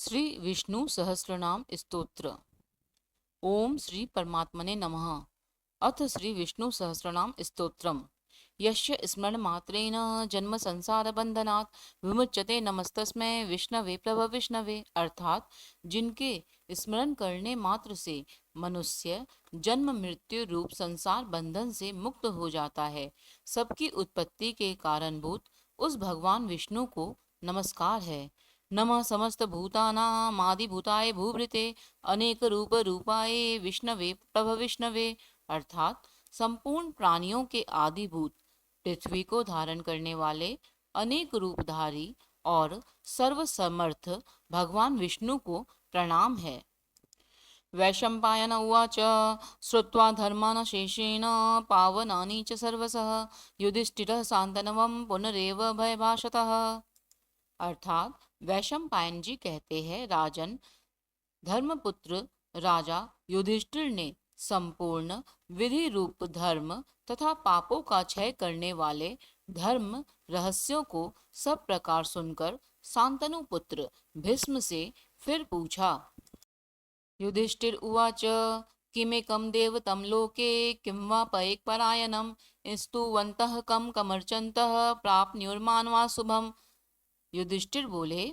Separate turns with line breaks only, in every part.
श्री विष्णु सहस्रनाम स्तोत्र। ओम श्री परमात्मने नमः। अथ श्री विष्णु सहस्रनाम स्तोत्रम्। यस्य स्मरण मात्रेण जन्म संसार बंधनात् विमुच्यते नमस्तस्मै विष्णवे प्रभ विष्णवे। अर्थात जिनके स्मरण करने मात्र से मनुष्य जन्म मृत्यु रूप संसार बंधन से मुक्त हो जाता है, सबकी उत्पत्ति के कारणभूत उस भगवान विष्णु को नमस्कार है। नमः समस्त भूतानां आदिभूताय भूभृते अनेक रूप रूपाय विष्णवे प्रभ विष्णवे। अर्थात संपूर्ण प्राणियों के आदिभूत पृथ्वी को धारण करने वाले अनेक रूपधारी और सर्वसमर्थ भगवान विष्णु को प्रणाम है। वैशंपायन उवाच श्रुत्वा धर्मान् शेषेण पावनानि च सर्वशः युधिष्ठिरः शान्तनवं पुनरेव भयभाषतः। अर्थात वैशंपायन जी कहते हैं, राजन, धर्मपुत्र राजा युधिष्ठिर ने संपूर्ण विधि रूप धर्म तथा पापों का क्षय करने वाले धर्म रहस्यों को सब प्रकार सुनकर शांतनु पुत्र भीष्म से फिर पूछा। युधिष्ठिर उवाच किमेकं देव तं लोके किं वा परायणं स्तुवन्तः कं कमर्चन्तः प्राप्नुर्मानवा शुभम्। युधिष्ठिर बोले,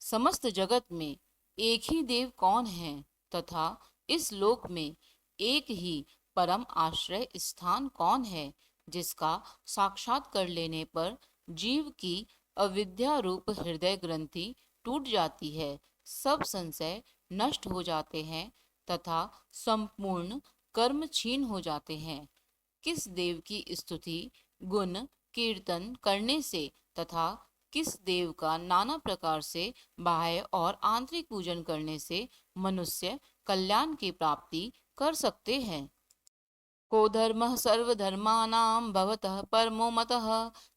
समस्त जगत में एक ही देव कौन है तथा इस लोक में एक ही परम आश्रय स्थान कौन है, जिसका साक्षात कर लेने पर जीव की अविद्या रूप हृदय ग्रंथि टूट जाती है, सब संशय नष्ट हो जाते हैं तथा संपूर्ण कर्म छीन हो जाते हैं। किस देव की स्तुति गुण कीर्तन करने से तथा किस देव का नाना प्रकार से बाह्य और आंतरिक पूजन करने से मनुष्य कल्याण की प्राप्ति कर सकते हैं। को धर्मः सर्वधर्मानां भवतः परमो मतः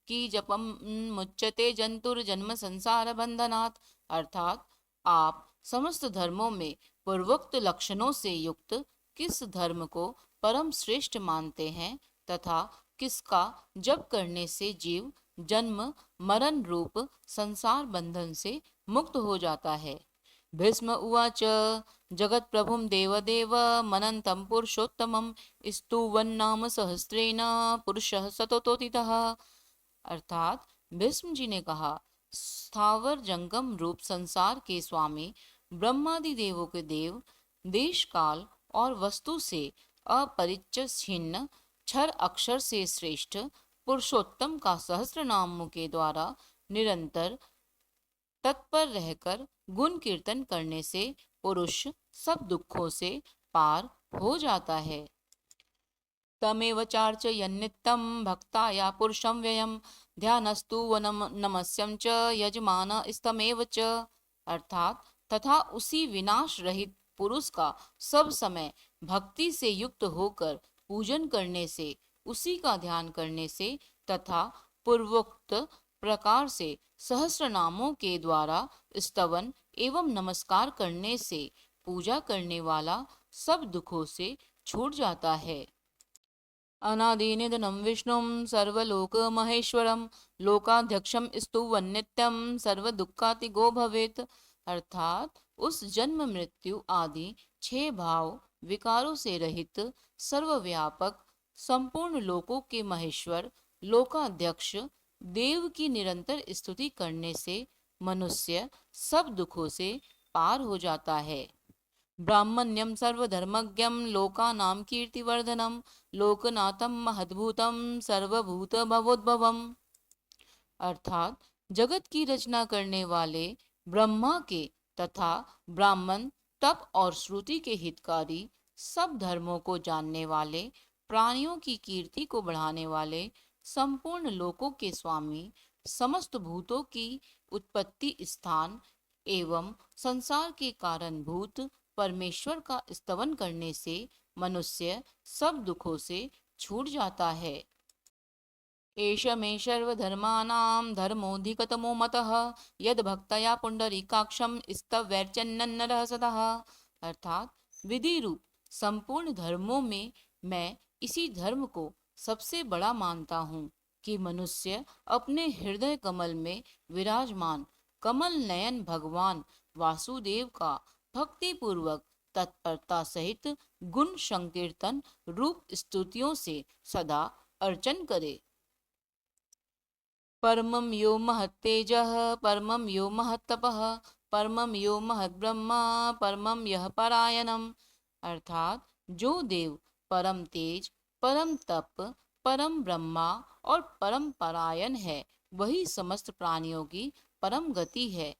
की जपम मुच्यते जंतुर्जन्म संसार बंधनात्। अर्थात आप समस्त धर्मों में पूर्वोक्त लक्षणों से युक्त किस धर्म को परम श्रेष्ठ मानते हैं तथा किसका जप करने से जीव जन्म मरण रूप संसार बंधन से मुक्त हो जाता है। भीष्म उवाच जगत प्रभुम देवदेव मनंतं पुरुषोत्तमं स्तुवन्नाम सहस्रेण पुरुषः सततोतितः। अर्थात भीष्म जी ने कहा, स्थावर जंगम रूप संसार के स्वामी ब्रह्मादि देवों के देव, देश काल और वस्तु से अपरिच्छिन्न क्षर अक्षर से श्रेष्ठ पुरुषोत्तम का सहस्त्र नामों के द्वारा निरंतर तत्पर रहकर गुण कीर्तन करने से पुरुष सब दुखों से पार हो जाता है। तमेव चार्चयन्नित्यं भक्ताया पुरुषं व्ययं ध्यानस्तु नमस्यं च यजमान स्तमेव च। अर्थात तथा उसी विनाश रहित पुरुष का सब समय भक्ति से युक्त होकर पूजन करने से, उसी का ध्यान करने से तथा पूर्वोक्त प्रकार से सहस्र नामों के द्वारा स्तवन एवं नमस्कार करने से पूजा करने वाला सब दुखों से छूट जाता है। अनादिनिधनं विष्णुं सर्वलोकमहेश्वरं लोकाध्यक्षं स्तुवन्नित्यं सर्वदुःखातिगो भवेत्। अर्थात उस जन्म मृत्यु आदि 6 भाव विकारों से रहित सर्वव्यापक संपूर्ण लोकों के महेश्वर लोकाध्यक्ष देव की निरंतर स्तुति करने से मनुष्य सब दुखों से पार हो जाता है। ब्राह्मण्यम सर्वधर्मज्ञम लोकानां कीर्तिवर्धनम लोकनाथम महद्भूतम सर्वभूत भवोद्भवम। अर्थात जगत की रचना करने वाले ब्रह्मा के तथा ब्राह्मण तप और श्रुति के हितकारी, सब धर्मों को जानने वाले, प्राणियों की कीर्ति को बढ़ाने वाले, संपूर्ण लोकों के स्वामी, समस्त भूतों की उत्पत्ति स्थान एवं संसार के कारणभूत परमेश्वर का स्तवन करने से मनुष्य सब दुखों से छूट जाता है। एष मे सर्वधर्माणां धर्मोऽधिकतमो मतः यद भक्तया पुंडरीकाक्षं स्तव्यर्चन्नरः सतः। अर्थात विधि रूप संपूर्ण धर्मों में मैं इसी धर्म को सबसे बड़ा मानता हूँ कि मनुष्य अपने हृदय कमल में विराजमान कमल नयन भगवान वासुदेव का भक्ति पूर्वक तत्परता सहित गुण संकीर्तन रूप स्तुतियों से सदा अर्चन करे। परमं यो महत्तेजः परमं यो महत्तपः परमं यो महद्ब्रह्मा परमं यः परायणम। अर्थात जो देव परम तेज, परम तप, परम ब्रह्मा और परम परायण है, वही समस्त प्राणियों की परम गति है।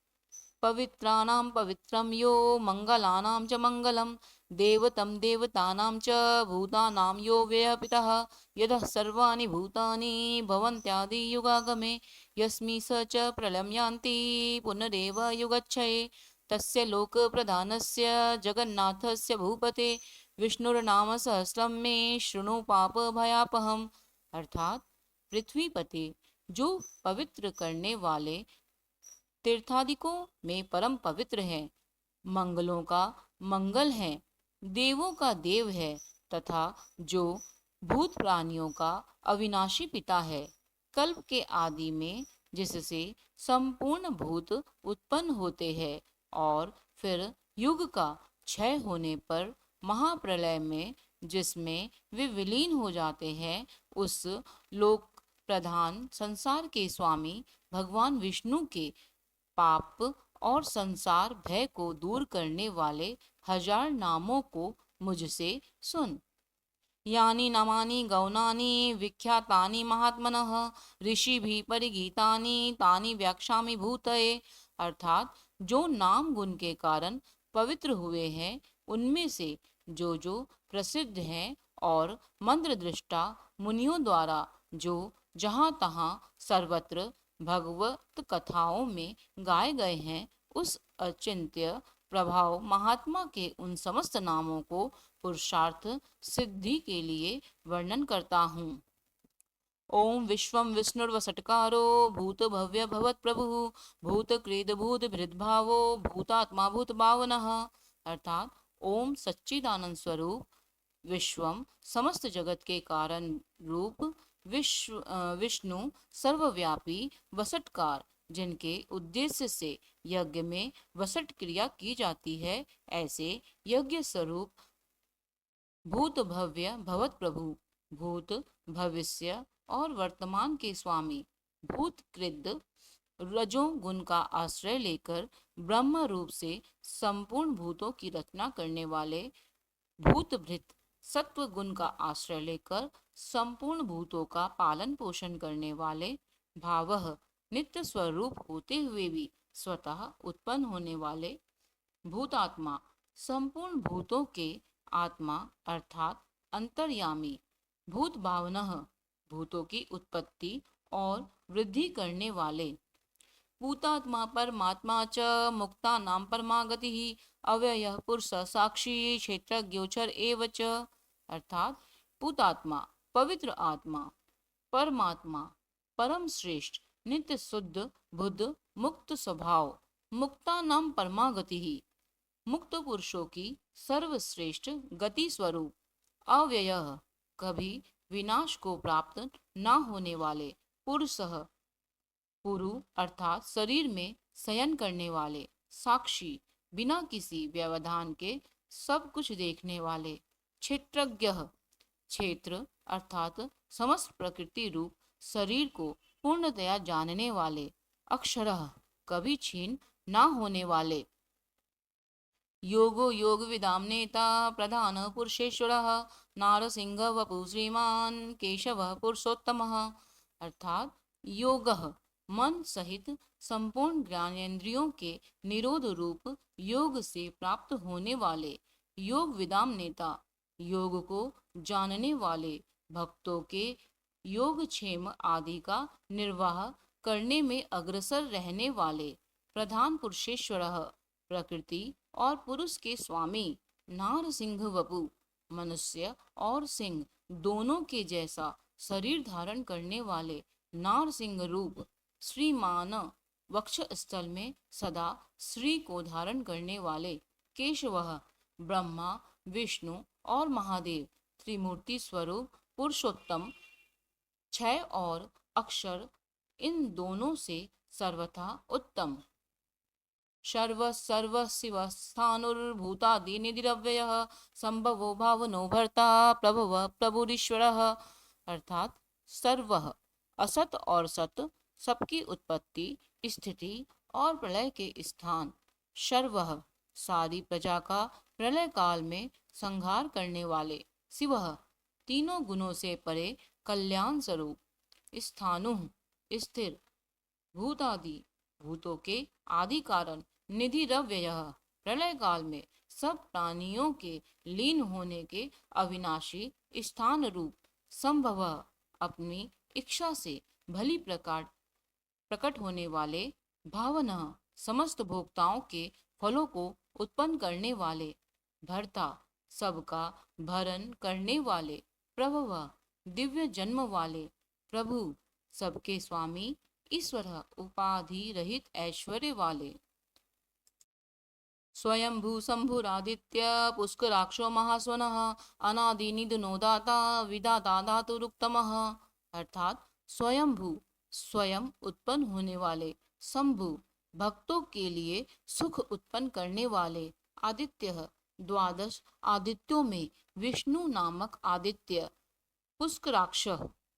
पवित्राणां पवित्रं यो मंगलानां च मंगलम, देवतं देवतानां च भूतानां यो व्यपितः, यतः सर्वाणि भूतानि भवन्त्यादि युगागमे, यस्मिन् स च प्रलयं यान्ति पुनरेव युगच्छये, तस्य लोकप्रधानस्य जगन्नाथस्य भूपते विष्णुर्नाम सहस्रम मे शृणु पापभयापहम्। अर्थात पृथ्वीपति, जो पवित्र करने वाले तीर्थादिकों में परम पवित्र है, मंगलों का मंगल है, देवों का देव है तथा जो भूत प्राणियों का अविनाशी पिता है, कल्प के आदि में जिससे संपूर्ण भूत उत्पन्न होते हैं और फिर युग का क्षय होने पर महाप्रलय में जिसमें वे विलीन हो जाते हैं, उस लोक प्रधान संसार के स्वामी भगवान विष्णु के पाप और संसार भय को दूर करने वाले हजार नामों को मुझसे सुन। यानी नामानि गौनानि विख्यातानि महात्मनः ऋषिभिः परिगीतानि तानि व्याख्यामि भूतये। अर्थात जो नाम गुण के कारण पवित्र हुए हैं, उनमें से जो प्रसिद्ध हैं और मंत्र दृष्टा मुनियों द्वारा जो जहाँ तहाँ सर्वत्र भगवत कथाओं में गाए गए हैं, उस अचिंत्य प्रभाव महात्मा के उन समस्त नामों को पुरुषार्थ सिद्धि के लिए वर्णन करता हूँ। ओम विश्वम विष्णुर्वसटकारो भूत भव्य भवत प्रभु भूत क्रीद भूत भृद्भावो भूतात्मा भूत भावनः। अर्थात ओम सच्चिदानंद स्वरूप, विश्वम समस्त जगत के कारण रूप, विष्णु सर्वव्यापी, वसटकार जिनके उद्देश्य से यज्ञ में वसट क्रिया की जाती है, ऐसे यज्ञ स्वरूप भूत भव्य भवत प्रभु, भूत भविष्य और वर्तमान के स्वामी, भूत कृद रजों गुण का आश्रय लेकर ब्रह्म रूप से संपूर्ण भूतों की रचना करने वाले, भूत भृत सत्व गुण का आश्रय लेकर संपूर्ण भूतों का पालन पोषण करने वाले, भावः नित्य स्वरूप होते हुए भी स्वतः उत्पन्न होने वाले, भूतात्मा संपूर्ण भूतों के आत्मा अर्थात अंतर्यामी, भूत भावनः भूतों की उत्पत्ति और वृद्धि करने वाले, भूतात्मा परमात्मा च मुक्ता नाम परमागति अव्यय पुरुष साक्षी क्षेत्रज्ञोचर एव च। अर्थात भूतात्मा पवित्र आत्मा, परमात्मा परम श्रेष्ठ नित्य शुद्ध बुद्ध मुक्त स्वभाव, मुक्ता नाम परमागति ही मुक्त पुरुषों की सर्वश्रेष्ठ गति स्वरूप, अव्यय कभी विनाश को प्राप्त न होने वाले, पुरुषः पुरु अर्थात शरीर में शयन करने वाले, साक्षी बिना किसी व्यवधान के सब कुछ देखने वाले, क्षेत्रज्ञ क्षेत्र अर्थात समस्त प्रकृति रूप शरीर को पूर्णतया जानने वाले, अक्षरः कभी छीन ना होने वाले, योगो योग विदाम नेता प्रधान पुरुषेश्वरः नारसिंह वपु श्रीमान केशवः पुरुषोत्तमः। अर्थात योगः मन सहित संपूर्ण ज्ञानेंद्रियों के निरोध रूप योग से प्राप्त होने वाले, योग विदाम नेता योग को जानने वाले, भक्तों के योगक्षेम आदि का निर्वाह करने में अग्रसर रहने वाले, प्रधान पुरुषेश्वरः प्रकृति और पुरुष के स्वामी, नारसिंह वपु मनुष्य और सिंह दोनों के जैसा शरीर धारण करने वाले, नारसिंह रूप, श्रीमान वक्ष स्थल में सदा श्री को धारण करने वाले, केशवः ब्रह्मा विष्णु और महादेव त्रिमूर्ति स्वरूप पुरुषोत्तम, क्षय और अक्षर इन दोनों से सर्वथा उत्तम। सर्व शिवस्थानुर्भूतादिनिधिरव्ययः संभवो भावनो भर्ता प्रभव प्रभुरीश्वरः। अर्थात सर्व असत और सत, सबकी उत्पत्ति, स्थिति और प्रलय के स्थान, सर्व सारी प्रजा का प्रलय काल में संहार करने वाले, शिव तीनों गुणों से परे कल्याण स्वरूप, स्थानु स्थिर, भूतादि भूतों के आदि कारण, निधि रव्यय प्रलय काल में सब प्राणियों के लीन होने के अविनाशी स्थान रूप, संभव अपनी इच्छा से भली प्रकार प्रकट होने वाले, भावना समस्त भोक्ताओं के फलों को उत्पन्न करने वाले, भर्ता सबका भरण करने वाले, प्रभव दिव्य जन्म वाले, प्रभु सबके स्वामी, ईश्वर उपाधि रहित ऐश्वर्य वाले, स्वयंभू शंभुरादित्य पुष्कराक्षो महास्वनः अनादि निधनो दाता विदाता धातुरुक्तमः। अर्थात स्वयंभू स्वयं उत्पन्न होने वाले, शंभु भक्तों के लिए सुख उत्पन्न करने वाले, आदित्य द्वादश आदित्यों में विष्णु नामक आदित्य, पुष्कराक्ष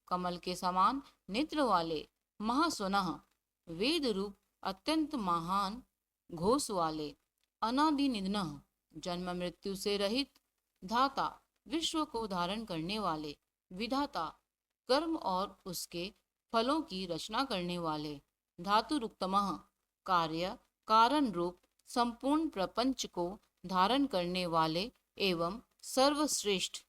कमल के समान नेत्र वाले, महास्वनः वेद रूप अत्यंत महान घोष वाले, अनादि निधन जन्म मृत्यु से रहित, धाता विश्व को धारण करने वाले, विधाता कर्म और उसके फलों की रचना करने वाले, धातु रुक्तमः कार्य कारण रूप संपूर्ण प्रपंच को धारण करने वाले एवं सर्वश्रेष्ठ,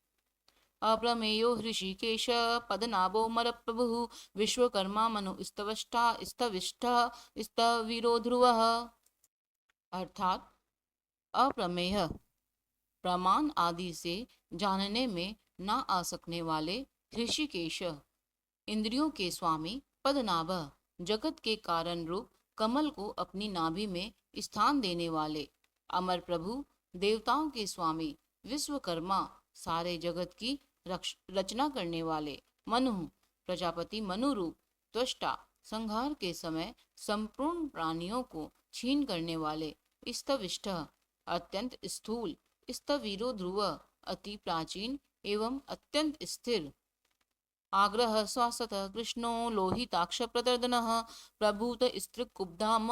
अप्रमेयो हृषिकेश पदनाभो मर प्रभु विश्वकर्मा मनु स्तवष्टा स्तविष्ठ स्तवीरो ध्रुवः। अर्थात अप्रमेय प्रमाण आदि से जानने में ना आ सकने वाले ऋषिकेश, इंद्रियों के स्वामी, पद्मनाभ जगत के कारण रूप कमल को अपनी नाभि में स्थान देने वाले, अमर प्रभु देवताओं के स्वामी, विश्वकर्मा सारे जगत की रचना करने वाले, मनु प्रजापति मनु रूप, त्वष्टा संहार के समय संपूर्ण प्राणियों को छीन करने वाले, स्तविष्ठ अत्यंत स्थूल, स्तवीरो ध्रुव अति प्राचीन एवं अत्यंत स्थिर, आग्रह स्वासत कृष्णो लोहिताक्ष प्रदर्दनः प्रभूत स्त्रीकुब्धाम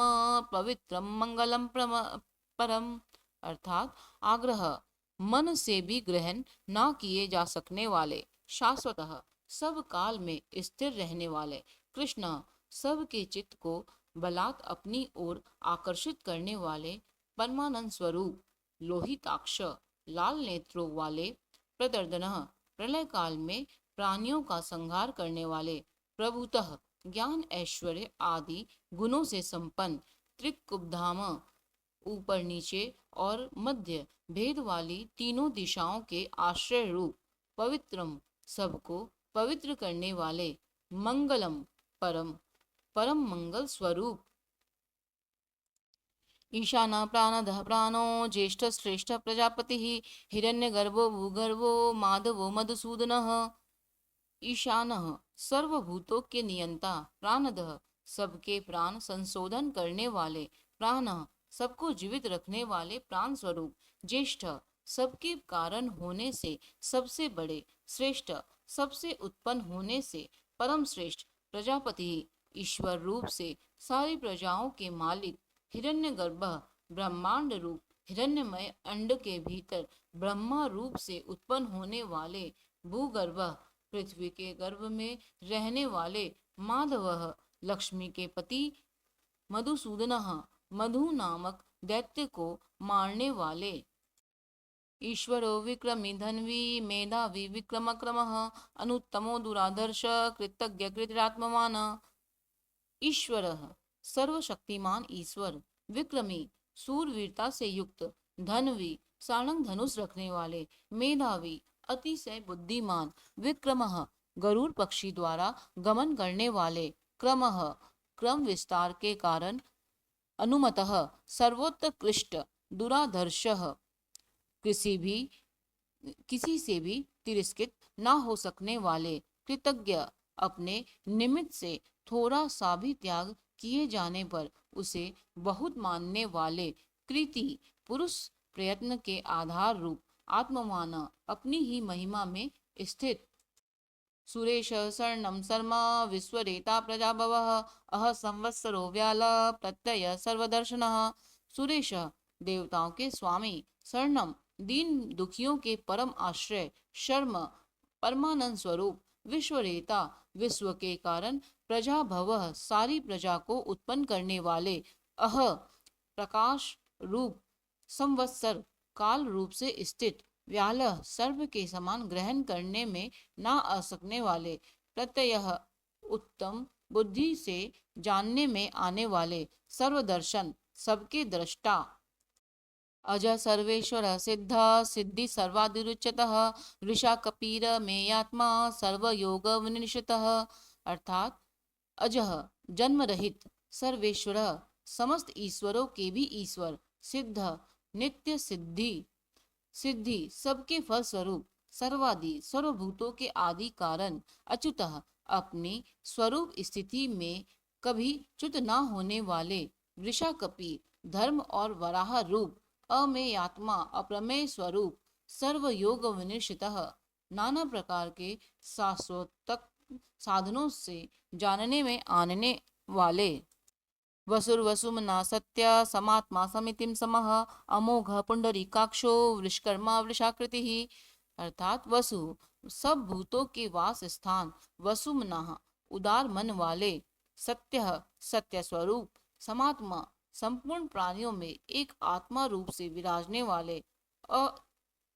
पवित्रम मंगलम परम। अर्थात आग्रह मन से भी ग्रहण ना किए जा सकने वाले, शाश्वतः सब काल में स्थिर रहने वाले, कृष्ण सबके चित्त को बलात् अपनी ओर आकर्षित करने वाले, परमानंद स्वरूप, लोहिताक्ष लाल नेत्रों वाले, प्रदर्दनः प्रलय काल में प्राणियों का संहार करने वाले, प्रभुतः ज्ञान ऐश्वर्य आदि गुणों से संपन्न, त्रिकुब्धाम ऊपर नीचे और मध्य भेद वाली तीनों दिशाओं के आश्रय रूप, पवित्रम सबको पवित्र करने वाले, मंगलम परम परम मंगल स्वरूप, ईशान प्राणदः प्राणो ज्येष्ठ श्रेष्ठ प्रजापति हिरण्यगर्भो भूगर्भो माधवो मधुसूदनः। ईशानः सर्वभूतों के नियंता, प्राणदः सबके प्राण संशोधन करने वाले, प्राण सबको जीवित रखने वाले प्राण स्वरूप, ज्येष्ठ सबके कारण होने से सबसे बड़े, श्रेष्ठ सबसे उत्पन्न होने से परम श्रेष्ठ, प्रजापति ईश्वर रूप से सारी प्रजाओं के मालिक, हिरण्यगर्भ ब्रह्मांड रूप हिरण्यमय अंड के भीतर ब्रह्मा रूप से उत्पन्न होने वाले, भूगर्भ पृथ्वी के गर्भ में रहने वाले, माधव लक्ष्मी के पति, मधुसूदनः मधु नामक दैत्य को मारने वाले, ईश्वरो विक्रमी धन्वी मेधावी विक्रम क्रमः अनुत्तमो दुराधर्ष कृतज्ञ कृतात्मवान। ईश्वरः सर्वशक्तिमान ईश्वर, विक्रमी सूरवीरता से युक्त, धनवी सारंग धनुष रखने वाले, मेधावी अतिशय बुद्धिमान, विक्रमः गरुड़ पक्षी द्वारा गमन करने वाले, क्रमः क्रम विस्तार के कारण, अनुमतः सर्वोत्कृष्ट, दुराधर्षः किसी से भी तिरस्कृत ना हो सकने वाले, कृतज्ञ अपने निमित्त से थोड़ा सा भी त्याग किए जाने पर उसे बहुत मानने वाले कृति पुरुष प्रयत्न के आधार रूप आत्ममान अपनी ही महिमा में स्थित सुरेश शरणं शर्म विश्वरेता प्रजाभवः अह संवत्सरो व्याल प्रत्यय सर्वदर्शनः। सुरेश देवताओं के स्वामी, शरणम दीन दुखियों के परम आश्रय, शर्म परमानंद स्वरूप, विश्वरेता विश्व के कारण, प्रजा भव सारी प्रजा को उत्पन्न करने वाले, अह प्रकाश रूप, संवत्सर काल रूप से स्थित, व्यालह सर्प के समान ग्रहण करने में ना आ सकने वाले, प्रत्यय उत्तम बुद्धि से जानने में आने वाले, सर्वदर्शन सबके दृष्टा, अज सर्वेश्वर सिद्ध सिद्धि सर्वादिरुच्यतः, ऋषा कपीर मेयात्मा सर्वयोग विनिश्चितः। अर्थात अजह जन्म रहित, सर्वेश्वर समस्त ईश्वरों के भी ईश्वर, सिद्ध नित्य सिद्धि सिद्धि सबके फल स्वरूप, सर्वादि सर्वभूतों के आदि कारण, अच्युतः अपनी स्वरूप स्थिति में कभी च्युत न होने वाले, वृषाकपि धर्म और वराह रूप, अमेयात्मा अप्रमेय स्वरूप, सर्वयोग विनिश्चितः नाना प्रकार के शाश्वत साधनों से जानने में आनने वाले, वसुर्वसुमना सत्य समात्मा समितिम समः अमोघ पुंडरीकाक्षो वृषकर्मा वृषाकृति। अर्थात वसु सब भूतों के वास स्थान, वसुमना उदार मन वाले, सत्य सत्य स्वरूप, समात्मा संपूर्ण प्राणियों में एक आत्मा रूप से विराजने वाले,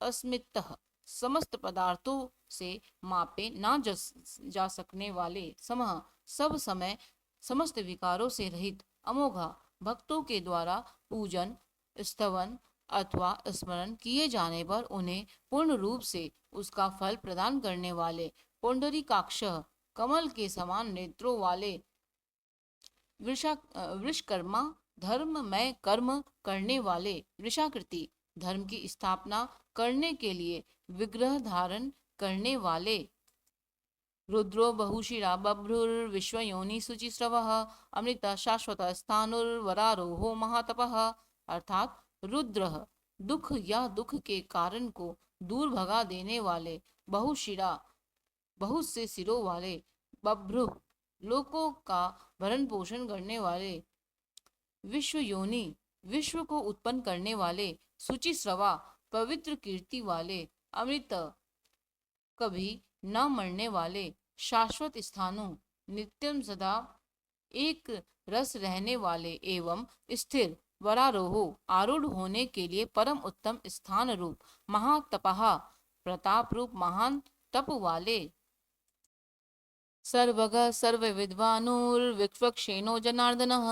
अस्मित समस्त पदार्थों से मापे ना जा सकने वाले, समः सब समय समस्त विकारों से रहित, अमोघा भक्तों के द्वारा पूजन स्तवन अथवा स्मरण किए जाने पर उन्हें पूर्ण रूप से उसका फल प्रदान करने वाले, पुंडरीकाक्ष कमल के समान नेत्रों वाले, वृषकर्मा धर्म में कर्म करने वाले, वृषाकृति धर्म की स्थापना करने के लिए विग्रह धारण करने वाले, रुद्रो बहुशिरा बभ्रुर्विश्वयोनि शुचिस्रवः अमृत शाश्वत स्थानुर्वरारोहो महातपः। अर्थात रुद्र दुख या दुख के कारण को दूर भगा देने वाले, बहुशिरा बहुत से सिरों वाले, बभ्रु लोकों का भरण पोषण करने वाले, विश्व योनि विश्व को उत्पन्न करने वाले, शुचिस्रवा पवित्र कीर्ति वाले, अमृत कभी न मरने वाले, शाश्वत स्थानों नित्यम सदा एक रस रहने वाले एवं स्थिर, वरारोहो आरूढ़ होने के लिए परम उत्तम स्थान रूप, महातपः प्रताप रूप महान तप वाले, सर्वग सर्व विद्वानुर्विक्ष्वक्षेणो जनार्दनः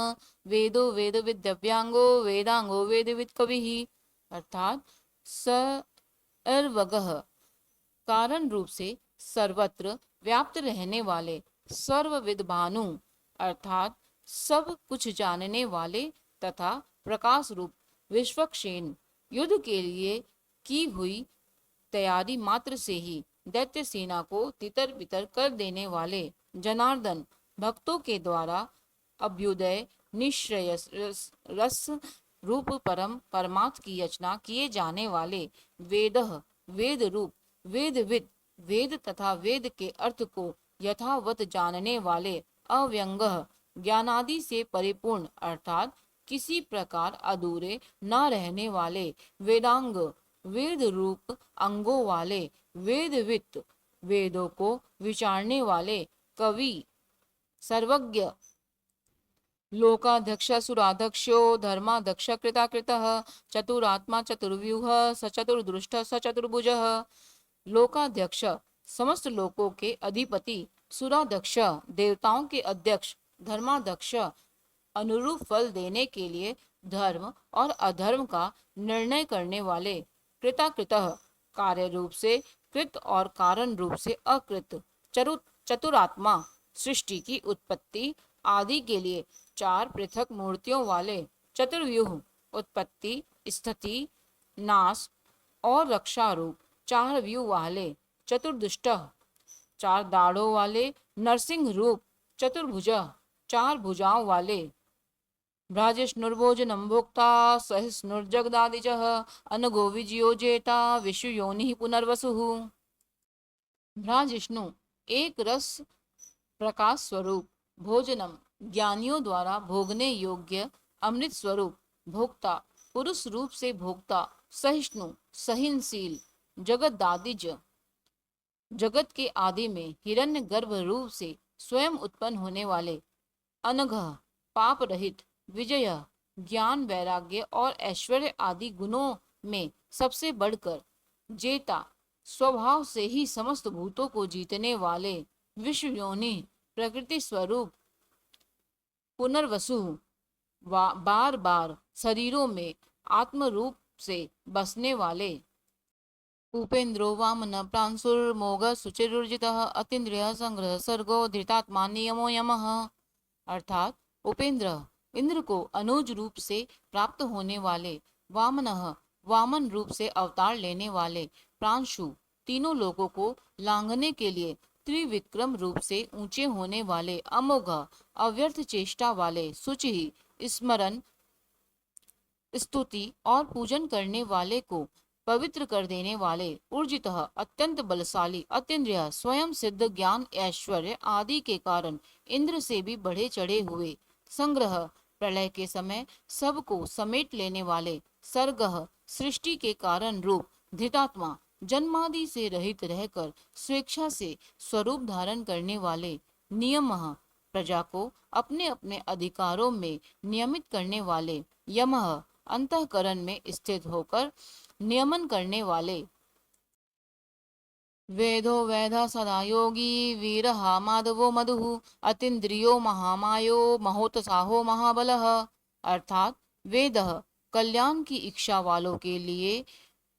वेदो वेद विद्यव्यांगो वेदांगो वेदविद कविः। अर्थात सर्वगः कारण रूप से सर्वत्र व्याप्त रहने वाले, सर्वविद भानु अर्थात सब कुछ जानने वाले तथा प्रकाश रूप, विश्वक्षेण युद्ध के लिए की हुई तैयारी मात्र से ही दैत्य सेना को तितर बितर कर देने वाले, जनार्दन भक्तों के द्वारा अभ्युदय निश्रेयस रस रूप परम परमात्म की याचना किए जाने वाले, वेदः वेद रूप, वेदविद वेद तथा वेद के अर्थ को यथावत जानने वाले, अव्यंगः ज्ञानादि से परिपूर्ण अर्थात किसी प्रकार अधूरे न रहने वाले, वेदांग वेद रूप अंगों वाले, वेदवित वेदों को विचारने वाले, कवि सर्वज्ञ लोकाध्यक्ष सुराध्यक्षो धर्माध्यक्ष कृताकृतः चतुरात्मा चतुर्व्यूह सचतुर्दृष्ट सचतुर्भुजः। लोकाध्यक्ष समस्त लोकों के अधिपति, सुराध्यक्ष देवताओं के अध्यक्ष, धर्माध्यक्ष अनुरूप फल देने के लिए धर्म और अधर्म का निर्णय करने वाले, कृताकृतः कार्य रूप से कृत और कारण रूप से अकृत, चतुरात्मा सृष्टि की उत्पत्ति आदि के लिए चार पृथक मूर्तियों वाले, चतुर्व्यूह उत्पत्ति स्थिति नाश और रक्षा रूप चार व्यूह वाले, चतुर्दुष्ट चार दाढ़ों वाले, नरसिंह रूप, चतुर्भुज चार भुजाओं वाले। भ्राजिष्णुर्भोजनं भोक्ता सहिष्णुर्जगदादिजः अनघो विजयोजेता विश्व योनि पुनर्वसुः। भ्राजिष्णु एक रस प्रकाश स्वरूप, भोजनम ज्ञानियों द्वारा भोगने योग्य, अमृत स्वरूप, भोक्ता पुरुष रूप से भोक्ता, सहिष्णु सहनशील, जगदादिज जगत के आदि में हिरण्य गर्भ रूप से स्वयं उत्पन्न होने वाले, अनघ पाप रहित, विजय ज्ञान वैराग्य और ऐश्वर्य आदि गुणों में सबसे बढ़कर, जेता स्वभाव से ही समस्त भूतों को जीतने वाले, विश्व योनि प्रकृति स्वरूप, पुनर्वसु बार बार शरीरों में आत्म रूप से बसने वाले, उपेन्द्रो वामन प्रांशुर्मोघ सुचिरुर्जितः अतीन्द्रिय संग्रह सर्गो धृतात्मा नियमो यमः। अर्थात उपेंद्र इंद्र को अनुज रूप से प्राप्त होने वाले, वामनः वामन रूप से अवतार लेने वाले, प्रांशु तीनों लोगों को लांघने के लिए त्रिविक्रम रूप से ऊंचे होने वाले, अमोघ अव्यर्थ चेष्टा वाले, सुचि स्मरण स्तुति और पूजन करने वाले को पवित्र कर देने वाले, ऊर्जित अत्यंत बलशाली, अतीन्द्रिय स्वयं सिद्ध ज्ञान ऐश्वर्य आदि के कारण इंद्र से भी बढ़े चढ़े हुए, संग्रह प्रलय के समय सबको समेट लेने वाले, सर्गह सृष्टि के कारण रूप, धृतात्मा जन्मादि से रहित रहकर स्वेच्छा से स्वरूप धारण करने वाले, नियमः प्रजा को अपने अपने अधिकारों में नियमित करने वाले, यमः अंतःकरण में स्थित होकर नियमन करने वाले, वेदो वेदा सदा योगी वीरहा माधवो मधु अतीन्द्रियो महामायो महोत्साहो महाबलः। अर्थात वेद कल्याण की इच्छा वालों के लिए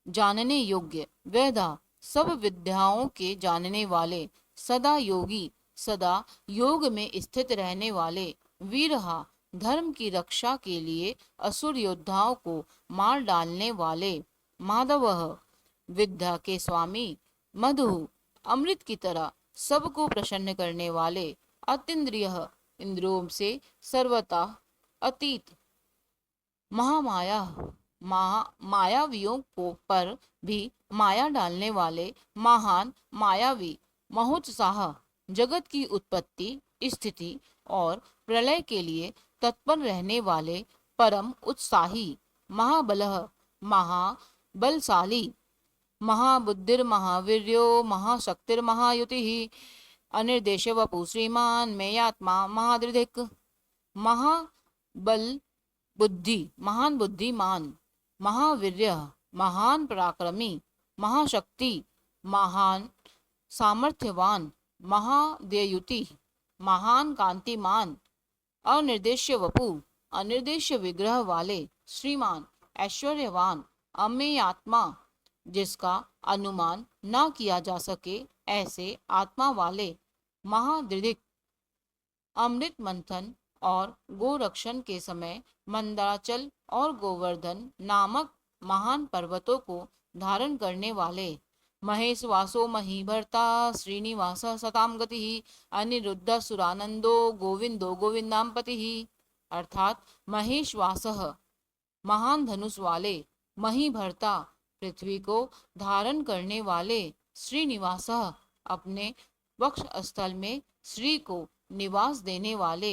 जानने योग्य, वेदा सब विद्याओं के जानने वाले, सदा योगी सदा योग में स्थित रहने वाले, वीरहा धर्म की रक्षा के लिए असुर योद्धाओं को मार डालने वाले, माधवः विद्या के स्वामी, मधु अमृत की तरह सबको प्रसन्न करने वाले, अतीन्द्रिय इंद्रियों से सर्वथा अतीत, महामाया मायावियों को पर भी माया डालने वाले, महान मायावी, महोत्साह जगत की उत्पत्ति स्थिति और प्रलय के लिए तत्पर रहने वाले, परम उत्साही, महाबलः महाबलशाली, महाबुद्धिर महावीर्यो महाशक्तिर महायुति अनिर्देश वपु श्रीमान मेयात्मा महादृधिक। महाबल बुद्धि महान बुद्धिमान, महावीर्य महान पराक्रमी, महाशक्ति महान सामर्थ्यवान, महादेयुति महान कांतिमान, अनिर्देश्य वपु अनिर्देश्य विग्रह वाले, श्रीमान ऐश्वर्यवान, अमेय आत्मा जिसका अनुमान न किया जा सके ऐसे आत्मा वाले, महादृढ़ अमृत मंथन और गोरक्षण के समय मंदाचल और गोवर्धन नामक महान पर्वतों को धारण करने वाले, महेश वासो महीभर्ता श्रीनिवास सताम गति अनिरुद्ध सुरानंदो गोविंदो गोविंदाम पति। अर्थात महेश वासः महान धनुष वाले, महीभर्ता पृथ्वी को धारण करने वाले, श्रीनिवास अपने वक्ष स्थल में श्री को निवास देने वाले,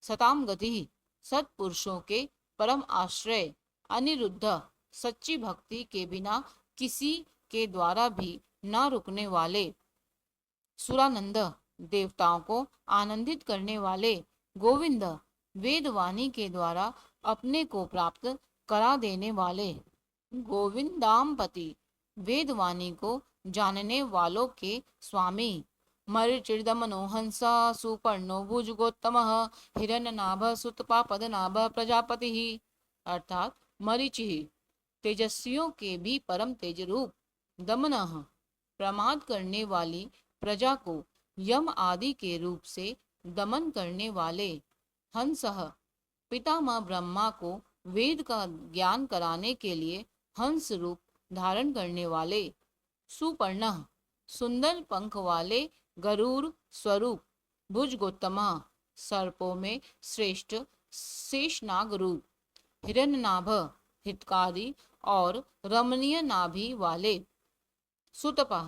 सताम गति सत्पुरुषों के परम आश्रय, अनिरुद्ध सच्ची भक्ति के बिना किसी के द्वारा भी न रुकने वाले, सुरानंद देवताओं को आनंदित करने वाले, गोविंद वेदवाणी के द्वारा अपने को प्राप्त करा देने वाले, गोविंदामपति वेदवाणी को जानने वालों के स्वामी, मरीचिर्दमनो हंसा सुपर्णो भुजगोत्तम हिरण्यनाभ सुतपापदनाभ प्रजापति। अर्थात मरीचि तेजस्वियों के भी परम तेज रूप, दमनः प्रमाद करने वाली प्रजा को यम आदि के रूप से दमन करने वाले, हंसः पितामह ब्रह्मा को वेद का ज्ञान कराने के लिए हंस रूप धारण करने वाले, सुपर्णः सुंदर पंख वाले गरुड़ स्वरूप, भुजगोत्तमा सर्पों में श्रेष्ठ शेषनाग रूप, हिरण्यनाभ, हितकारी और रमणीय नाभि वाले सुतपा,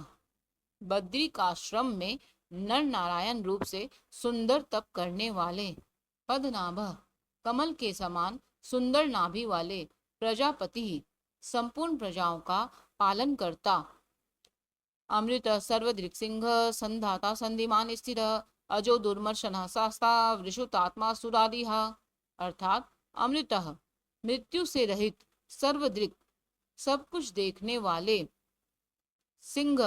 बद्रिकाश्रम में नर नारायण रूप से सुंदर तप करने वाले पद्मनाभ, कमल के समान सुंदर नाभि वाले प्रजापति, संपूर्ण प्रजाओं का पालन करता, अमृत सर्वदृक् सिंह, संधाता संधिमान स्थिर, अजो दुर्मर्शन शास्ता, वृषुतात्मा सुरारिह, अर्थात अमृत, मृत्यु से रहित, सर्वदृक्, सब कुछ देखने वाले, सिंह,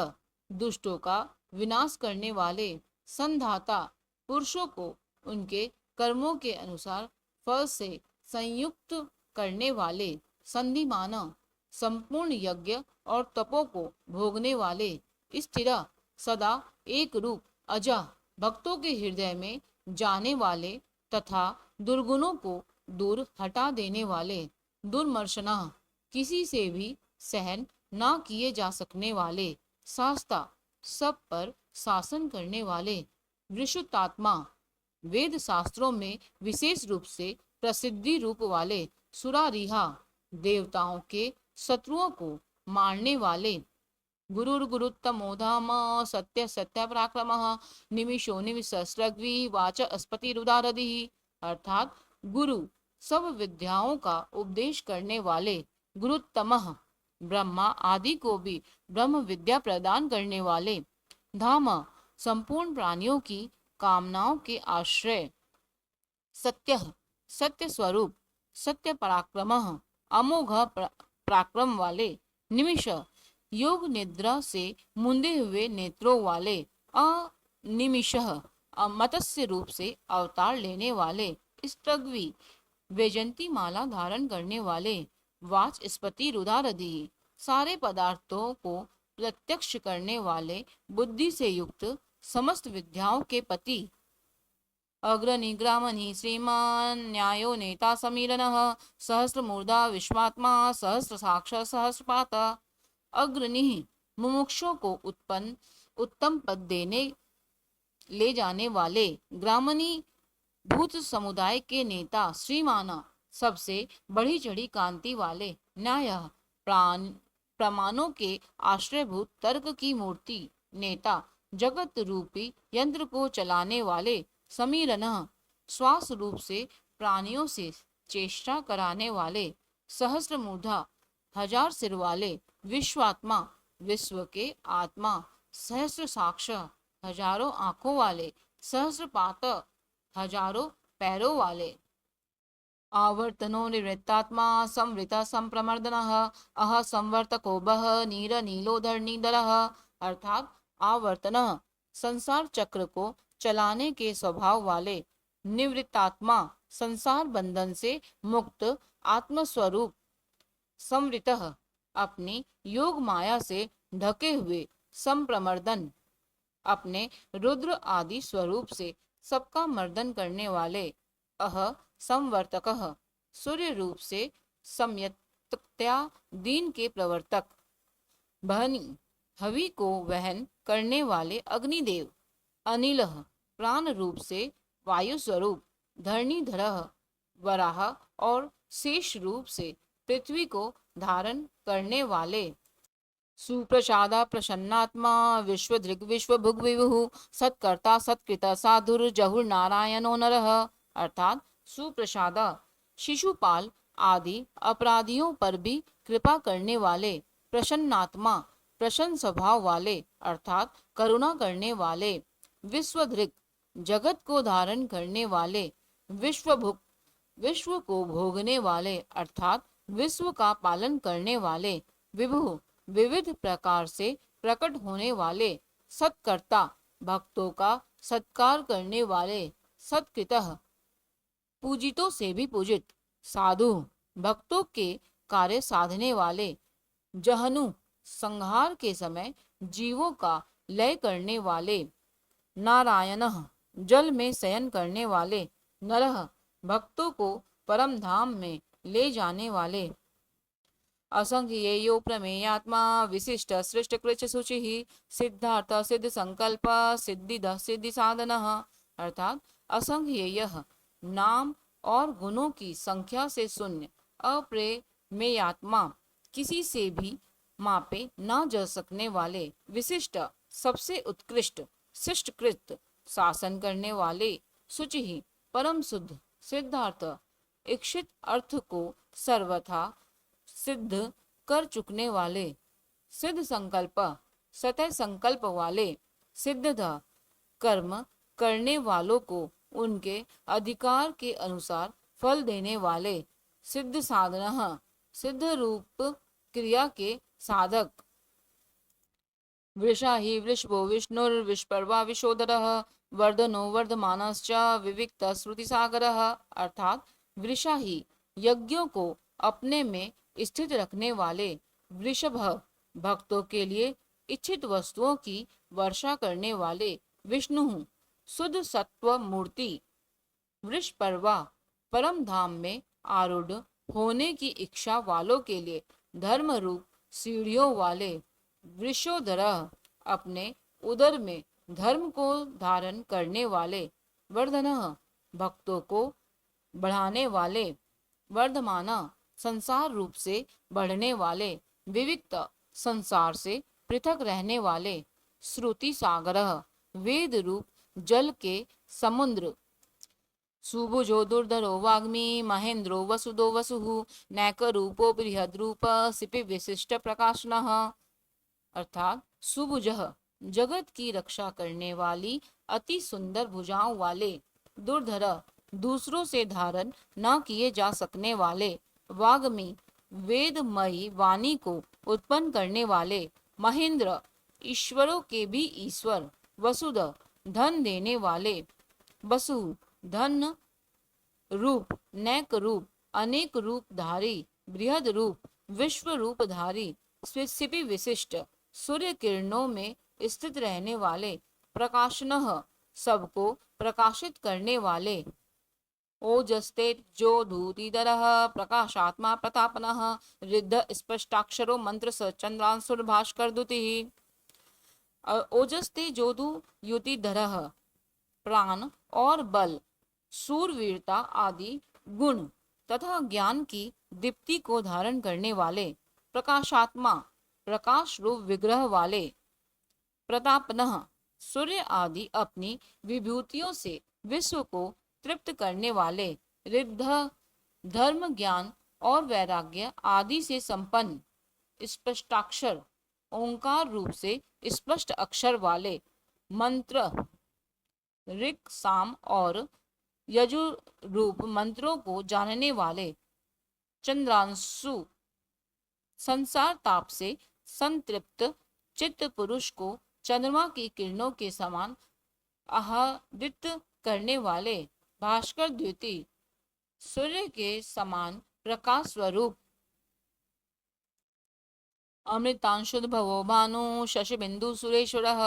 दुष्टों का विनाश करने वाले, संधाता, पुरुषों को उनके कर्मों के अनुसार फल से संयुक्त करने वाले, संधिमान, संपूर्ण यज्ञ और तपों को भोगने वाले, स्थिर, सदा एक रूप, अजा, भक्तों के हृदय में जाने वाले तथा दुर्गुणों को दूर हटा देने वाले, दुर्मर्शना, किसी से भी सहन ना किए जा सकने वाले, शास्ता, सब पर शासन करने वाले, विशुद्धात्मा, वेद शास्त्रों में विशेष रूप से प्रसिद्धि रूप वाले, सुरारिहा, देवताओं के शत्रुओं को मारने वाले, गुरुर्गुरुत्तमो धाम, सत्य सत्य पराक्रमः, निमिषो निमिषस्रग्वी वाच अस्पतिरुदारधि, अर्थात गुरु, सब विद्याओं का उपदेश करने वाले, गुरुत्तमः, ब्रह्मा आदि को भी ब्रह्म विद्या प्रदान करने वाले, धाम, संपूर्ण प्राणियों की कामनाओं के आश्रय, सत्य, सत्य स्वरूप, सत्य पराक्रमः, अमोघ पराक्रम वाले, निमिष, योग निद्रा से मुंदे हुए नेत्रों वाले, अनिमिषः, मत्स्य रूप से अवतार लेने वाले, स्त्रग्वी, वैजंती माला धारण करने वाले, वाचस्पति रुदारधि, सारे पदार्थों को प्रत्यक्ष करने वाले, बुद्धि से युक्त, समस्त विद्याओं के पति, अग्रणी ग्रामणी श्रीमान न्यायो नेता समीरणः, सहस्रमूर्धा विश्वात्मा, सहस्र साक्ष सहस्रपात, अग्रणी, मुमुक्षों को उत्तम पद देने ले जाने वाले, ग्रामणी, भूत समुदाय के नेता, श्रीमाना, सबसे बढ़ी चढ़ी कांति वाले, न्याय, प्रमाणों के आश्रयभूत तर्क की मूर्ति, नेता, जगत रूपी यंत्र को चलाने वाले, समीरन, श्वास रूप से प्राणियों से चेष्टा कराने वाले, सहस्रमूर्धा, हजार सिर वाले, विश्वात्मा, विश्व के आत्मा, सहस्र साक्ष, हजारों आंखों वाले, सहस्रपात, हजारों पैरों वाले, आवर्तनो निवृत्तात्मा, संवृत संप्रमर्दन, अह संवर्तको बह नीर नीलोधर नीदरः, अर्थात आवर्तन, संसार चक्र को चलाने के स्वभाव वाले, निवृत्तात्मा, संसार बंधन से मुक्त आत्मस्वरूप, संवृत, अपनी योग माया से ढके हुए, संप्रमर्दन, अपने रुद्र आदि स्वरूप से सबका मर्दन करने वाले, अह संवर्तकः, सूर्य रूप से सम्यक्तया दीन के प्रवर्तक, बहनी, हवि को वहन करने वाले अग्निदेव, अनिल, प्राण रूप से वायु स्वरूप, धरणीधरः, वराह और शेष रूप से पृथ्वी को धारण करने वाले, सुप्रसादा प्रसन्नात्मा, विश्वदृग् विश्वभुग विभु, सत्कर्ता सत्कृता साधुर जहुर नारायणो नरः, अर्थात सुप्रसादा, शिशुपाल आदि अपराधियों पर भी कृपा करने वाले, प्रसन्नात्मा, प्रसन्न स्वभाव वाले अर्थात करुणा करने वाले, विश्वदृक्, जगत को धारण करने वाले, विश्वभुक, विश्व को भोगने वाले अर्थात विश्व का पालन करने वाले, विभु, विविध प्रकार से प्रकट होने वाले, सत्कर्ता, भक्तों का सत्कार करने वाले, सत्कृतः, पूजितों से भी पूजित, साधु, भक्तों के कार्य साधने वाले, जहनु, संहार के समय जीवों का लय करने वाले, नारायण, जल में शयन करने वाले, नरः, भक्तों को परम धाम में ले जाने वाले, असंख्येयो प्रमेयात्मा, विशिष्ट सृष्ट कृच शुचि, सिद्धार्थ सिद्ध संकल्प, सिद्धिद सिद्धि साधन, अर्थात असंख्येय नाम और गुणों की संख्या से शून्य, अप्रमेयात्मा, किसी से भी मापे न जा सकने वाले, विशिष्ट, सबसे उत्कृष्ट, शिष्टकृत, शासन करने वाले, शुचि, परम शुद्ध, सिद्धार्थ, इच्छित अर्थ को सर्वथा सिद्ध कर चुकने वाले, सिद्ध संकल्प, सतह संकल्प वाले, सिद्धता, कर्म करने वालों को उनके अधिकार के अनुसार फल देने वाले, सिद्ध साधन, सिद्ध रूप क्रिया के साधक, वृषा ही वृषभो विष्णुर्विष्पर्वा विशोधरः वर्धनो वर्धमानश्च विविक्त श्रुति सागरः। अर्थात वृषा ही यज्ञों को अपने में स्थित रखने वाले, वृषभ भक्तों के लिए इच्छित वस्तुओं की वर्षा करने वाले, विष्णु शुद्ध सत्व मूर्ति, वृषपर्वा परम धाम में आरूढ़ होने की इच्छा वालों के लिए धर्म रूप सीढ़ियों वाले, वृषोधर अपने उदर में धर्म को धारण करने वाले, वर्धन भक्तों को बढ़ाने वाले, वर्धमाना संसार रूप से बढ़ने वाले, विविक्त संसार से पृथक रहने वाले, श्रुति सागर वेद रूप जल के समुद्र, सुभुजो दुर्धरो वाग्मी महेंद्रो वसुदो वसुः नैक रूपो बृहद रूप सिपि विशिष्ट प्रकाशनः। अर्थात सुभुज जगत की रक्षा करने वाली अति सुंदर भुजाओं वाले, दुर्धर दूसरों से धारण न किए जा सकने वाले, वाग्मी वेदमयी वाणी को उत्पन्न करने वाले, महेंद्र ईश्वरों के भी ईश्वर, वसुद धन देने वाले, वसु धन रूप, नैक रूप अनेक रूप धारी, बृहद रूप विश्व रूप धारी, सिपि विशिष्ट सूर्य किरणों में स्थित रहने वाले, प्रकाशनः सबको प्रकाशित करने वाले, ओजस्ते जो धूतिधरः प्रकाशात्मा प्रतापनः रिद्ध स्पष्टाक्षरो मंत्र स चंद्रांशुर भास्कर दुतिः। ओजस्ते जोधु युतिधरः प्राण और बल, सूरवीरता आदि गुण तथा ज्ञान की दीप्ति को धारण करने वाले, प्रकाशात्मा प्रकाश रूप विग्रह वाले, प्रतापनः सूर्य आदि अपनी विभूतियों से विश्व को तृप्त करने वाले, रिद्ध धर्म ज्ञान और वैराग्य आदि से संपन्न, स्पष्टाक्षर ओंकार रूप से स्पष्ट अक्षर वाले, मंत्र ऋक् साम और यजुर रूप मंत्रों को जानने वाले, चंद्रांशु संसार ताप से संतृप्त चित्त पुरुष को चंद्रमा की किरणों के समान आहदित करने वाले, भास्कर द्युति सूर्य के समान प्रकाश स्वरूप, अमृतांशुद्भवो भानु शशि बिंदु सुरेश्वरः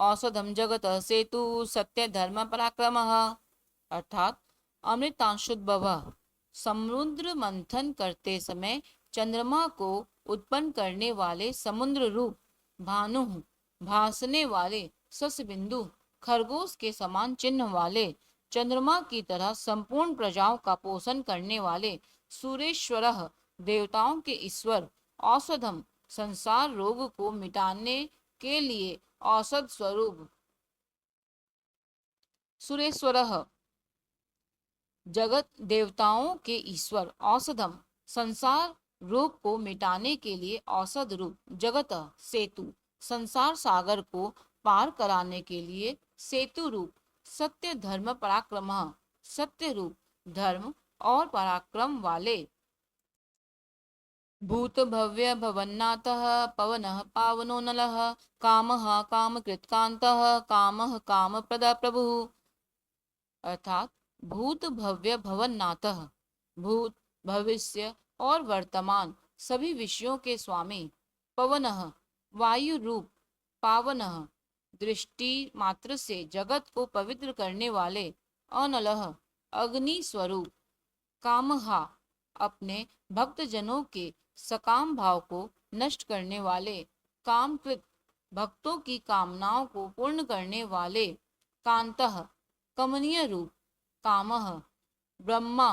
औषधम जगत सेतु सत्य धर्म पराक्रमः। अर्थात अमृतांशुद्भव समुद्र मंथन करते समय चंद्रमा को उत्पन्न करने वाले, समुद्र रूप भानु भासने वाले, शशि बिंदु खरगोश के समान चिन्ह वाले, चंद्रमा की तरह संपूर्ण प्रजाओं का पोषण करने वाले, सुरेश्वरः देवताओं के ईश्वर, औषधम संसार रोग को मिटाने के लिए औषध स्वरूप, सुरेश्वरः जगत देवताओं के ईश्वर, औषधम संसार रोग को मिटाने के लिए औषध रूप, जगत सेतु संसार सागर को पार कराने के लिए सेतु रूप, सत्य धर्म पराक्रम सत्य रूप धर्म और पराक्रम वाले, भूत भव्य भवन्नाथः पवनः पावनो नलः कामः कामकृत्कान्तः कामः कामप्रद प्रभुः। अर्थात भूत भव्य भवन्नाथः भूत भविष्य और वर्तमान सभी विषयों के स्वामी, पवनः वायु रूप, पावनः दृष्टि मात्र से जगत को पवित्र करने वाले, अनलः अग्नि स्वरूप, कामहा अपने भक्तजनों के सकाम भाव को नष्ट करने वाले, कामकृत भक्तों की कामनाओं को पूर्ण करने वाले, कांतः कमनीय रूप कामः ब्रह्मा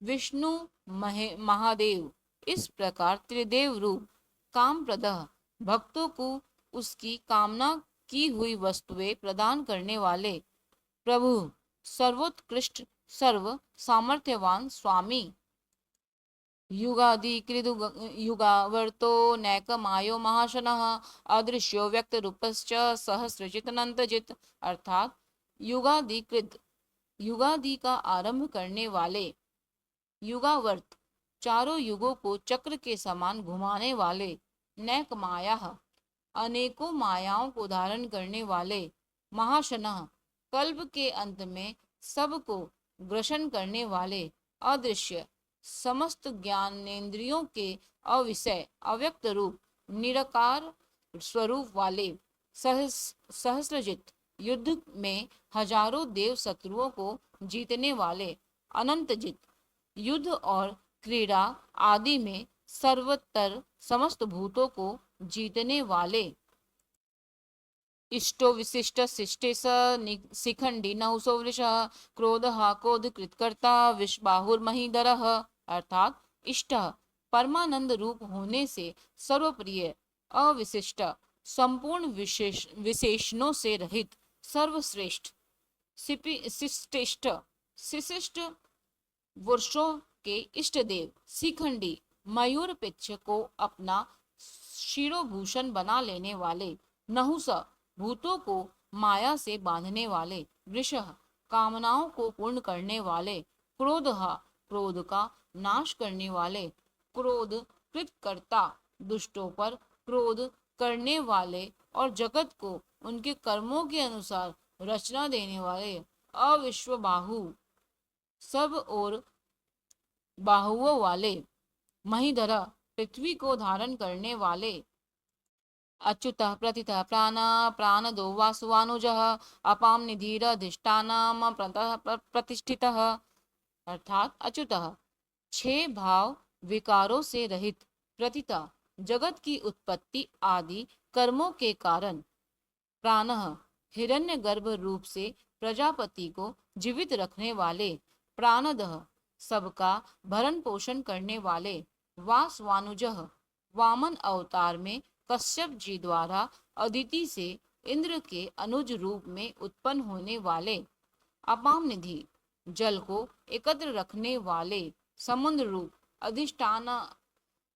विष्णु महादेव, इस प्रकार त्रिदेव रूप कामप्रदः, भक्तों को उसकी कामना की हुई वस्तुएं प्रदान करने वाले प्रभु, सर्वोत्कृष्ट सर्व सामर्थ्यवान स्वामी, युगादिकृदु युगावर्तो नैकमायो महाशनः, अदृश्यो व्यक्त रूपश्च सहस्रजित अनंतजित, अर्थात युगादिकृत, युगादि का आरंभ करने वाले, युगावर्त, चारों युगों को चक्र के समान घुमाने वाले, नैक माया, अनेकों मायाओं को धारण करने वाले, महाशनः, कल्प के अंत में सबको ग्रसन करने वाले, अदृश्य, समस्त ज्ञानेन्द्रियों के अविषय अव्यक्त रूप निराकार स्वरूप वाले, सहस्रजित, युद्ध में हजारों देव शत्रुओं को जीतने वाले, अनंतजित, युद्ध और क्रीड़ा आदि में सर्वतर समस्त भूतों को जीतने वाले, इष्टो विशिष्ट शिष्टे शिखंडी नहुसो वृषः, क्रोधः क्रोधकृतकर्ता विश्बाहुर्महीधरः, अर्थात इष्ट परमानंद रूप होने से सर्वप्रिय, अविशिष्ट संपूर्ण विशेषणों से रहित, सर्वश्रेष्ठ, शिष्टेष्ट शिशिष्ट वर्षों के इष्ट देव, शिखंडी मयूर पिच्छ को अपना शिरोभूषण बना लेने वाले, नहुस भूतों को माया से बांधने वाले, वृषः कामनाओं को पूर्ण करने वाले, क्रोध क्रोध का नाश करने वाले, क्रोध कृतकर्ता दुष्टों पर क्रोध करने वाले और जगत को उनके कर्मों के अनुसार रचना देने वाले, अविश्व बाहु सब और बाहुओं वाले, महीधर पृथ्वी को धारण करने वाले, अच्युतः प्रतितः प्राणदो वासुवानुजः, अपाम निधिरधिष्ठानम् प्रतिष्ठितः, अर्थात अच्युतः छह भाव विकारों से रहित, प्रतिता जगत की उत्पत्ति आदि कर्मों के कारण, प्राणः हिरण्यगर्भ रूप से प्रजापति को जीवित रखने वाले, प्राणदः सबका भरण पोषण करने वाले, वासवानुजः वामन अवतार में कश्यप जी द्वारा अदिति से इंद्र के अनुज रूप में उत्पन्न होने वाले, अपाम निधि जल को एकत्र रखने वाले, समुद्र रूप अधिष्ठान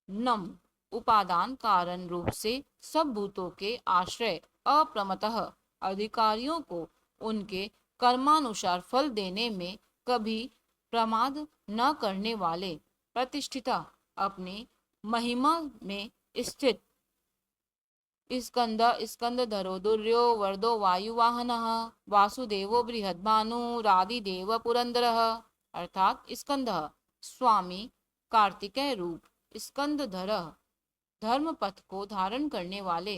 नम उपादान कारण रूप से सब भूतों के आश्रय, अप्रमतः अधिकारियों को उनके कर्मानुसार फल देने में कभी प्रमाद न करने वाले, प्रतिष्ठिता अपनी महिमा में स्थित, स्कंदधरो दुर्यो वर्दो वायुवाहनः, वासुदेवो बृहद्भानुरादिदेव पुरंदरः, अर्थात स्कंदः स्वामी कार्तिकेय रूप, स्कंदधर धर्मपथ को धारण करने वाले,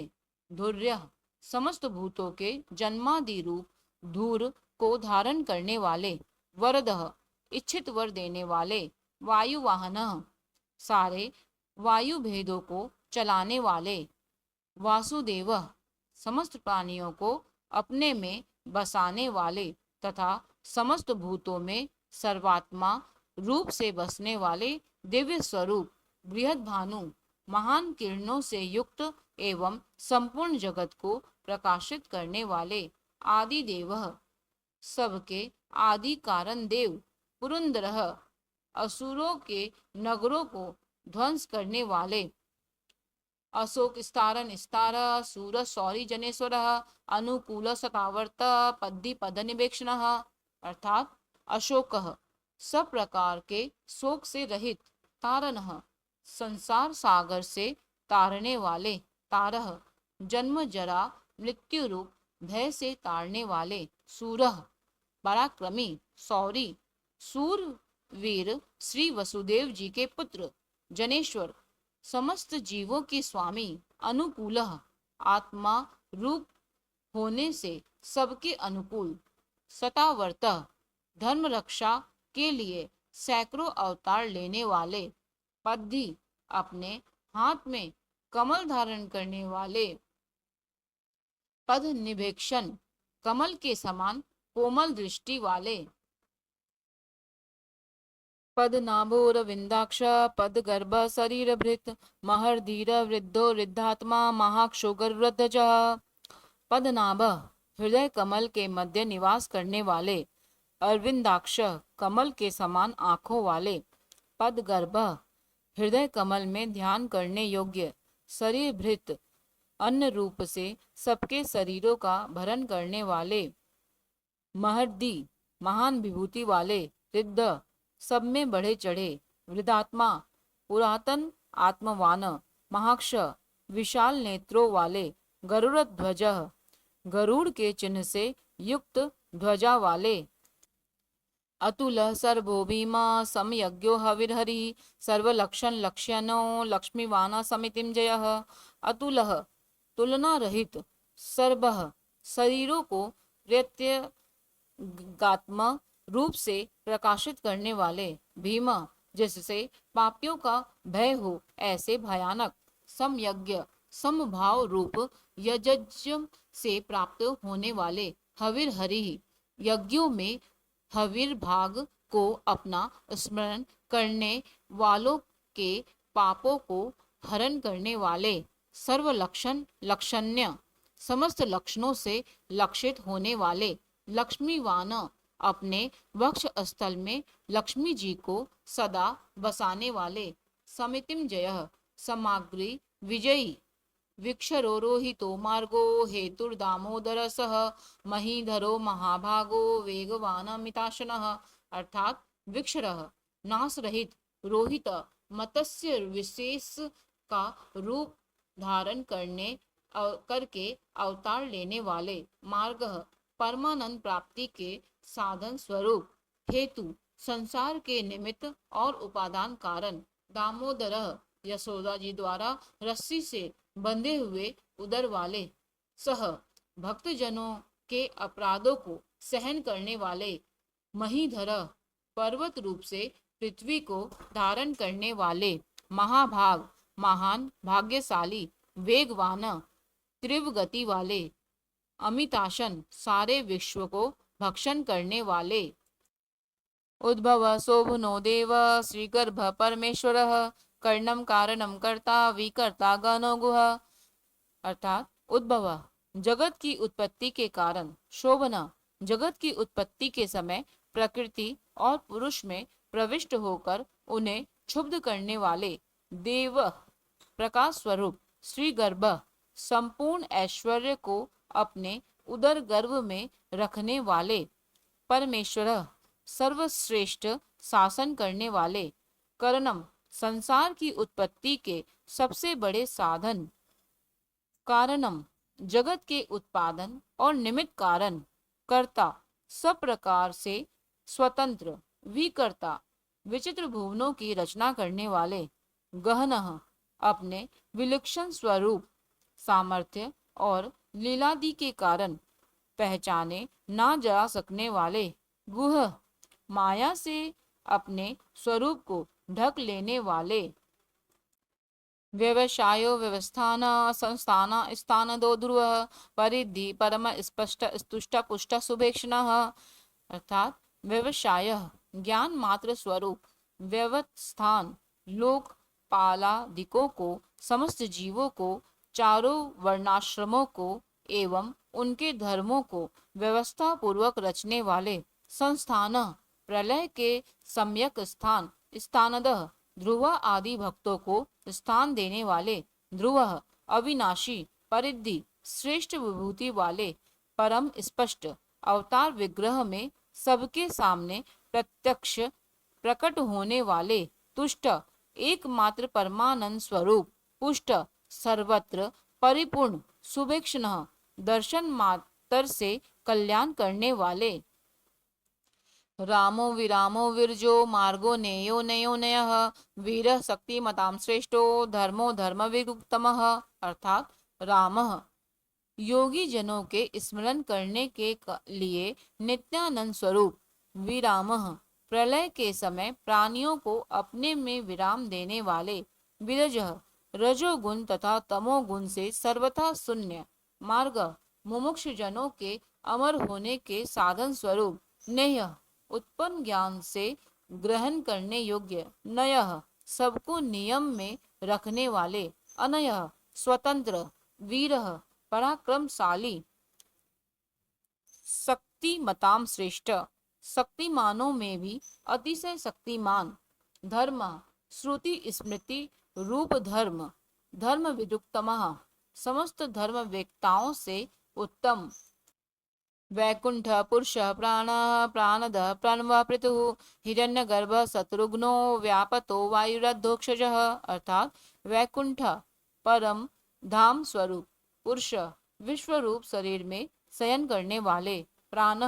धुर्य समस्त भूतों के जन्मादि रूप धूर को धारण करने वाले, वरदः इच्छित वर देने वाले, वायुवाहन सारे वायु भेदों को चलाने वाले, वासुदेव समस्त प्राणियों को अपने में बसाने वाले तथा समस्त भूतों में सर्वात्मा रूप से बसने वाले, दिव्य स्वरूप बृहद भानु महान किरणों से युक्त एवं संपूर्ण जगत को प्रकाशित करने वाले, आदि देव सबके आदि कारण देव, पुरंदरः असुरों के नगरों को ध्वंस करने वाले, अशोक स्तार निस्तार सूर सौरी जनेश्वर अनुकूल सतावर्त पद्दी पद निवेक्षण, अर्थात अशोक सब प्रकार के शोक से रहित, तारण संसार सागर से तारने वाले, तारह जन्म जरा मृत्यु रूप भय से तारने वाले, सूरह पराक्रमी सौरी सूरवीर श्री वसुदेव जी के पुत्र, जनेश्वर समस्त जीवों के स्वामी, अनुकूल आत्मा रूप होने से सबके अनुकूल, सतावर्त धर्म रक्षा के लिए सैकड़ों अवतार लेने वाले, पद्धि अपने हाथ में कमल धारण करने वाले, पद निवेक्षण कमल के समान कोमल दृष्टि वाले, पद्नाभोरविन्दाक्ष पद्गर्भ शरीरभृत् महर्धीर वृद्धो वृद्धात्मा महाक्षो गर्वध्वजः। पद्नाभ हृदय कमल के मध्य निवास करने वाले, अरविंदाक्ष कमल के समान आँखों वाले, पद्गर्भ हृदय कमल में ध्यान करने योग्य, शरीर भृत अन्न रूप से सबके शरीरों का भरण करने वाले, महर्दी महान विभूति वाले, रिद्ध सब में बढ़े चढ़े, वृद्धात्मा पुरातन आत्मवान, महाक्ष विशाल नेत्रों वाले, गरुड़ ध्वज गरुड़ के चिन्ह से युक्त ध्वजा वाले, अतुल सर्वो भीमा समयज्ञो हविर्हरि सर्वलक्षण लक्ष्यनो लक्ष्मीवाना समितिम जय। अतुल तुलना रहित, सर्व शरीरों को प्रत्यगात्म रूप से प्रकाशित करने वाले, भीम जिससे पापियों का भय हो ऐसे भयानक, समयज्ञ समभाव रूप यज्ञ से प्राप्त होने वाले, हविर हरि यज्ञों में हविर भाग को अपना स्मरण करने वालों के पापों को हरण करने वाले, सर्वलक्षण लक्षण्य समस्त लक्षणों से लक्षित होने वाले, लक्ष्मीवान अपने वक्ष स्थल में लक्ष्मी जी को सदा बसाने वाले, समितिम जय समाग्री विजयी, विक्षरोहितो मार्गो हेतुर्दामोदर सह महीधरो महाभागो वेगवानमिताशनः। अर्थात विक्षरः नाश रहित, रोहित मत्स्य विशेष का रूप धारण करके अवतार लेने वाले, मार्ग परमानंद प्राप्ति के साधन स्वरूप, हेतु संसार के निमित्त और उपादान कारण, दामोदर यशोदा जी द्वारा रस्सी से बंधे हुए उदर वाले, सह भक्तजनों के अपराधों को सहन करने वाले, महीधर पर्वत रूप से पृथ्वी को धारण करने वाले, महाभाग महान भाग्यशाली, वेगवान तीव्र गति वाले, अमिताशन सारे विश्व को भक्षण करने वाले, उद्भव शोभनो देव श्रीगर्भ परमेश्वर कर्णम कारणम कर्ता विकर्ता गणो गुह। अर्थात उद्भव जगत की उत्पत्ति के कारण, शोभना जगत की उत्पत्ति के समय प्रकृति और पुरुष में प्रविष्ट होकर उन्हें क्षुब्ध करने वाले, देव प्रकाश स्वरूप, श्री गर्भ संपूर्ण ऐश्वर्य को अपने उदर गर्भ में रखने वाले, परमेश्वर सर्वश्रेष्ठ शासन करने वाले, करणम संसार की उत्पत्ति के सबसे बड़े साधन, कारणम जगत के उत्पादन और निमित्त कारण, कर्ता सब प्रकार से स्वतंत्र, विकर्ता विचित्र भुवनों की रचना करने वाले, गहनः अपने विलक्षण स्वरूप, सामर्थ्य और लीलादि के कारण पहचाने ना जा सकने वाले, गुह माया से अपने स्वरूप को ढक लेने वाले, व्यवसायो व्यवस्थान संस्थान स्थान दो ध्रुव परिधि परम स्पष्ट स्तुष्ट पुष्ट सुभेक्षण। अर्थात व्यवसाय ज्ञान मात्र स्वरूप, व्यवस्थान लोक पालादिकों को, समस्त जीवों को, चारों वर्णाश्रमों को एवं उनके धर्मों को व्यवस्था पूर्वक रचने वाले, संस्थान प्रलय के सम्यक स्थान, स्थानदः ध्रुव आदि भक्तों को स्थान देने वाले, ध्रुव अविनाशी परिधि श्रेष्ठ विभूति वाले, परम स्पष्ट अवतार विग्रह में सबके सामने प्रत्यक्ष प्रकट होने वाले, तुष्ट एकमात्र परमानंद स्वरूप, पुष्ट सर्वत्र परिपूर्ण, सुभेक्षण दर्शन मात्र से कल्याण करने वाले, रामो विरामो विरजो मार्गो नेयो नयो नयः वीर शक्तिमतां श्रेष्ठो धर्मो धर्म विगुक्तमः। अर्थात रामः योगी जनों के स्मरण करने के लिए नित्यानंद स्वरूप, विरामः प्रलय के समय प्राणियों को अपने में विराम देने वाले, विरजः रजोगुण तथा तमोगुण से सर्वथा शून्य, मार्ग मुमुक्ष जनों के अमर होने के साधन स्वरूप, नेय उत्पन्न ज्ञान से ग्रहण करने योग्य, नयः सबको नियम में रखने वाले, अनयः स्वतंत्र, वीरः पराक्रमशाली, शक्तिमताम श्रेष्ठ शक्तिमानों में भी अतिशय शक्तिमान, धर्म श्रुति स्मृति रूप धर्म, धर्म विदुक्तमः समस्त धर्म वेत्ताओं से उत्तम, वैकुंठ पुरुष प्राण प्राणद प्रणव पृथु हिरण्यगर्भ शत्रुघ्नो व्यापतो वायुरध्योक्षज, अर्थात वैकुंठ परम धाम स्वरूप, पुरुष विश्व रूप शरीर में शयन करने वाले, प्राण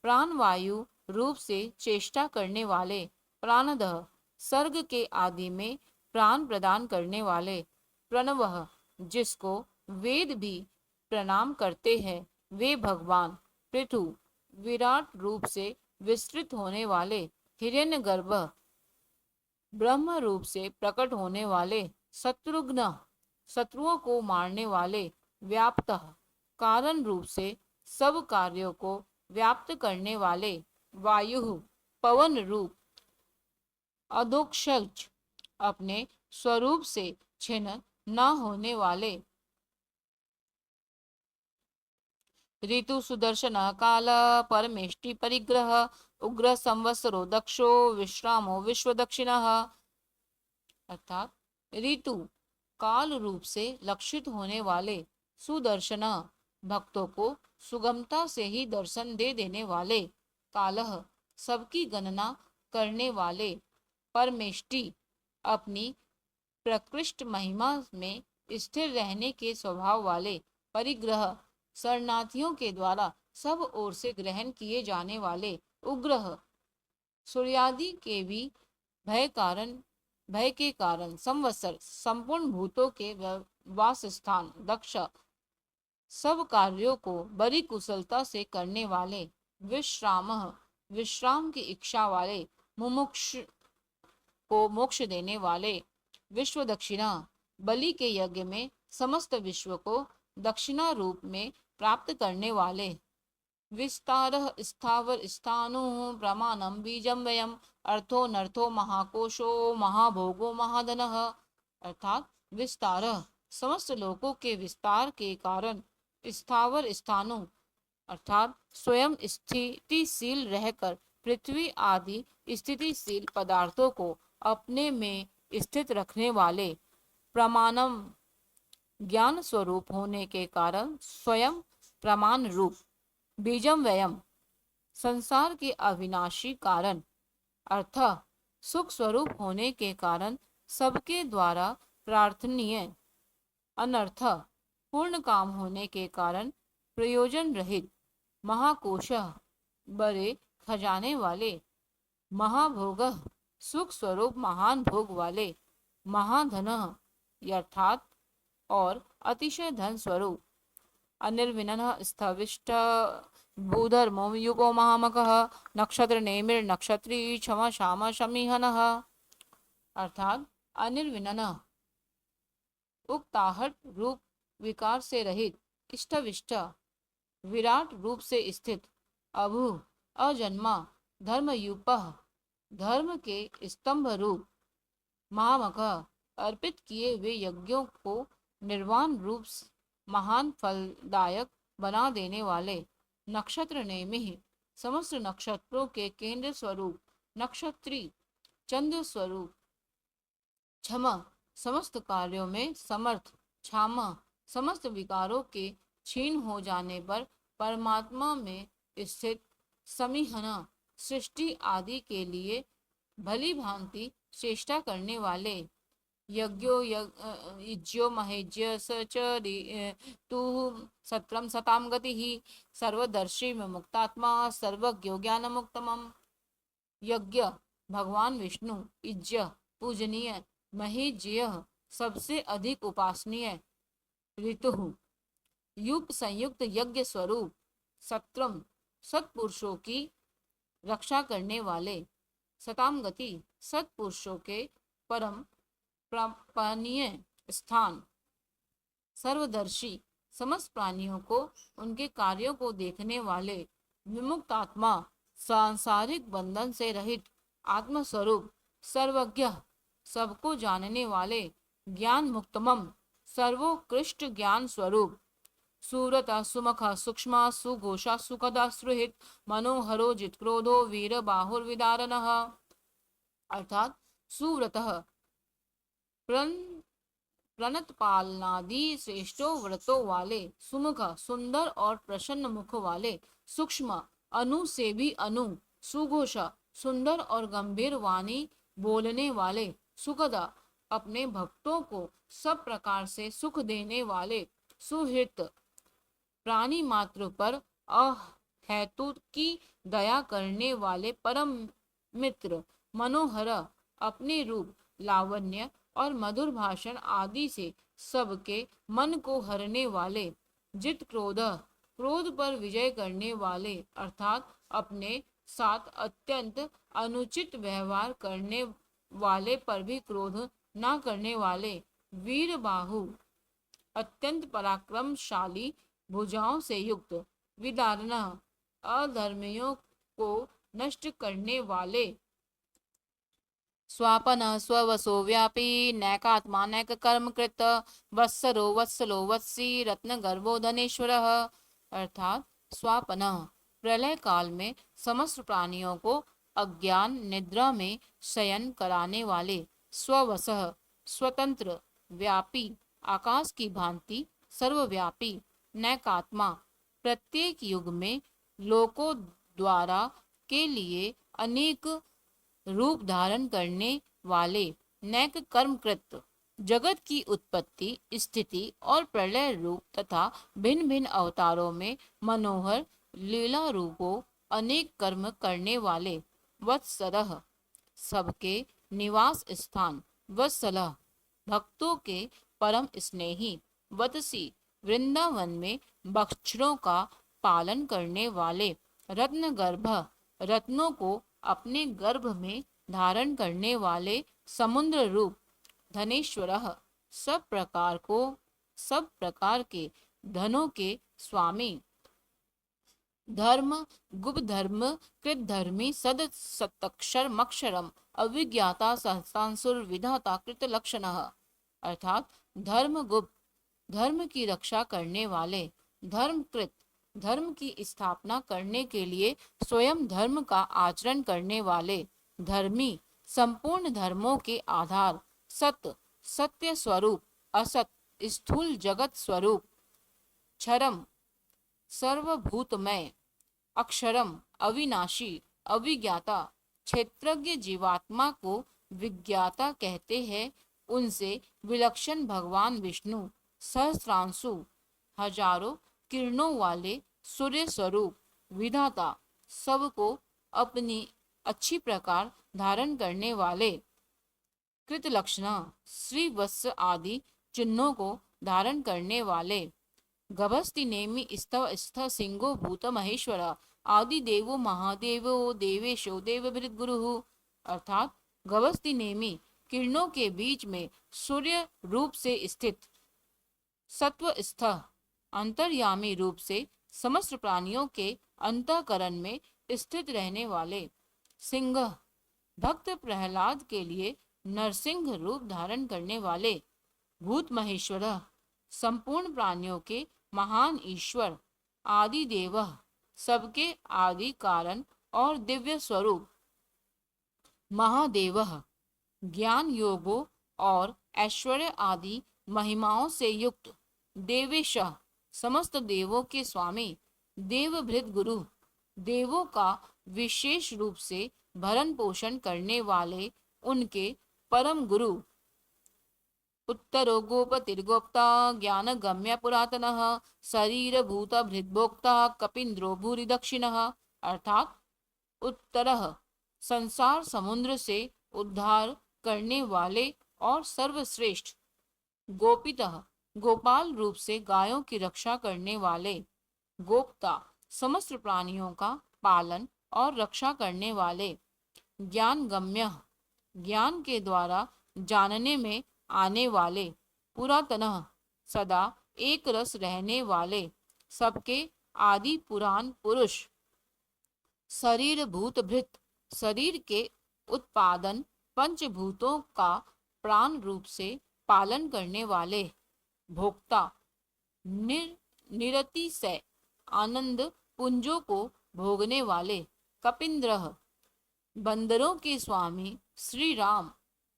प्राण वायु रूप से चेष्टा करने वाले, प्राणदः सर्ग के आदि में प्राण प्रदान करने वाले, प्रणव जिसको वेद भी प्रणाम करते हैं वे भगवान, पृथु विराट रूप से विस्तृत होने वाले, हिरण्यगर्भ ब्रह्म रूप से प्रकट होने वाले, शत्रुघ्न शत्रुओं को मारने वाले, व्याप्त कारण रूप से सब कार्यों को व्याप्त करने वाले, वायु पवन रूप, अधोक्षज अपने स्वरूप से छिन्न न होने वाले, ऋतु सुदर्शन काल परमेष्टि परिग्रह, उग्र संवत्सरो दक्षो विश्रामो विश्व दक्षिण, अर्थात ऋतु काल रूप से लक्षित होने वाले, सुदर्शन भक्तों को सुगमता से ही दर्शन दे देने वाले, कालह सबकी गणना करने वाले, परमेष्टि अपनी प्रकृष्ट महिमा में स्थिर रहने के स्वभाव वाले, परिग्रह शरणार्थियों के द्वारा सब ओर से ग्रहण किए जाने वाले, उग्र सूर्यादि के भी भय के कारण संवत्सर संपूर्ण भूतों के वास स्थान, दक्ष सब कार्यों को बड़ी कुशलता से करने वाले, विश्राम विश्राम की इच्छा वाले, मुमुक्ष को मोक्ष देने वाले, विश्व दक्षिणा बलि के यज्ञ में समस्त विश्व को दक्षिणा रूप में प्राप्त करने वाले, विस्तारः स्थावर स्थाणु प्रमाणम बीजम वयम, अर्थो नर्थो महाकोशो महाभोगो महाधनः, अर्थात विस्तारः समस्त लोकों के विस्तार के कारण, स्थावर स्थाणु अर्थात स्वयं स्थितिशील रहकर पृथ्वी आदि स्थितिशील पदार्थों को अपने में स्थित रखने वाले, प्रमाणम ज्ञान स्वरूप होने के कारण स्वयं प्रमाण रूप, बीजम व्ययम संसार के अविनाशी कारण, अर्थ सुख स्वरूप होने के कारण सबके द्वारा प्रार्थनीय, अनर्थ पूर्ण काम होने के कारण प्रयोजन रहित, महाकोश बड़े खजाने वाले, महाभोग सुख स्वरूप महान भोग वाले, महाधन अर्थात और अतिशय धन स्वरूप, अनिर्विनन स्थविष्ट भूधर्मो युगो महामकः, नक्षत्र नेमिर नक्षत्री क्षमा श्याम शमीहनः, अर्थात अनिर्विनन उक्ताहट रूप विकार से रहित, इष्टविष्ट विराट रूप से स्थित, अभु अजन्मा, धर्मयूप धर्म के स्तंभ रूप, महामक अर्पित किए हुए यज्ञों को निर्वाण रूप महान फलदायक बना देने वाले, नक्षत्र नेमिः समस्त नक्षत्रों के केंद्र स्वरूप, नक्षत्री चंद्र स्वरूप, क्षमा समस्त कार्यों में समर्थ, क्षमा समस्त विकारों के क्षीण हो जाने पर परमात्मा में स्थित, समीहन सृष्टि आदि के लिए भली भांति चेष्टा करने वाले, यज्ञो यज्ञो महेज्य स तु सत्रम सताम गति ही, सर्वदर्शी में मुक्तात्मा सर्वज्ञो ज्ञान मुक्तमम, यज्ञ भगवान विष्णु, इज्य पूजनीय, महेज्य सबसे अधिक उपासनीय, ऋतु युग संयुक्त यज्ञ स्वरूप, सत्रम सत्पुरुषों की रक्षा करने वाले, सताम गति सत्पुरुषों के परम प्रापणीय स्थान, सर्वदर्शी समस्त प्राणियों को उनके कार्यों को देखने वाले, विमुक्त आत्मा सांसारिक बंधन से रहित, आत्मस्वरूप, सर्वज्ञ, सबको जानने वाले, ज्ञान मुक्तमम, सर्वोत्कृष्ट ज्ञान स्वरूप, सुव्रत सुमुख सूक्ष्म सुघोषा सुखद सुहृत मनोहरो जित्क्रोधो वीर बाहुर्विदारणः। अर्थात सुव्रत, प्रणत पालनादि श्रेष्ठो व्रतों वाले, सुमुख सुंदर और प्रसन्न मुख वाले, सूक्ष्म अनु से भी अनु, सुघोष सुंदर और गंभीर वाणी बोलने वाले, सुखद अपने भक्तों को सब प्रकार से सुख देने वाले, सुहृत प्राणी मात्र पर अहेतु की दया करने वाले परम मित्र, मनोहर अपने रूप लावण्य और मधुर भाषण आदि से सबके मन को हरने वाले, जित क्रोध क्रोध पर विजय करने वाले, अर्थात अपने साथ अत्यंत अनुचित व्यवहार करने वाले पर भी क्रोध न करने वाले, वीर बाहु अत्यंत पराक्रमशाली भुजाओं से युक्त, विदारण अधर्मियों को नष्ट करने वाले, स्वापन स्ववसो व्यापी नैकात्मा नैक कर्म कृत, वत्सरो वत्सलो वत्सी रत्न गर्भो धनेश्वर। अर्थात स्वापन प्रलय काल में समस्त प्राणियों को अज्ञान निद्रा में शयन कराने वाले, स्ववस स्वतंत्र, व्यापी आकाश की भांति सर्वव्यापी, नैकात्मा प्रत्येक युग में लोकों द्वारा के लिए अनेक रूप धारण करने वाले, नैक कर्मकृत जगत की उत्पत्ति स्थिति और प्रलय रूप तथा भिन्न भिन्न अवतारों में मनोहर लीला रूपों अनेक कर्म करने वाले, वत्सरः सबके निवास स्थान, वत्सलः भक्तों के परम स्नेही, वत्सी वृंदावन में बछड़ों का पालन करने वाले, रत्न गर्भ रत्नों को अपने गर्भ में धारण करने वाले, समुद्र रूप, धनेश्वर सब प्रकार के धनों के स्वामी, धर्म गुप्त धर्म कृत धर्मी सद सतक्षर मक्षरम अविज्ञाता सहसांसुर विधाता कृत लक्षण। अर्थात धर्म गुप्त धर्म की रक्षा करने वाले, धर्मकृत धर्म की स्थापना करने के लिए स्वयं धर्म का आचरण करने वाले, धर्मी संपूर्ण धर्मों के आधार, सत्य सत्य स्वरूप, असत स्थूल जगत स्वरूप, क्षरम सर्वभूतमय, अक्षरम अविनाशी अविज्ञाता, क्षेत्रज्ञ जीवात्मा को विज्ञाता कहते हैं, उनसे विलक्षण भगवान विष्णु, सहस्रांशु हजारों किरणों वाले सूर्य स्वरूप, विधाता सबको अपनी अच्छी प्रकार धारण करने वाले, कृत लक्षण श्री वत्स आदि चिन्हों को धारण करने वाले, गभस्ति नेमि स्तव स्थ सिंहो भूत महेश्वर आदि देवो महादेवो देवेशो देवभृत गुरु। अर्थात गभस्ति नेमि किरणों के बीच में सूर्य रूप से स्थित, सत्वस्थ अंतर्यामी रूप से समस्त प्राणियों के अंतःकरण में स्थित रहने वाले, सिंह भक्त प्रहलाद के लिए नरसिंह रूप धारण करने वाले, भूत महेश्वर संपूर्ण प्राणियों के महान ईश्वर, आदि देव सबके आदि कारण और दिव्य स्वरूप, महादेव ज्ञान योगों और ऐश्वर्य आदि महिमाओं से युक्त, देवेश समस्त देवों के स्वामी, देवभृत गुरु देवों का विशेष रूप से भरण पोषण करने वाले उनके परम गुरु, उत्तरो गोपतिर्गोप्ता ज्ञान गम्य पुरातनः शरीर भूत भृतभोक्ता कपिंद्रो भूरि दक्षिणः। अर्थात उत्तरः संसार समुद्र से उद्धार करने वाले और सर्वश्रेष्ठ, गोपितः गोपाल रूप से गायों की रक्षा करने वाले, गोप्ता समस्त प्राणियों का पालन और रक्षा करने वाले, ज्ञान गम्य ज्ञान के द्वारा जानने में आने वाले, पुरातनः सदा एक रस रहने वाले, सबके आदि पुराण पुरुष, शरीर भूत भृत शरीर के उत्पादन पंचभूतों का प्राण रूप से पालन करने वाले, भोक्ता, निरतिशय आनंद पुंजों को भोगने वाले, कपिंद्र, बंदरों के स्वामी श्री राम,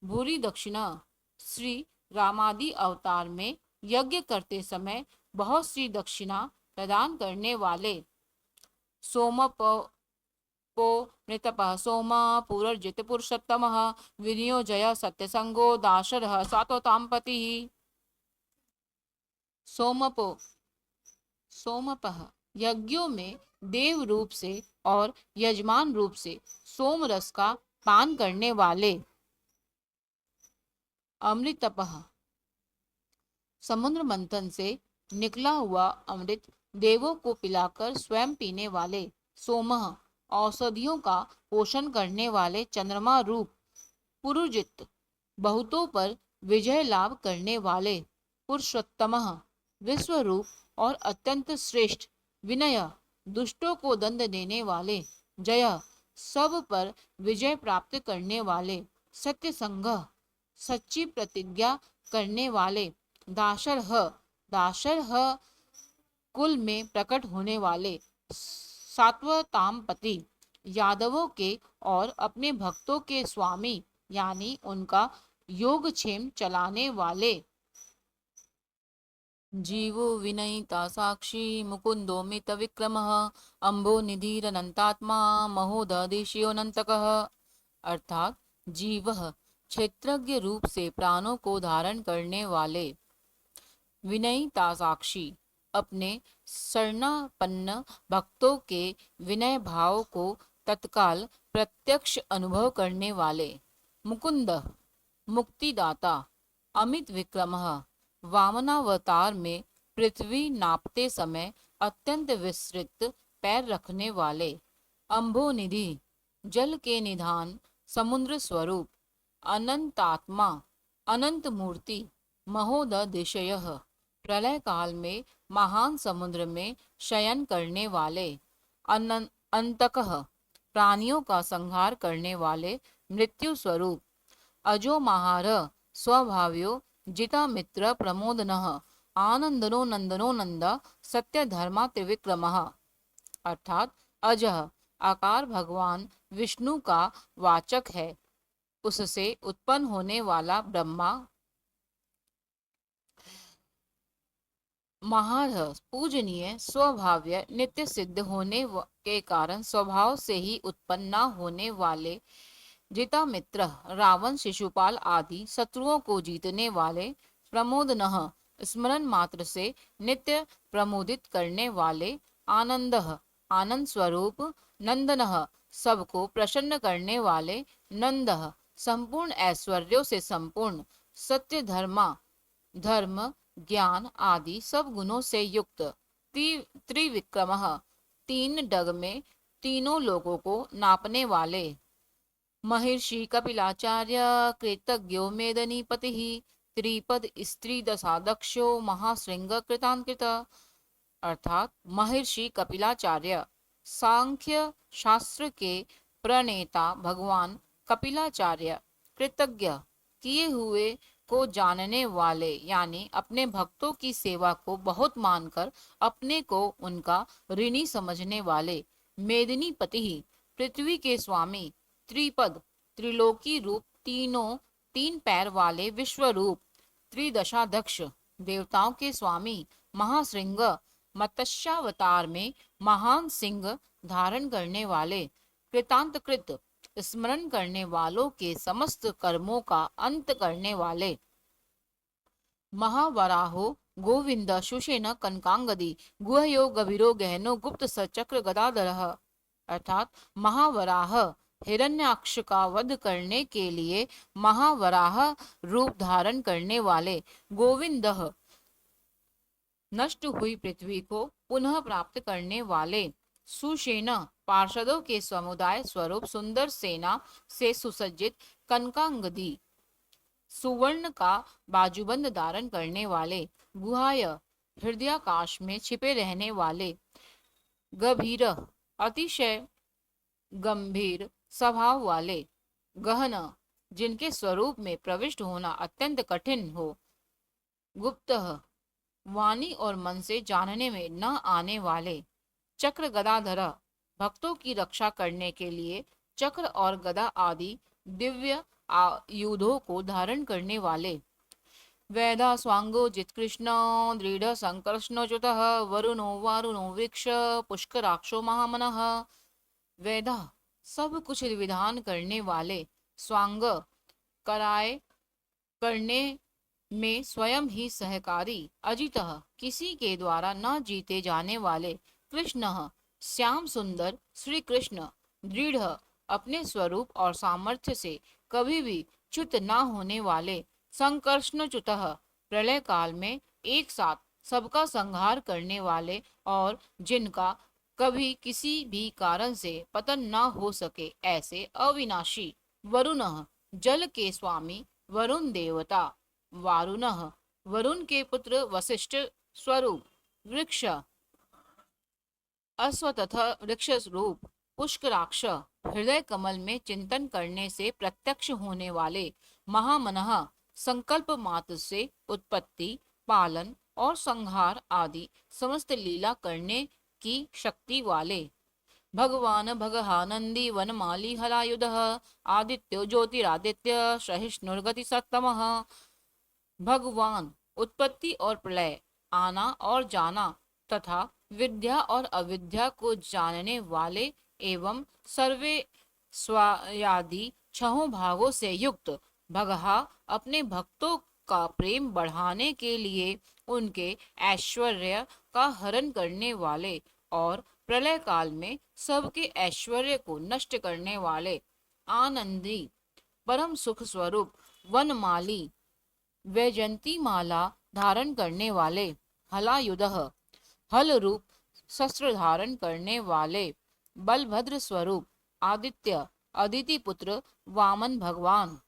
भूरी दक्षिणा, श्री रामादि अवतार में यज्ञ करते समय बहुत सी दक्षिणा प्रदान करने वाले, सोमपो नृतपः सोम पुरर्जित पुरुषोत्तमः विनियोजय सत्यसंगो दाशरः सात्वतां पतिः। सोमपो सोमपः यज्ञों में देव रूप से और यजमान रूप से सोम रस का पान करने वाले, अमृतपः समुद्र मंथन से निकला हुआ अमृत देवों को पिलाकर स्वयं पीने वाले, सोमः औषधियों का पोषण करने वाले चंद्रमा रूप, पुरुजित बहुतों पर विजय लाभ करने वाले, पुरुषोत्तमः विश्व रूप और अत्यंत श्रेष्ठ, विनय दुष्टों को दंड देने वाले, जय सब पर विजय प्राप्त करने वाले, सत्य संग सच्ची प्रतिज्ञा करने वाले, दाशरह कुल में प्रकट होने वाले, सात्वतामपति यादवों के और अपने भक्तों के स्वामी यानी उनका योगक्षेम चलाने वाले, जीवो विनयिता साक्षी मुकुंदो मित विक्रमः अम्बो निधिरनंतात्मा महोदधिशयोनंतकः। अर्थात जीव क्षेत्रज्ञ रूप से प्राणों को धारण करने वाले, विनयिता साक्षी अपने शरणापन्न भक्तों के विनय भाव को तत्काल प्रत्यक्ष अनुभव करने वाले, मुकुंद मुक्तिदाता, अमित विक्रमः वामनावतार में पृथ्वी नापते समय अत्यंत विस्तृत पैर रखने वाले, अम्भोनिधि जल के निधान समुद्र स्वरूप, अनंतात्मा अनंत मूर्ति, महोदधिशयः प्रलय काल में महान समुद्र में शयन करने वाले, अंतकः प्राणियों का संहार करने वाले मृत्यु स्वरूप, अजो महारः स्वभाव्यो जिता मित्र प्रमोदनः आनंदनो नंदनो नंद सत्य धर्मा त्रिविक्रमः। अर्थात अजः आकार भगवान विष्णु का वाचक है, उससे उत्पन्न होने वाला ब्रह्मा, महारः पूजनीय स्वभाव्य नित्य सिद्ध होने के कारण स्वभाव से ही उत्पन्न न होने वाले, जिता मित्र रावण शिशुपाल आदि शत्रुओं को जीतने वाले, प्रमोदनः स्मरण मात्र से नित्य प्रमोदित करने वाले, आनंदः आनंद स्वरूप, नंदनः सबको प्रसन्न करने वाले, नंदः संपूर्ण ऐश्वर्यों से संपूर्ण, सत्य धर्मा धर्म ज्ञान आदि सब गुणों से युक्त, त्रिविक्रमः तीन डग में तीनों लोगों को नापने वाले, महर्षि कपिलाचार्य कृतज्ञो मेदनीपति त्रिपद स्त्री दशादक्षो महाशृंग कृतांकृत। अर्थात महर्षि कपिलाचार्य सांख्य शास्त्र के प्रणेता भगवान कपिलाचार्य, कृतज्ञ किए हुए को जानने वाले यानी अपने भक्तों की सेवा को बहुत मानकर अपने को उनका ऋणी समझने वाले, मेदिनीपति पृथ्वी के स्वामी, त्रिपद त्रिलोकी रूप तीन पैर वाले विश्व रूप, त्रिदशाध्यक्ष देवताओं के स्वामी, महाशृंग मत्स्यावतार में महान सिंह धारण करने वाले, कृतांतकृत स्मरण करने वालों के समस्त कर्मों का अंत करने वाले, महावराहो गोविंद सुषेण कनकांगदी गुहयो गभीरो गहनो गुप्त सचक्र गदाधरः। अर्थात महावराह हिरण्याक्ष का वध करने के लिए महावराह रूप धारण करने वाले, गोविंद नष्ट हुई पृथ्वी को पुनः प्राप्त करने वाले, सुषेण पार्षदों के समुदाय स्वरूप सुंदर सेना से सुसज्जित, कनकांगदी सुवर्ण का बाजूबंद धारण करने वाले, गुहाय हृदयाकाश में छिपे रहने वाले, गभीर अतिशय गंभीर स्वभाव वाले, गहन, जिनके स्वरूप में प्रविष्ट होना अत्यंत कठिन हो, गुप्त, वाणी और मन से जानने में न आने वाले, चक्र गदाधर, भक्तों की रक्षा करने के लिए चक्र और गदा आदि दिव्य आयुधों को धारण करने वाले, वेदा स्वांगो जितकृष्ण दृढ़ संकर्षणच्युतः वरुणो वारुणो वृक्ष पुष्कराक्षो महामनः। वेदा, सब कुछ विधान करने वाले, स्वांग, कराए करने में स्वयं ही सहकारी, अजितः, किसी के द्वारा न जीते जाने वाले, कृष्ण, श्याम सुंदर श्री कृष्ण, दृढ़, अपने स्वरूप और सामर्थ्य से कभी भी च्युत न होने वाले, संकर्षणच्युतः, प्रलय काल में एक साथ सबका संहार करने वाले और जिनका कभी किसी भी कारण से पतन न हो सके, ऐसे अविनाशी, वरुण, जल के स्वामी वरुण देवता, वारुणः, वरुण के पुत्र वशिष्ठ स्वरूप, वृक्ष, अश्व तथा वृक्ष रूप, पुष्कराक्ष, हृदय कमल में चिंतन करने से प्रत्यक्ष होने वाले, महामनः, संकल्प मात्र से उत्पत्ति, पालन और संहार आदि समस्त लीला करने की शक्ति वाले, भगवान भगहानंदी वनमाली हलायुधः, आदित्यो ज्योतिरादित्य सहिष्णुर्गति सत्तमः। भगवान, उत्पत्ति और प्रलय, आना और जाना तथा विद्या और अविद्या को जानने वाले एवं सर्वे स्वायादि छहों भागों से युक्त, भगहा, अपने भक्तों का प्रेम बढ़ाने के लिए उनके ऐश्वर्य का हरण करने वाले और प्रलय काल में सबके ऐश्वर्य को नष्ट करने वाले, आनंदी, परम सुख स्वरूप, वनमाली, वैजंती माला धारण करने वाले, हलायुधः, हल रूप शस्त्र धारण करने वाले, बलभद्र स्वरूप, आदित्य, अदिति पुत्र वामन भगवान,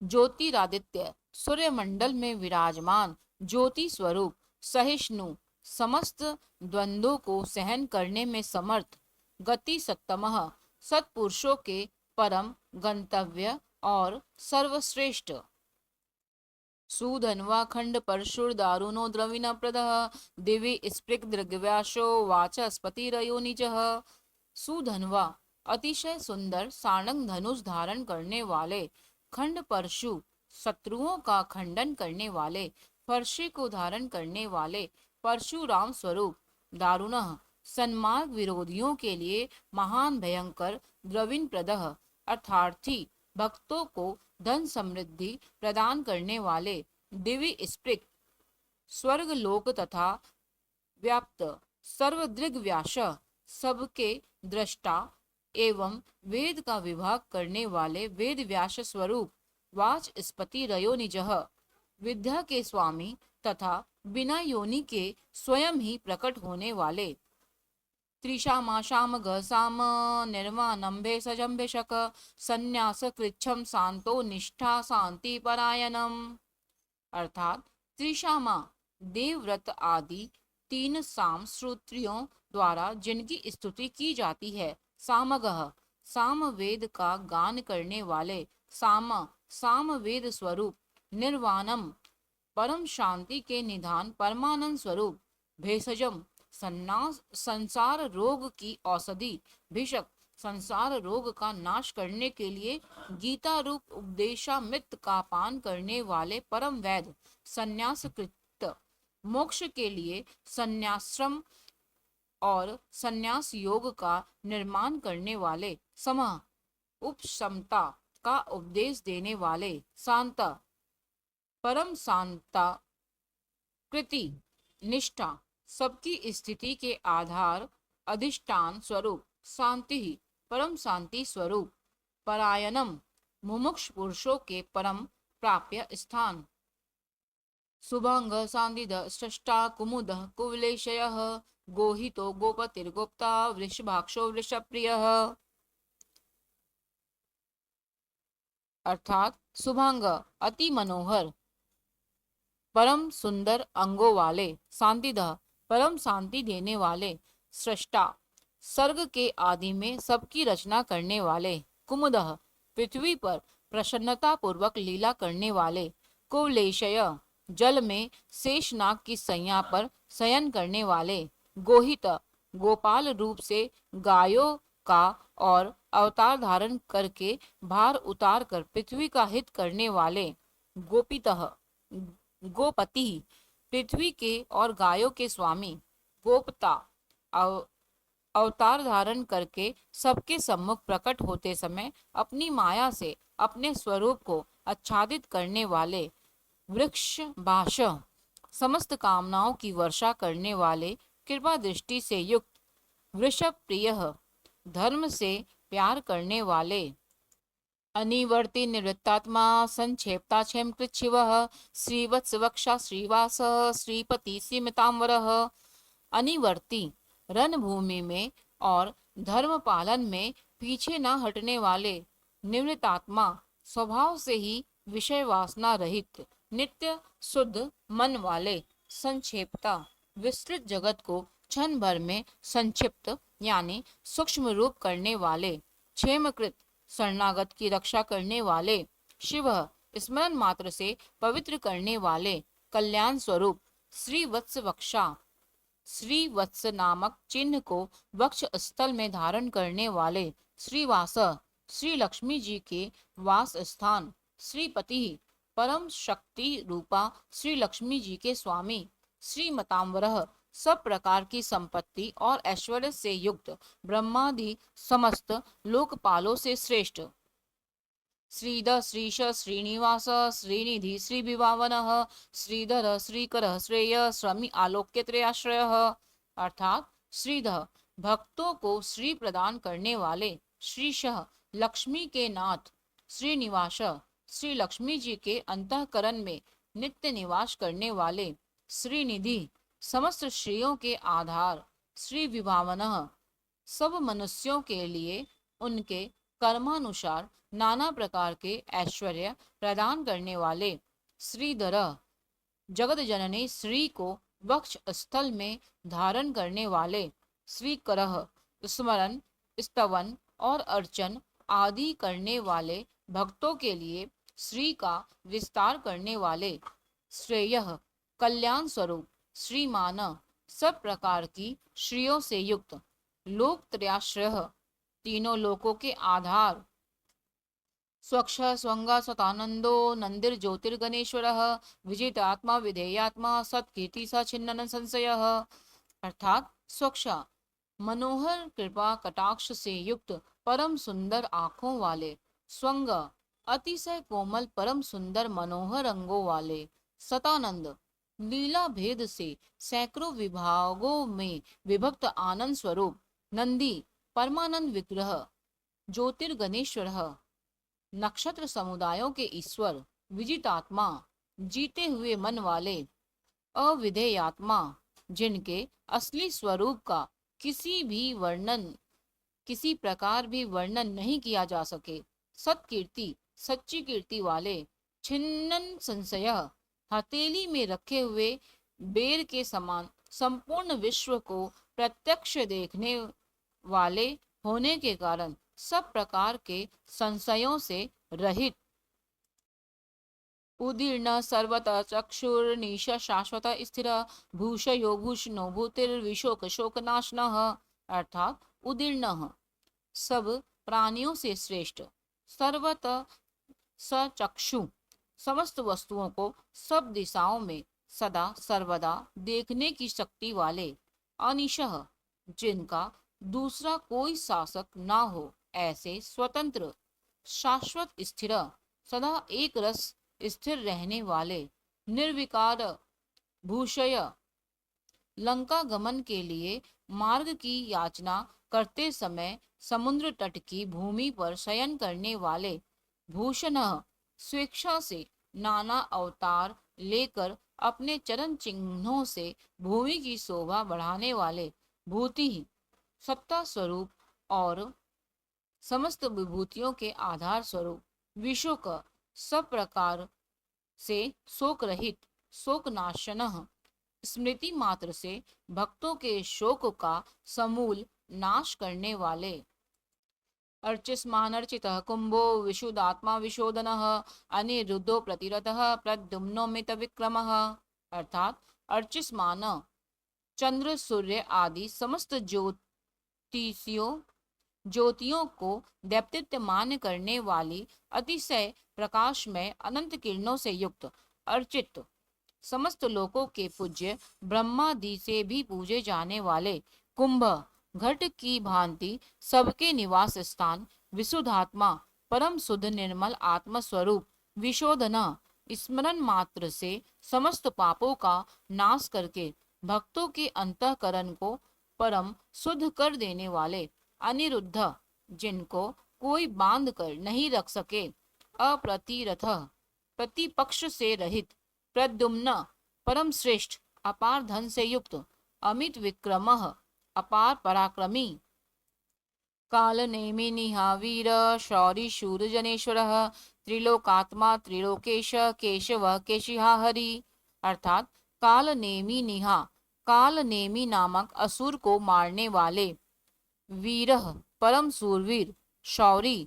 ज्योतिरादित्य, सूर्यमंडल में विराजमान ज्योति स्वरूप, सहिष्णु, समस्त द्वंद्वों को सहन करने में समर्थ, गति सत्तमः, सत्पुरुषों के परम गंतव्य और सर्वश्रेष्ठ, सुधन्वा खंड परशुर दारुणो द्रविण प्रदः, दिवि स्पृक दृग्व्यासो वाचस्पतिरयो निजः। सुधन्वा, अतिशय सुंदर सारंग धनुष धारण करने वाले, खंड परशु, शत्रुओं का खंडन करने वाले, फर्शे को धारण करने वाले, परशुराम स्वरूप, दारुण, सन्मार्ग विरोधियों के लिए महान भयंकर, द्रविण प्रदः, अर्थार्थी, भक्तों को धन समृद्धि प्रदान करने वाले, दिव्य स्पृक, स्वर्ग लोक तथा व्याप्त, सर्वदृग व्यास, सबके दृष्टा एवं वेद का विभाग करने वाले, वेद व्यास स्वरूप, वाचस्पति रयो निजः, विद्या के स्वामी तथा बिना योनि के स्वयं ही प्रकट होने वाले, त्रिशामाशाम घसाम निर्वाणम भेषजम भेषक, संन्यास कृच्छम शांतो निष्ठा शांति परायणम। अर्थात त्रिशामा, देवव्रत आदि तीन साम श्रोत्रियों द्वारा जिनकी स्तुति की जाती है, सामगः, सामवेद का गान करने वाले, साम, सामवेद स्वरूप, निर्वाणम, परम शांति के निधान परमानंद स्वरूप, भेषजम, सन्नास, संसार रोग की औषधि, भिषक, संसार रोग का नाश करने के लिए गीता रूप उपदेशामृत का पान करने वाले परम वैद, संन्यास कृत, मोक्ष के लिए संन्याश्रम और संन्यास योग का निर्माण करने वाले, समः, उपशमता का उपदेश देने वाले, शांत, परम शांता, कृति, निष्ठा, सबकी स्थिति के आधार, अधिष्ठान स्वरूप, शांति, परम शांति स्वरूप, परायणम, मुमुक्ष पुरुषों के परम प्राप्य स्थान, शुभंग सांदिद सृष्टा कुमुद कुवलेशय, गोहितो गोपतिर्गोप्ता वृषभाक्षो वृषप्रियः। अर्थात शुभांग, अति मनोहर, परम सुंदर अंगों वाले, शांतिद, परम शांति देने वाले, सृष्टा, सर्ग के आदि में सबकी रचना करने वाले, कुमुदः पृथ्वी पर प्रसन्नता पूर्वक लीला करने वाले, कुवलेशय जल में शेषनाग की सैया पर शयन करने वाले, गोहित गोपाल रूप से गायों का और अवतार धारण करके भार उतार कर पृथ्वी का हित करने वाले, गोपितः गोपति पृथ्वी के और गायों के स्वामी, गोपता अवतार धारण करके सबके सम्मुख प्रकट होते समय अपनी माया से अपने स्वरूप को आच्छादित करने वाले, वृक्ष भाष समस्त कामनाओं की वर्षा करने वाले, कृपा दृष्टि से युक्त, वृषभ प्रिय धर्म से प्यार करने वाले, अनिवर्ति निवृत्तात्मा संक्षेपता क्षेम कृच्छिव, श्रीवत्स वक्षा श्रीवास श्रीपति सीमितांबर, अनिवर्ती रणभूमि में और धर्म पालन में पीछे न हटने वाले, निवृत्तात्मा स्वभाव से ही विषय वासना रहित, नित्य शुद्ध मन वाले, संक्षेपता विस्तृत जगत को क्षण भर में संक्षिप्त यानी सूक्ष्म रूप करने वाले, क्षेमकृत शरणागत की रक्षा करने वाले, शिव स्मरण मात्र से पवित्र करने वाले, कल्याण स्वरूप, श्री वत्स वक्षा श्री वत्स नामक चिन्ह को वक्ष स्थल में धारण करने वाले, श्रीवास श्री लक्ष्मी जी के वास स्थान, श्रीपति परम शक्ति रूपा श्री लक्ष्मी जी के स्वामी, श्रीमतांबरः सब प्रकार की संपत्ति और ऐश्वर्य से युक्त, ब्रह्मादि समस्त लोकपालों से श्रेष्ठ, श्रीधर श्रीश श्रीनिवास श्रीनिधि श्री विभावन, श्रीधर श्रीकर श्रेय स्वामी आलोक्य त्रयाश्रय, अर्थात श्रीधर भक्तों को श्री प्रदान करने वाले, श्रीश लक्ष्मी के नाथ, श्रीनिवास श्री लक्ष्मी जी के अंतःकरण में नित्य निवास करने वाले, श्रीनिधि समस्त श्रेयों के आधार, श्री विभावन सब मनुष्यों के लिए उनके कर्मानुसार नाना प्रकार के ऐश्वर्य प्रदान करने वाले, श्रीधर जगत जननी श्री को वक्ष स्थल में धारण करने वाले, श्री करह स्मरण स्तवन और अर्चन आदि करने वाले भक्तों के लिए श्री का विस्तार करने वाले, श्रेय कल्याण स्वरूप, श्रीमान सब प्रकार की श्रियों से युक्त, लोक त्रयाश्रय तीनों लोकों के आधार, स्वक्ष स्वंगा सतानंदो नंदिर ज्योतिर्गणेश्वर, विजित आत्मा विधेयात्मा सत्कीर्ति सचिन्नन संशय, अर्थात स्वक्ष मनोहर कृपा कटाक्ष से युक्त परम सुंदर आँखों वाले, स्वंग अतिशय कोमल परम सुंदर मनोहर अंगों वाले, सतानंद लीला भेद से सैकड़ों विभागों में विभक्त आनंद स्वरूप, नंदी परमानंद विग्रह, ज्योतिर्गणेश्वर नक्षत्र समुदायों के ईश्वर, विजितात्मा जीते हुए मन वाले, अविधेयात्मा जिनके असली स्वरूप का किसी प्रकार भी वर्णन नहीं किया जा सके, सत्कीर्ति सच्ची कीर्ति वाले, छिन्नन संशय हथेली में रखे हुए बेर के समान संपूर्ण विश्व को प्रत्यक्ष देखने वाले होने के कारण सब प्रकार के संशयों से रहित, उदीर्ण सर्वतः चक्षुर्निश शाश्वत स्थिर, भूषयो भूषणो भूतिर्विशोक शोकनाशनः, अर्थात उदीर्ण सब प्राणियों से श्रेष्ठ, सर्वतः सचक्षु समस्त वस्तुओं को सब दिशाओं में सदा सर्वदा देखने की शक्ति वाले, अनिशः जिनका दूसरा कोई शासक ना हो ऐसे स्वतंत्र, शाश्वत स्थिर सदा एक रस स्थिर रहने वाले, निर्विकार भूषय लंका गमन के लिए मार्ग की याचना करते समय समुद्र तट की भूमि पर शयन करने वाले, भूषण स्वेच्छा से नाना अवतार लेकर अपने चरण चिन्हों से भूमि की शोभा बढ़ाने वाले, भूति सत्ता स्वरूप और समस्त विभूतियों के आधार स्वरूप, विशोक सब प्रकार से शोक रहित, शोक नाशनः स्मृति मात्र से भक्तों के शोक का समूल नाश करने वाले, अर्चिस्मानर्चितः कुंभो विशुदात्मा विशोधनः अनिरुद्धो प्रतिरथः प्रद्युम्नोमित विक्रमः। अर्थात अर्चिस्मान चंद्र सूर्य आदि समस्त ज्योतियों को दैप्यमान करने वाली अतिशय प्रकाशमय अनंत किरणों से युक्त अर्चित समस्त लोकों के पूज्य ब्रह्मादि से भी पूजे जाने वाले कुंभ घट की भांति सबके निवास स्थान विशुद्धात्मा परम शुद्ध निर्मल आत्म स्वरूप विशोधना स्मरण मात्र से समस्त पापों का नाश करके भक्तों के अंतःकरण को परम शुद्ध कर देने वाले अनिरुद्ध जिनको कोई बांध कर नहीं रख सके अप्रतिरथ प्रतिपक्ष से रहित प्रद्युम्न परम श्रेष्ठ अपार धन से युक्त अमित विक्रमः अपार पराक्रमी काल नेमि निहा वीर शौरी शूर जनेश्वरः त्रिलोकात्मा त्रिलोकेश केशव केशिहा हरि। अर्थात काल नेमि निहा काल नेमि नामक असुर को मारने वाले वीर परम सूरवीर शौरी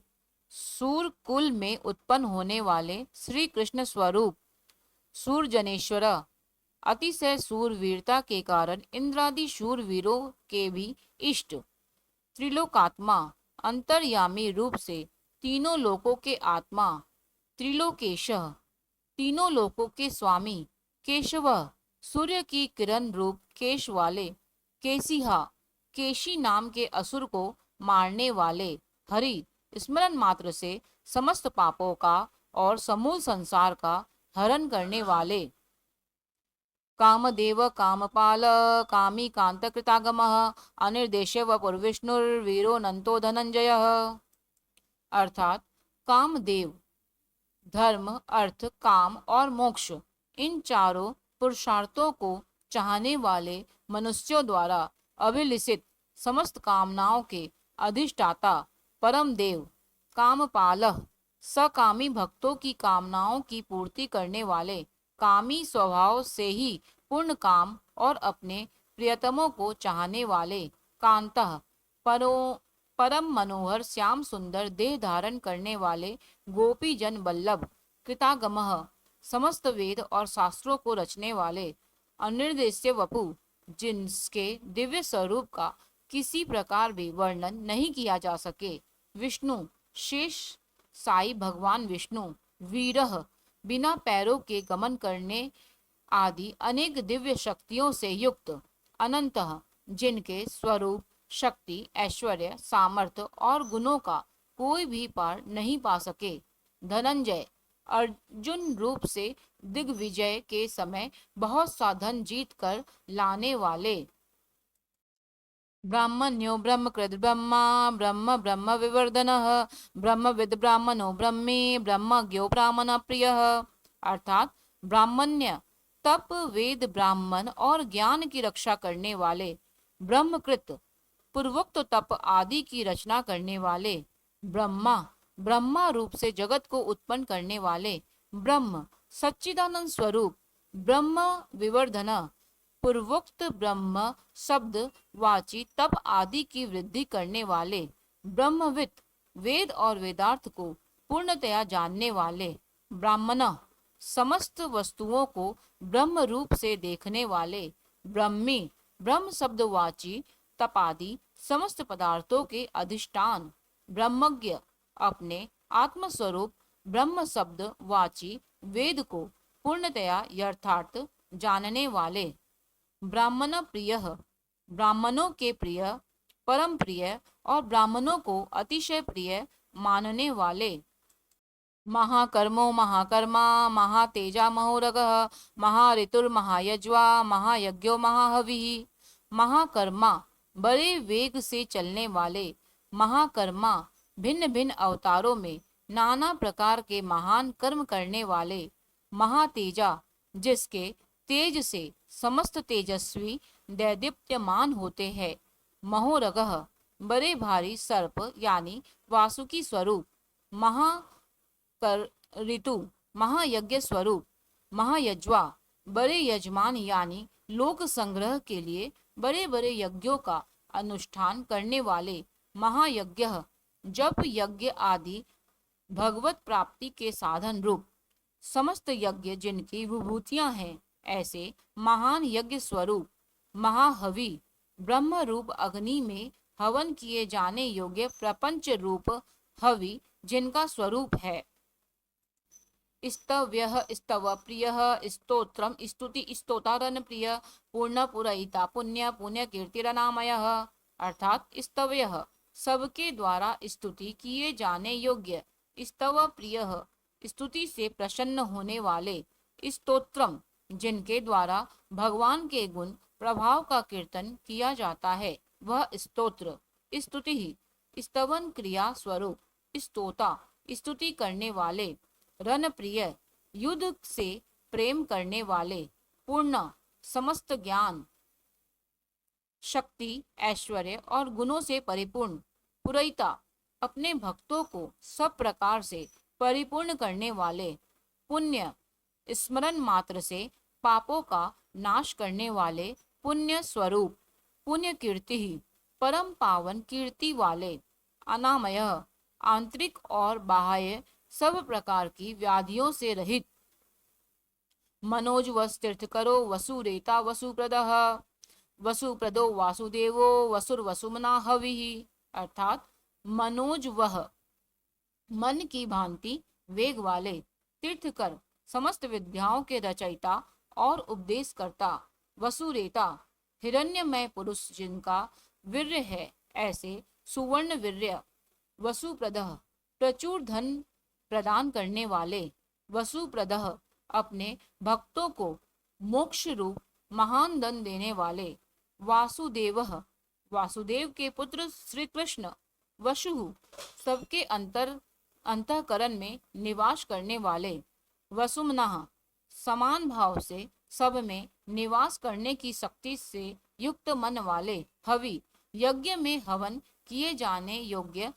सूर कुल में उत्पन्न होने वाले श्री कृष्ण स्वरूप सूरजनेश्वर अतिशय सूरवीरता के कारण इंद्रादि शूरवीरों के भी इष्ट त्रिलोकात्मा अंतर्यामी रूप से तीनों लोकों के आत्मा त्रिलोकेश तीनों लोकों के स्वामी केशव सूर्य की किरण रूप केश वाले केशिहा केशी नाम के असुर को मारने वाले हरि स्मरण मात्र से समस्त पापों का और समूल संसार का हरण करने वाले कामदेव कामपाल कामी कांत कृतागमः अनिर्देश्य वपुर्विष्णुर्वीरो नंतो धनंजय। अर्थात कामदेव धर्म अर्थ काम और मोक्ष इन चारों पुरुषार्थों को चाहने वाले मनुष्यों द्वारा अभिलषित समस्त कामनाओं के अधिष्ठाता परम देव कामपालः सकामी भक्तों की कामनाओं की पूर्ति करने वाले कामी स्वभाव से ही पूर्ण काम और अपने प्रियतमों को चाहने वाले कांतः परम मनोहर श्याम सुंदर देह धारण करने वाले गोपी जन बल्लभ कृतागमः समस्त वेद और शास्त्रों को रचने वाले अनिर्देश्य वपु जिनके दिव्य स्वरूप का किसी प्रकार भी वर्णन नहीं किया जा सके विष्णु शेष साई भगवान विष्णु वीरह बिना पैरों के गमन करने आदि अनेक दिव्य शक्तियों से युक्त अनंतः जिनके स्वरूप शक्ति ऐश्वर्य सामर्थ्य और गुणों का कोई भी पार नहीं पा सके धनंजय अर्जुन रूप से दिग्विजय के समय बहुत सा धन जीत कर लाने वाले ब्राह्मण्यो ब्रह्मकृत ब्रह्मा ब्रह्म ब्रह्म विवर्धनः ब्रह्मविद ब्राह्मणो ब्रह्मे ब्रह्मज्ञो ब्राह्मण प्रियः। अर्थात ब्राह्मण्य तप वेद ब्राह्मण और ज्ञान की रक्षा करने वाले ब्रह्मकृत पूर्वोक्त तप आदि की रचना करने वाले ब्रह्मा ब्रह्मा रूप से जगत को उत्पन्न करने वाले ब्रह्म सच्चिदानंद स्वरूप ब्रह्म विवर्धन पूर्वोक्त ब्रह्म शब्द वाची तप आदि की वृद्धि करने वाले ब्रह्मविद वेद और वेदार्थ को पूर्णतया जानने वाले ब्राह्मण समस्त वस्तुओं को ब्रह्म रूप से देखने वाले ब्रह्मी ब्रह्म शब्द वाची तपादि समस्त पदार्थों के अधिष्ठान ब्रह्मज्ञ अपने आत्मस्वरूप ब्रह्म शब्द वाची वेद को पूर्णतया यथार्थ जानने वाले ब्राह्मण प्रिय ब्राह्मणों के प्रिय परम प्रिय और ब्राह्मणों को अतिशय प्रिय मानने वाले महाकर्मो महाकर्मा महातेजा महोरगः महाऋतुर्महायज्वा महायज्ञो महाहविः। महाकर्मा बड़े वेग से चलने वाले महाकर्मा भिन्न भिन्न अवतारों में नाना प्रकार के महान कर्म करने वाले महातेजा जिसके तेज से समस्त तेजस्वी दैदीप्यमान होते हैं महोरगः बड़े भारी सर्प यानी वासुकी स्वरूप महाकर ऋतु महायज्ञ स्वरूप महायज्वा बड़े यजमान यानी लोक संग्रह के लिए बड़े बड़े यज्ञों का अनुष्ठान करने वाले महायज्ञ जप यज्ञ आदि भगवत प्राप्ति के साधन रूप समस्त यज्ञ जिनकी विभूतियां हैं, ऐसे महान यज्ञ स्वरूप महाहवि ब्रह्म रूप अग्नि में हवन किए जाने योग्य प्रपंच रूप हवि जिनका स्वरूप है। स्तव्यः स्तव प्रियः स्तोत्रम स्तुति स्तोतारन प्रिय पूर्ण पुरहिता पुण्य पुण्य कीर्तिरनामयः। अर्थात स्तव्यः सबके द्वारा स्तुति किए जाने योग्य, स्तव प्रियः स्तुति से प्रसन्न होने वाले, स्तोत्रम जिनके द्वारा भगवान के गुण प्रभाव का कीर्तन किया जाता है वह स्तोत्र। स्तुति ही स्तवन क्रिया स्वरूप स्तोता स्तुति करने वाले, रन प्रिय युद्ध से प्रेम करने वाले, पूर्ण समस्त ज्ञान शक्ति ऐश्वर्य और गुणों से परिपूर्ण, पुरहिता अपने भक्तों को सब प्रकार से परिपूर्ण करने वाले, पुण्य स्मरण मात्र से पापों का नाश करने वाले पुण्य स्वरूप, पुण्य कीर्ति ही परम पावन कीर्ति वाले, अनामय आंतरिक और बाह्य सब प्रकार की व्याधियों से रहित, मनोज वस तीर्थकरो वसुरेता वसुप्रदः वसुप्रदो वासुदेवो वसुर्वसुमना हविः। अर्थात मनोज वह मन की भांति वेग वाले, तीर्थकर समस्त विद्याओं के रचयिता और उपदेश करता, वसुरेता हिरण्यमय पुरुष जिनका वीर्य है ऐसे सुवर्ण वीर्य, वसुप्रदः प्रचुर धन प्रदान करने वाले, वसुप्रदः अपने भक्तों को मोक्ष रूप महान धन देने वाले, वासुदेवः वासुदेव के पुत्र श्री कृष्ण, वसु सबके अंतःकरण में निवास करने वाले, वसुमनः समान भाव से सब में निवास करने की शक्ति से युक्त मन वाले, हवि यज्ञ में हवन किए जाने योग्य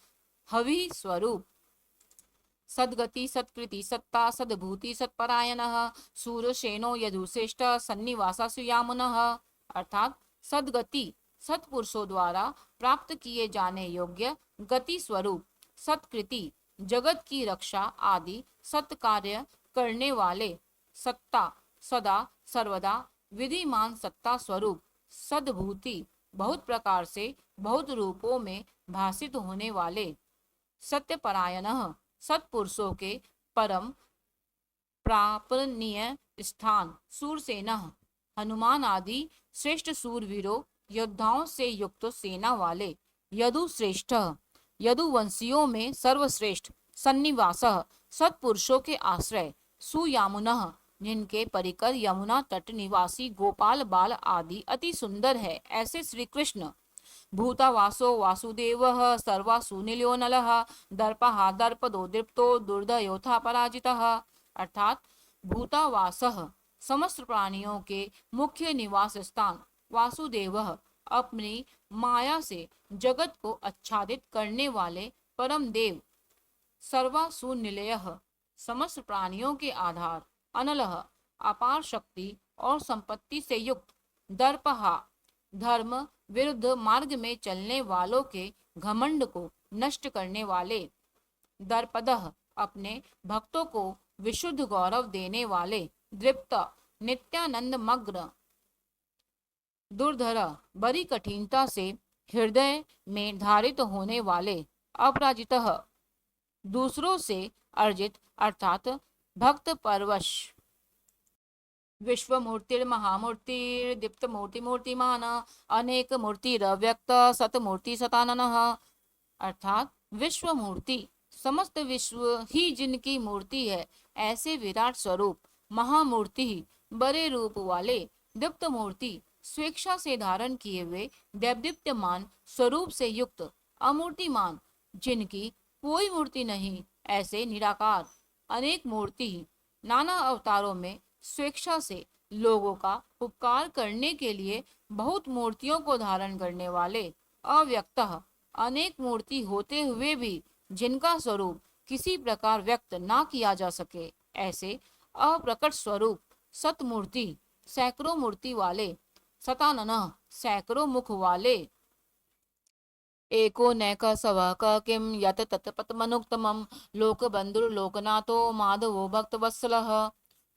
हवि स्वरूप, सद्गति सत्कृति सत्ता सद्भूति सत्परायणः सूरसेनो यदुश्रेष्ठ सन्निवासासु यामुनः। अर्थात सद्गति सत्पुरुषों द्वारा प्राप्त किए जाने योग्य गति स्वरूप, सत्कृति जगत की रक्षा आदि सत्कार्य करने वाले, सत्ता सदा सर्वदा विधिमान सत्ता स्वरूप, सद्भूति बहुत प्रकार से बहुत रूपों में भासित होने वाले, सत्यपरायणः सत्पुरुषों के परम प्रापणीय स्थान, सूरसेना हनुमान आदि श्रेष्ठ सूरवीरों योद्धाओं से युक्त सेना वाले, यदुश्रेष्ठ यदुवंशियों में सर्वश्रेष्ठ, सन्निवास सत्पुरुषों के आश्रय, सुयामुनः जिनके परिकर यमुना तट निवासी गोपाल बाल आदि अति सुंदर है ऐसे श्री कृष्ण, भूतावासो वासुदेवः सर्वासुनिलो नलः दर्पः दर्पदो दीप्तो दुर्धयोथा पराजितः। अर्थात भूतावासः समस्त प्राणियों के मुख्य निवास स्थान, वासुदेवः अपनी माया से जगत को आच्छादित करने वाले परम देव, सर्वासुनिलयः समस्त प्राणियों के आधार, अनलः अपार शक्ति और संपत्ति से युक्त, दर्पहा धर्म विरुद्ध मार्ग में चलने वालों के घमंड को नष्ट करने वाले, दर्पदः अपने भक्तों को विशुद्ध गौरव देने वाले, दृप्त नित्यानंद मग्न, दुर्धर बड़ी कठिनता से हृदय में धारित होने वाले, अपराजितः दूसरों से अर्जित अर्थात भक्त परवश, विश्वमूर्तिर महामूर्तिर दीप्त मूर्ति मूर्तिमान अनेक मूर्तिर व्यक्त सतमूर्ति सताननः। अर्थात विश्व मूर्ति समस्त विश्व ही जिनकी मूर्ति है ऐसे विराट स्वरूप, महामूर्ति बड़े रूप वाले, दीप्त मूर्ति स्वेच्छा से धारण किए हुए दैदीप्यमान स्वरूप से युक्त, अमूर्तिमान जिनकी कोई मूर्ति नहीं ऐसे निराकार, अनेक मूर्ति नाना अवतारों में स्वेच्छा से लोगों का उपकार करने के लिए बहुत मूर्तियों को धारण करने वाले, अव्यक्तः अनेक मूर्ति होते हुए भी जिनका स्वरूप किसी प्रकार व्यक्त ना किया जा सके ऐसे अप्रकट स्वरूप, सतमूर्ति सैकड़ों मूर्ति वाले, सतानन सैकड़ों मुख वाले, एको नैक सवः क किं यत तत्पतमनुत्तमं लोकबंधुर्लोकनाथो माधवो भक्तवत्सलः।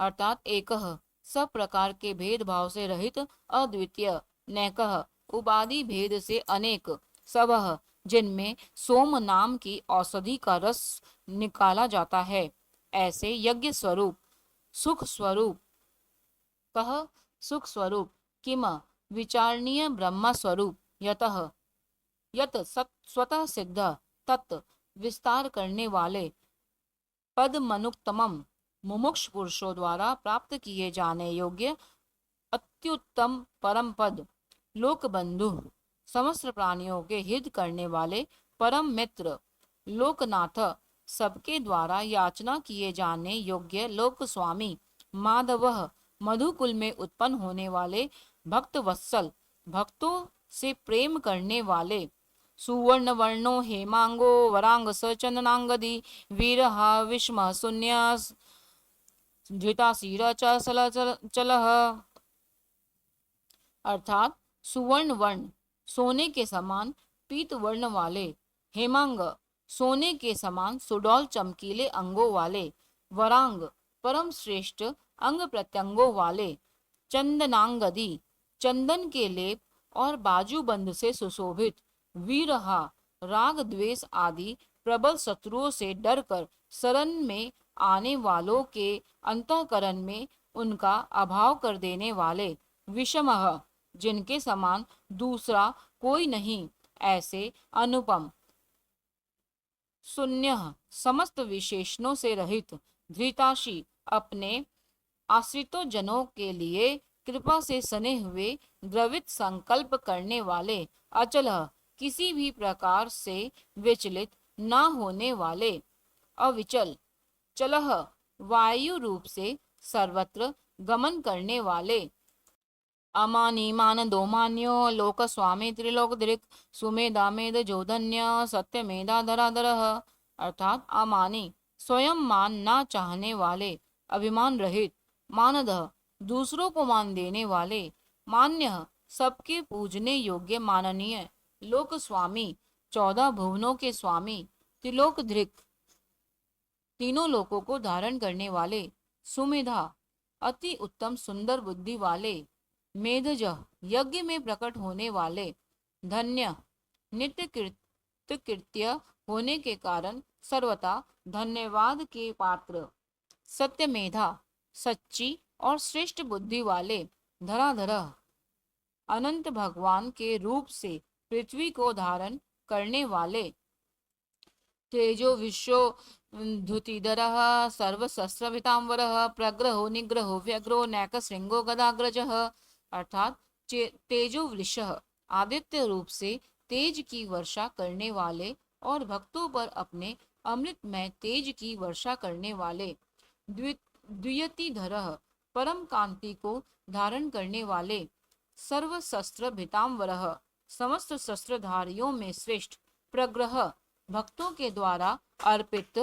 अर्थात एकः सब प्रकार के भेदभाव से रहित अद्वितीय, नैकः उपाधि भेद से अनेक, सवः जिनमें सोम नाम की औषधि का रस निकाला जाता है, ऐसे यज्ञ स्वरूप, सुख स्वरूप, कह सुख स्वरूप, किम विचारणीय ब्रह्म स्वरूप, यतः यत स्वतः सिद्ध, तत् विस्तार करने वाले, पद मनुक्तमम मुमुक्ष पुरुषों द्वारा प्राप्त किए जाने योग्य अत्युत्तम परम पद, लोक बंधु समस्त प्राणियों के हित करने वाले परम मित्र, लोकनाथ सबके द्वारा याचना किए जाने योग्य लोक स्वामी, माधव मधुकुल में उत्पन्न होने वाले भक्त वत्सल, भक्तों से प्रेम करने वाले, सुवर्ण वर्णो हेमांगो वरांग सचंदनांगदी वीरहा विष्म शून्य धृताशीर चलः। अर्थात सुवर्ण वर्ण सोने के समान पीत वर्ण वाले, हेमांग सोने के समान सुडौल चमकीले अंगों वाले, वरांग परम श्रेष्ठ अंग प्रत्यंगों वाले, चंदनांगदी चंदन के लेप और बाजूबंद से सुशोभित, वीरहा राग द्वेष आदि प्रबल शत्रुओं से डरकर शरण में आने वालों के अंतःकरण में उनका अभाव कर देने वाले, विषमः जिनके समान दूसरा कोई नहीं, ऐसे अनुपम, शून्य समस्त विशेषणों से रहित, धृताशी अपने आश्रितों जनों के लिए कृपा से सने हुए द्रवित संकल्प करने वाले, अचल किसी भी प्रकार से विचलित न होने वाले, अविचल, चलह वायु रूप से सर्वत्र गमन करने वाले, अमानी मान दो मान्यो लोक स्वामी त्रिलोक दृक् सुमेधा मेध जोधन्य सत्य मेधा धराधर। अर्थात अमानी स्वयं मान ना चाहने वाले, अभिमान रहित, मानद दूसरों को मान देने वाले, मान्य सबके पूजने योग्य माननीय, लोक स्वामी 14 भुवनों के स्वामी, त्रिलोक धृक तीनों लोकों को धारण करने वाले, सुमेधा अति उत्तम सुंदर बुद्धि वाले, मेधज यज्ञ में प्रकट होने वाले, धन्य नित्य कृत्य होने के कारण सर्वथा धन्यवाद के पात्र, सत्य मेधा सच्ची और श्रेष्ठ बुद्धि वाले, धराधर अनंत भगवान के रूप से पृथ्वी को धारण करने वाले, तेजो विश्व धुतिधरः सर्वशस्त्रभितांबरः प्रग्रहो निग्रहो व्यग्रो नैक श्रृंगो गदाग्रजः। अर्थात तेजो वृषः आदित्य रूप से तेज की वर्षा करने वाले और भक्तों पर अपने अमृतमय तेज की वर्षा करने वाले, द्वियतिधरः परम कांति को धारण करने वाले, सर्व शस्त्र भितांबरः समस्त शस्त्रधारियों में श्रेष्ठ, प्रग्रह भक्तों के द्वारा अर्पित,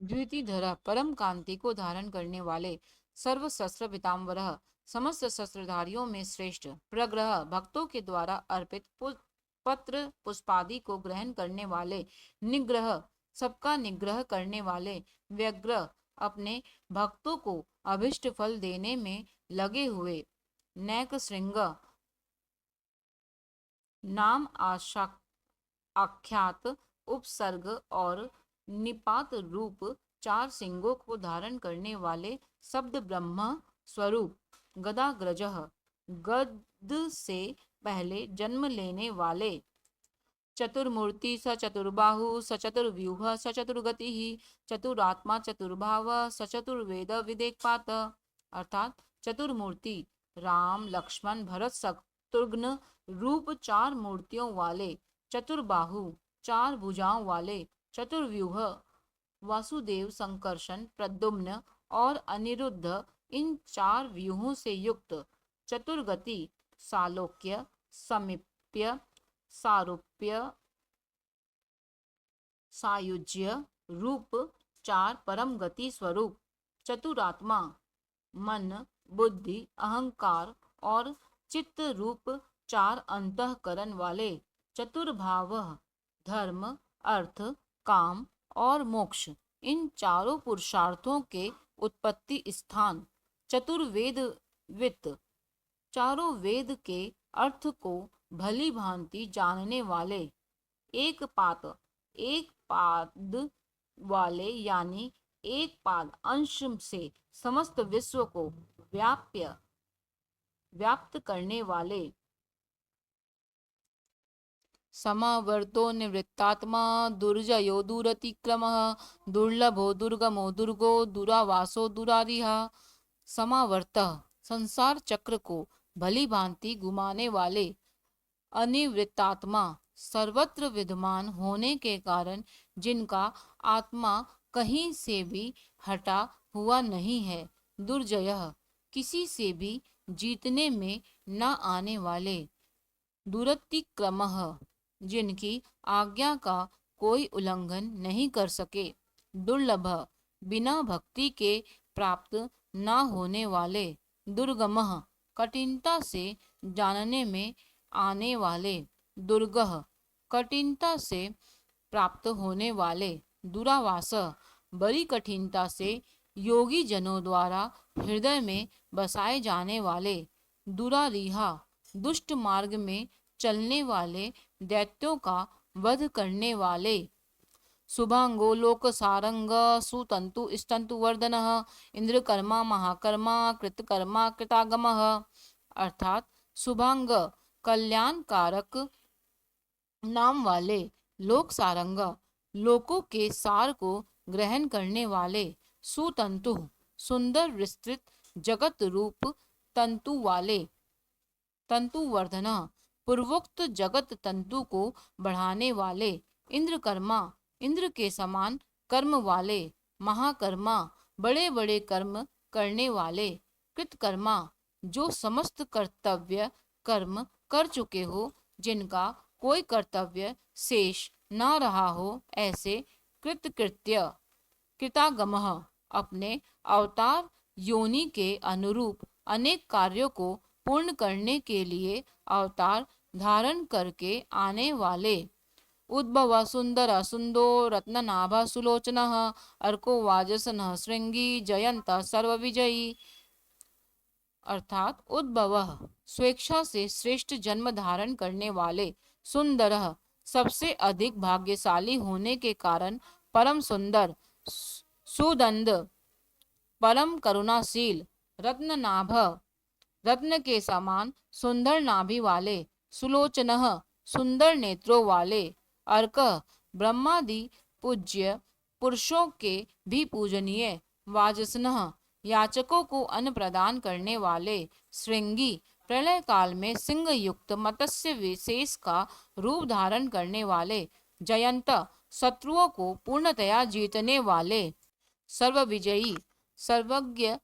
द्वितीधर परम कांति को धारण करने वाले, सर्व शस्त्र पिताम्बरः समस्त शस्त्रधारियों में श्रेष्ठ, प्रग्रह भक्तों के द्वारा अर्पित पत्र पुष्पादि को ग्रहण करने वाले, निग्रह सबका निग्रह करने वाले, व्यग्र अपने भक्तों को अभिष्ट फल देने में लगे हुए, नैक श्रृंग नाम आख्यात उपसर्ग और निपात रूप 4 सिंगों को धारण करने वाले, शब्द ब्रह्म स्वरूप, गदाग्रजः गद से पहले जन्म लेने वाले, चतुर्मूर्ति स चतुर्बाहु स चतुर्व्यूह स चतुर्गति चतुरात्मा चतुर्भाव स चतुर्वेद विदेकपात। अर्थात चतुर्मूर्ति राम लक्ष्मण भरत शत्रुघ्न रूप 4 मूर्तियों वाले, चतुर्बाहु 4 भुजाओं वाले, चतुर्व्यूह वासुदेव संकर्षण प्रद्युम्न और अनिरुद्ध इन 4 व्यूहों से युक्त, चतुर्गति सालोक्य समीप्य सारूप्य सायुज्य रूप 4 परम गति स्वरूप, चतुरात्मा मन बुद्धि अहंकार और चित्त रूप 4 अंतःकरण वाले, चतुर्भाव धर्म, अर्थ, काम और मोक्ष, इन चारों पुरुषार्थों के उत्पत्ति स्थान। चतुर्वेद वित्त, चारों वेद के अर्थ को भली भांति जानने वाले। एक पाद वाले यानी एक पाद अंश से समस्त विश्व को व्याप्त करने वाले। समावर्तो निवृत्तात्मा, दुर्जयो दुरतिक्रमः, दुर्लभो दुर्गमो दुर्गो, दुरावासो दुरारिह। समावर्तः, संसार चक्र को भली भांति घुमाने वाले। अनिवृत्तात्मा, सर्वत्र विद्यमान होने के कारण जिनका आत्मा कहीं से भी हटा हुआ नहीं है। दुर्जयः, किसी से भी जीतने में न आने वाले। दुरतिक्रमः, जिनकी आज्ञा का कोई उल्लंघन नहीं कर सके। दुर्लभ, बिना भक्ति के प्राप्त न होने वाले। दुर्गमः, कठिनता से जानने में आने वाले। दुर्गह, कठिनता से प्राप्त होने वाले। दुरावास, बड़ी कठिनता से योगी जनों द्वारा हृदय में बसाए जाने वाले। दुरारिहा, दुष्ट मार्ग में चलने वाले दैत्यों का वध करने वाले। शुभांगो लोक सारंग, सुतंतु स्तंतु वर्धनः, इंद्रकर्मा महाकर्मा, कृतकर्मा कृतागमः। अर्थात शुभांग, कल्याणकारक नाम वाले। लोक सारंग, लोकों के सार को ग्रहण करने वाले। सुतंतु, सुंदर विस्तृत जगत रूप तंतु वाले। तंतुवर्धना, पूर्वोक्त जगत तंतु को बढ़ाने वाले। इंद्रकर्मा, इंद्र के समान कर्म वाले। महाकर्मा, बड़े बड़े कर्म करने वाले। कृतकर्मा, जो समस्त कर्तव्य कर्म कर चुके हो, जिनका कोई कर्तव्य शेष न रहा हो, ऐसे कृतकृत्य। कृतागमः, अपने अवतार योनि के अनुरूप अनेक कार्यों को पूर्ण करने के लिए अवतार धारण करके आने वाले। उद्भव सुंदर सुंदो, रत्ननाभा सुलोचनः, अर्को वाजसनः श्रृंगी, जयंत सर्वविजयी। अर्थात उद्भव, स्वेच्छा से श्रेष्ठ जन्म धारण करने वाले। सुंदर, सबसे अधिक भाग्यशाली होने के कारण परम सुंदर। सुदंड, परम करुणाशील। रत्ननाभ, रत्न के समान सुंदर नाभि वाले। सुलोचनः, सुंदर नेत्रों वाले। अर्क, ब्रह्मादि पूज्य पुरुषों के भी पूजनीय। वाजसनः, याचकों को अन्न प्रदान करने वाले। श्रृंगी, प्रलय काल में सिंह युक्त मत्स्य विशेष का रूप धारण करने वाले। जयंत, शत्रुओं को पूर्णतया जीतने वाले। सर्वविजयी, सर्वज्ञ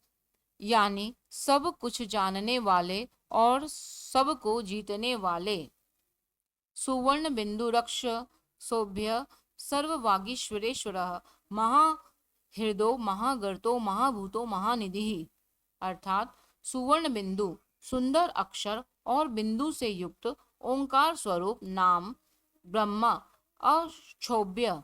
यानी सब कुछ जानने वाले और सबको जीतने वाले। सुवर्ण बिंदु रक्ष सौभ्य, सर्ववागीश्वरेश्वरः, महाहृदो महागर्तो महाभूतो महानिधि। अर्थात सुवर्ण बिंदु, सुंदर अक्षर और बिंदु से युक्त ओंकार स्वरूप नाम ब्रह्मा, अक्षोभ्य,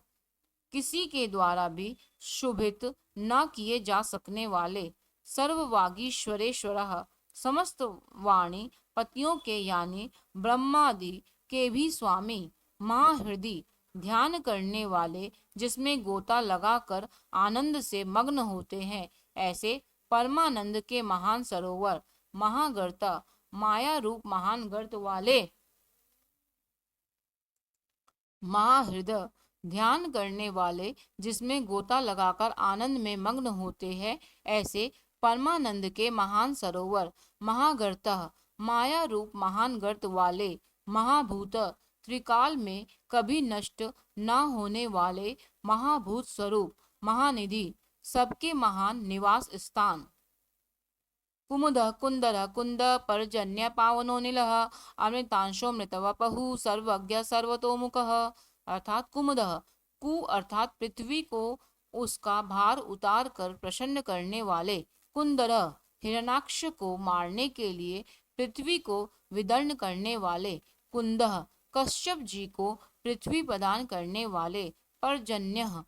किसी के द्वारा भी शुभित न किए जा सकने वाले। सर्ववागीश्वरेश्वरः, समस्त वाणी पतियों के यानी ब्रह्मादि के भी स्वामी। महाहृदि, ध्यान करने वाले, जिसमें गोता लगाकर आनंद से मग्न होते हैं, ऐसे परमानंद के महान सरोवर। महागर्ता, माया रूप महान गर्त वाले। महाहृदय, ध्यान करने वाले, जिसमें गोता लगाकर आनंद में मग्न होते हैं, ऐसे परमानंद के महान सरोवर। महागर्तः, माया रूप महान गर्त वाले। महाभूत, त्रिकाल में कभी नष्ट न होने वाले महाभूत स्वरूप। महानिधि, सबके महान निवास स्थान। कुमुद कुंदर कुंद, पर्जन्य पावनो नीलः, अमृतांशो मृतवपहु, सर्वज्ञ सर्वतोमुखः। अर्थात कुमुद, कु अर्थात पृथ्वी को उसका भार उतार कर प्रसन्न करने वाले। कुंदर, हिरण्याक्ष को मारने के लिए पृथ्वी को विदर्ण करने वाले। कुंदः, कश्यप जी को पृथ्वी प्रदान करने वाले, पर्जन्य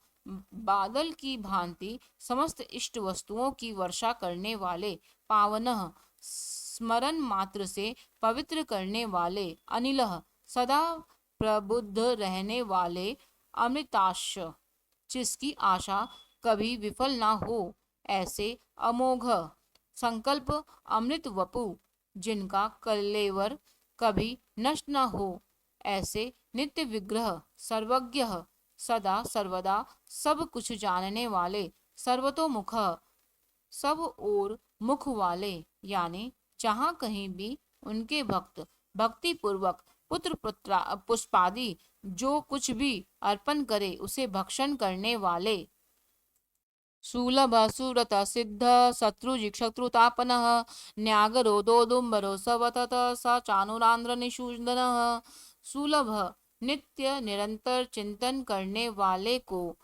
बादल की भांति समस्त इष्ट वस्तुओं की वर्षा करने वाले, पावनः स्मरण मात्र से पवित्र करने वाले, अनिलः सदा प्रबुद्ध रहने वाले, अमृताश जिसकी आशा कभी विफल ना हो, ऐसे अमोघ संकल्प अमृत वपु जिनका कलेवर कभी नष्ट न हो, ऐसे नित्य विग्रह सर्वज्ञ सदा सर्वदा सब कुछ जानने वाले, सर्वतोमुख सब ओर मुख वाले, यानी जहाँ कहीं भी उनके भक्त भक्ति पूर्वक पुत्र पुष्पादि जो कुछ भी अर्पण करे उसे भक्षण करने वाले, सुलभ सुरत सिद्ध शत्रुजिक्षत्रुतापनः न्यागरोदोदुम्बरो सवतत स चानुरांध्र निषूदन, सुलभ नित्य निरंतर चिंतन करने वाले को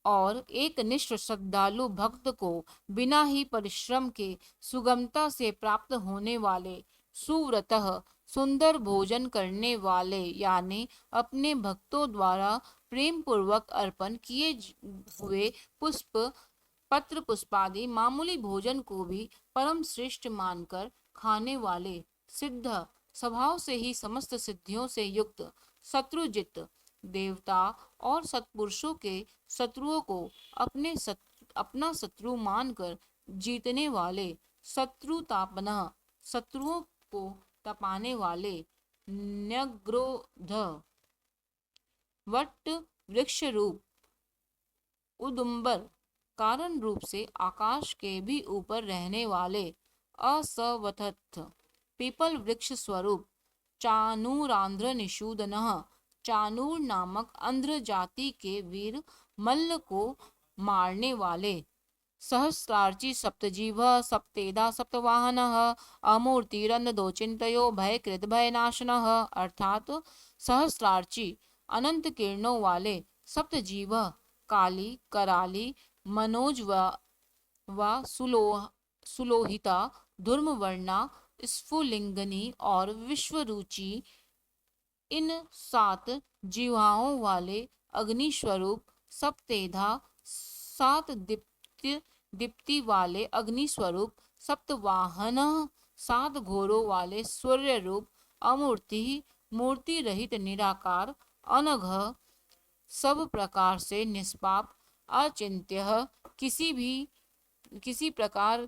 और एक निष्ठ श्रद्धालु भक्त को बिना ही परिश्रम के सुगमता से प्राप्त होने वाले, सुव्रतः सुंदर भोजन करने वाले, यानी अपने भक्तों द्वारा प्रेम पूर्वक अर्पण किए हुए पुष्प पत्र पुष्पादि मामूली भोजन को भी परम श्रेष्ठ मानकर खाने वाले, सिद्ध स्वभाव से ही समस्त सिद्धियों से युक्त, शत्रुजित देवता और सत्पुरुषों के शत्रुओं को अपना शत्रु मानकर जीतने वाले, शत्रुतापनः शत्रुओं को तपाने वाले, न्यग्रोध वट वृक्ष रूप, उदुम्बर कारण रूप से आकाश के भी ऊपर रहने वाले, असवथथ पीपल वृक्ष स्वरूप, चानूरांध्र निषूदनः चानूर नामक अंध्र जाति के वीर मल्ल को मारने वाले, सहस्रार्ची सप्तजीव सप्तेदा सप्तवाहनः अमूर्तिरन्नदो चिंतयो भयकृत भयनाशनः, अर्थात सहस्रार्ची अनंत किरणों वाले, सप्तजीव काली कराली मनोज व सुलोहिता धूम्रवर्णा स्फुलिंगनी और विश्वरुचि, इन 7 जीवाओं वाले अग्नि स्वरूप, सप्तेधा 7 दीप्ति वाले अग्नि स्वरूप, सप्तवाहन 7 घोड़ों वाले सूर्य रूप, अमूर्ति मूर्ति रहित निराकार, अनघ सब प्रकार से निष्पाप, अचिंत्य किसी प्रकार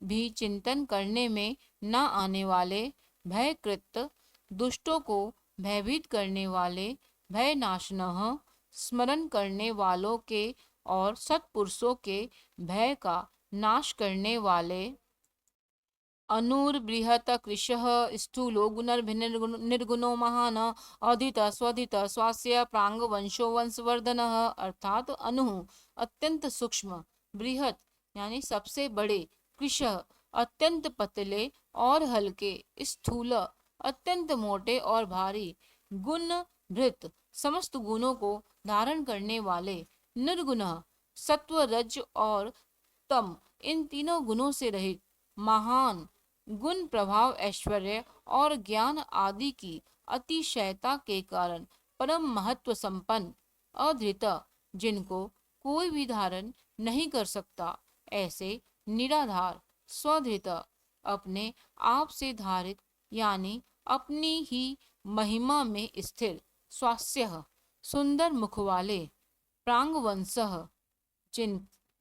भी चिंतन करने में न आने वाले, भयकृत दुष्टों को भयभीत करने वाले, भयनाशनः स्मरण करने वालों के और सत्पुरुषों के भय का नाश करने वाले, अनुर्बृहत कृशः स्थूलो निर्गुणो महान अधीत स्वधित स्वास्य प्रांग वंशो वंशवर्धनः, अर्थात अनु अत्यंत सूक्ष्म, बृहत यानी सबसे बड़े, कृशः अत्यंत पतले और हल्के, स्थूल अत्यंत मोटे और भारी, गुण भृत समस्त गुणों को धारण करने वाले, निर्गुण सत्व रज और तम इन तीनों गुणों से रहित, महान गुण प्रभाव ऐश्वर्य और ज्ञान आदि की अतिशयता के कारण परम महत्व संपन्न, अधृत जिनको कोई भी धारण नहीं कर सकता, ऐसे निराधार, स्वधृत अपने आप से धारित यानी अपनी ही महिमा में स्थिर, स्वास्य सुंदर मुख वाले, प्रांगवंश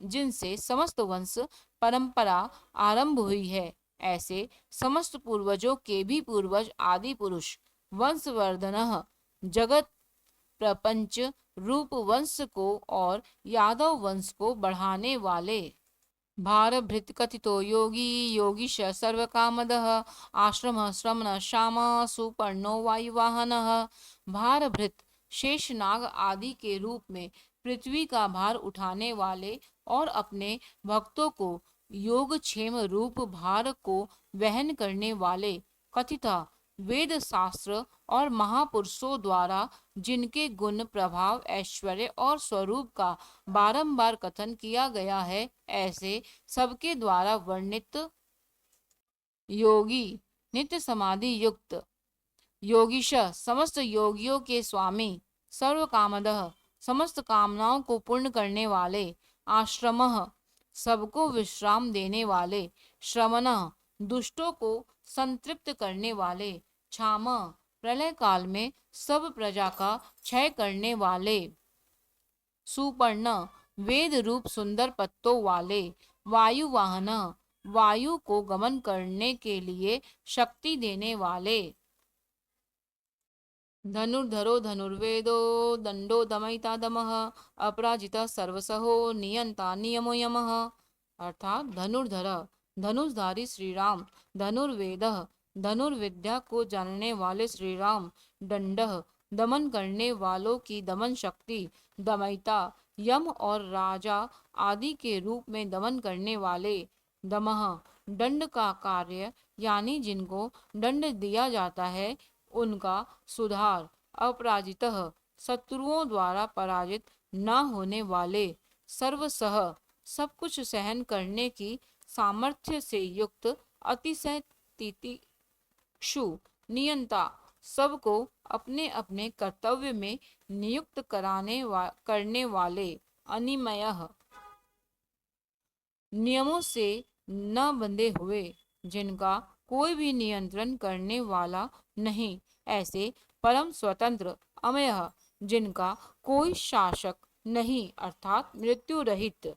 जिनसे समस्त वंश परंपरा आरंभ हुई है, ऐसे समस्त पूर्वजों के भी पूर्वज आदि पुरुष, वंशवर्धन जगत प्रपंच रूप वंश को और यादव वंश को बढ़ाने वाले, भारभृत कथितो योगी योगीश सर्व कामदः आश्रम श्रमण श्याम सुपर्णो वायुवाहनः, भारभृत शेषनाग आदि के रूप में पृथ्वी का भार उठाने वाले और अपने भक्तों को योगक्षेम रूप भार को वहन करने वाले, कथिता वेद शास्त्र और महापुरुषों द्वारा जिनके गुण प्रभाव ऐश्वर्य और स्वरूप का बारंबार कथन किया गया है, ऐसे सबके द्वारा वर्णित योगी, नित्य समाधि युक्त, योगीश समस्त योगियों के स्वामी, सर्व कामदः समस्त कामनाओं को पूर्ण करने वाले, आश्रमः सबको विश्राम देने वाले, श्रमणः दुष्टों को संतृप्त करने वाले, क्षाम प्रलय काल में सब प्रजा का क्षय करने वाले, सुपर्ण वेद रूप सुंदर पत्तों वाले, वायु वाहन वायु को गमन करने के लिए शक्ति देने वाले, धनुर्धरो धनुर्वेदो दंडो दमयिता दमः अपराजिता सर्वसहो नियंता नियमो यमः। अर्थात धनुर्धर धनुषधारी श्री राम, धनुर्वेद धनुर्विद्या को जानने वाले श्री राम, दंड दमन करने वालों की दमन शक्ति, दमयिता यम और राजा आदि के रूप में दमन करने वाले, दमः दंड का कार्य यानी जिनको दंड दिया जाता है उनका सुधार, अपराजितः शत्रुओं द्वारा पराजित न होने वाले, सर्वसह सब कुछ सहन करने की सामर्थ्य से युक्त, अतिशय तितिक्षु, नियंता सबको अपने अपने कर्तव्य में नियुक्त करने वाले, अनिमयः नियमों से न बंधे हुए, जिनका कोई भी नियंत्रण करने वाला नहीं, ऐसे परम स्वतंत्र, अमयः जिनका कोई शासक नहीं अर्थात मृत्यु रहित,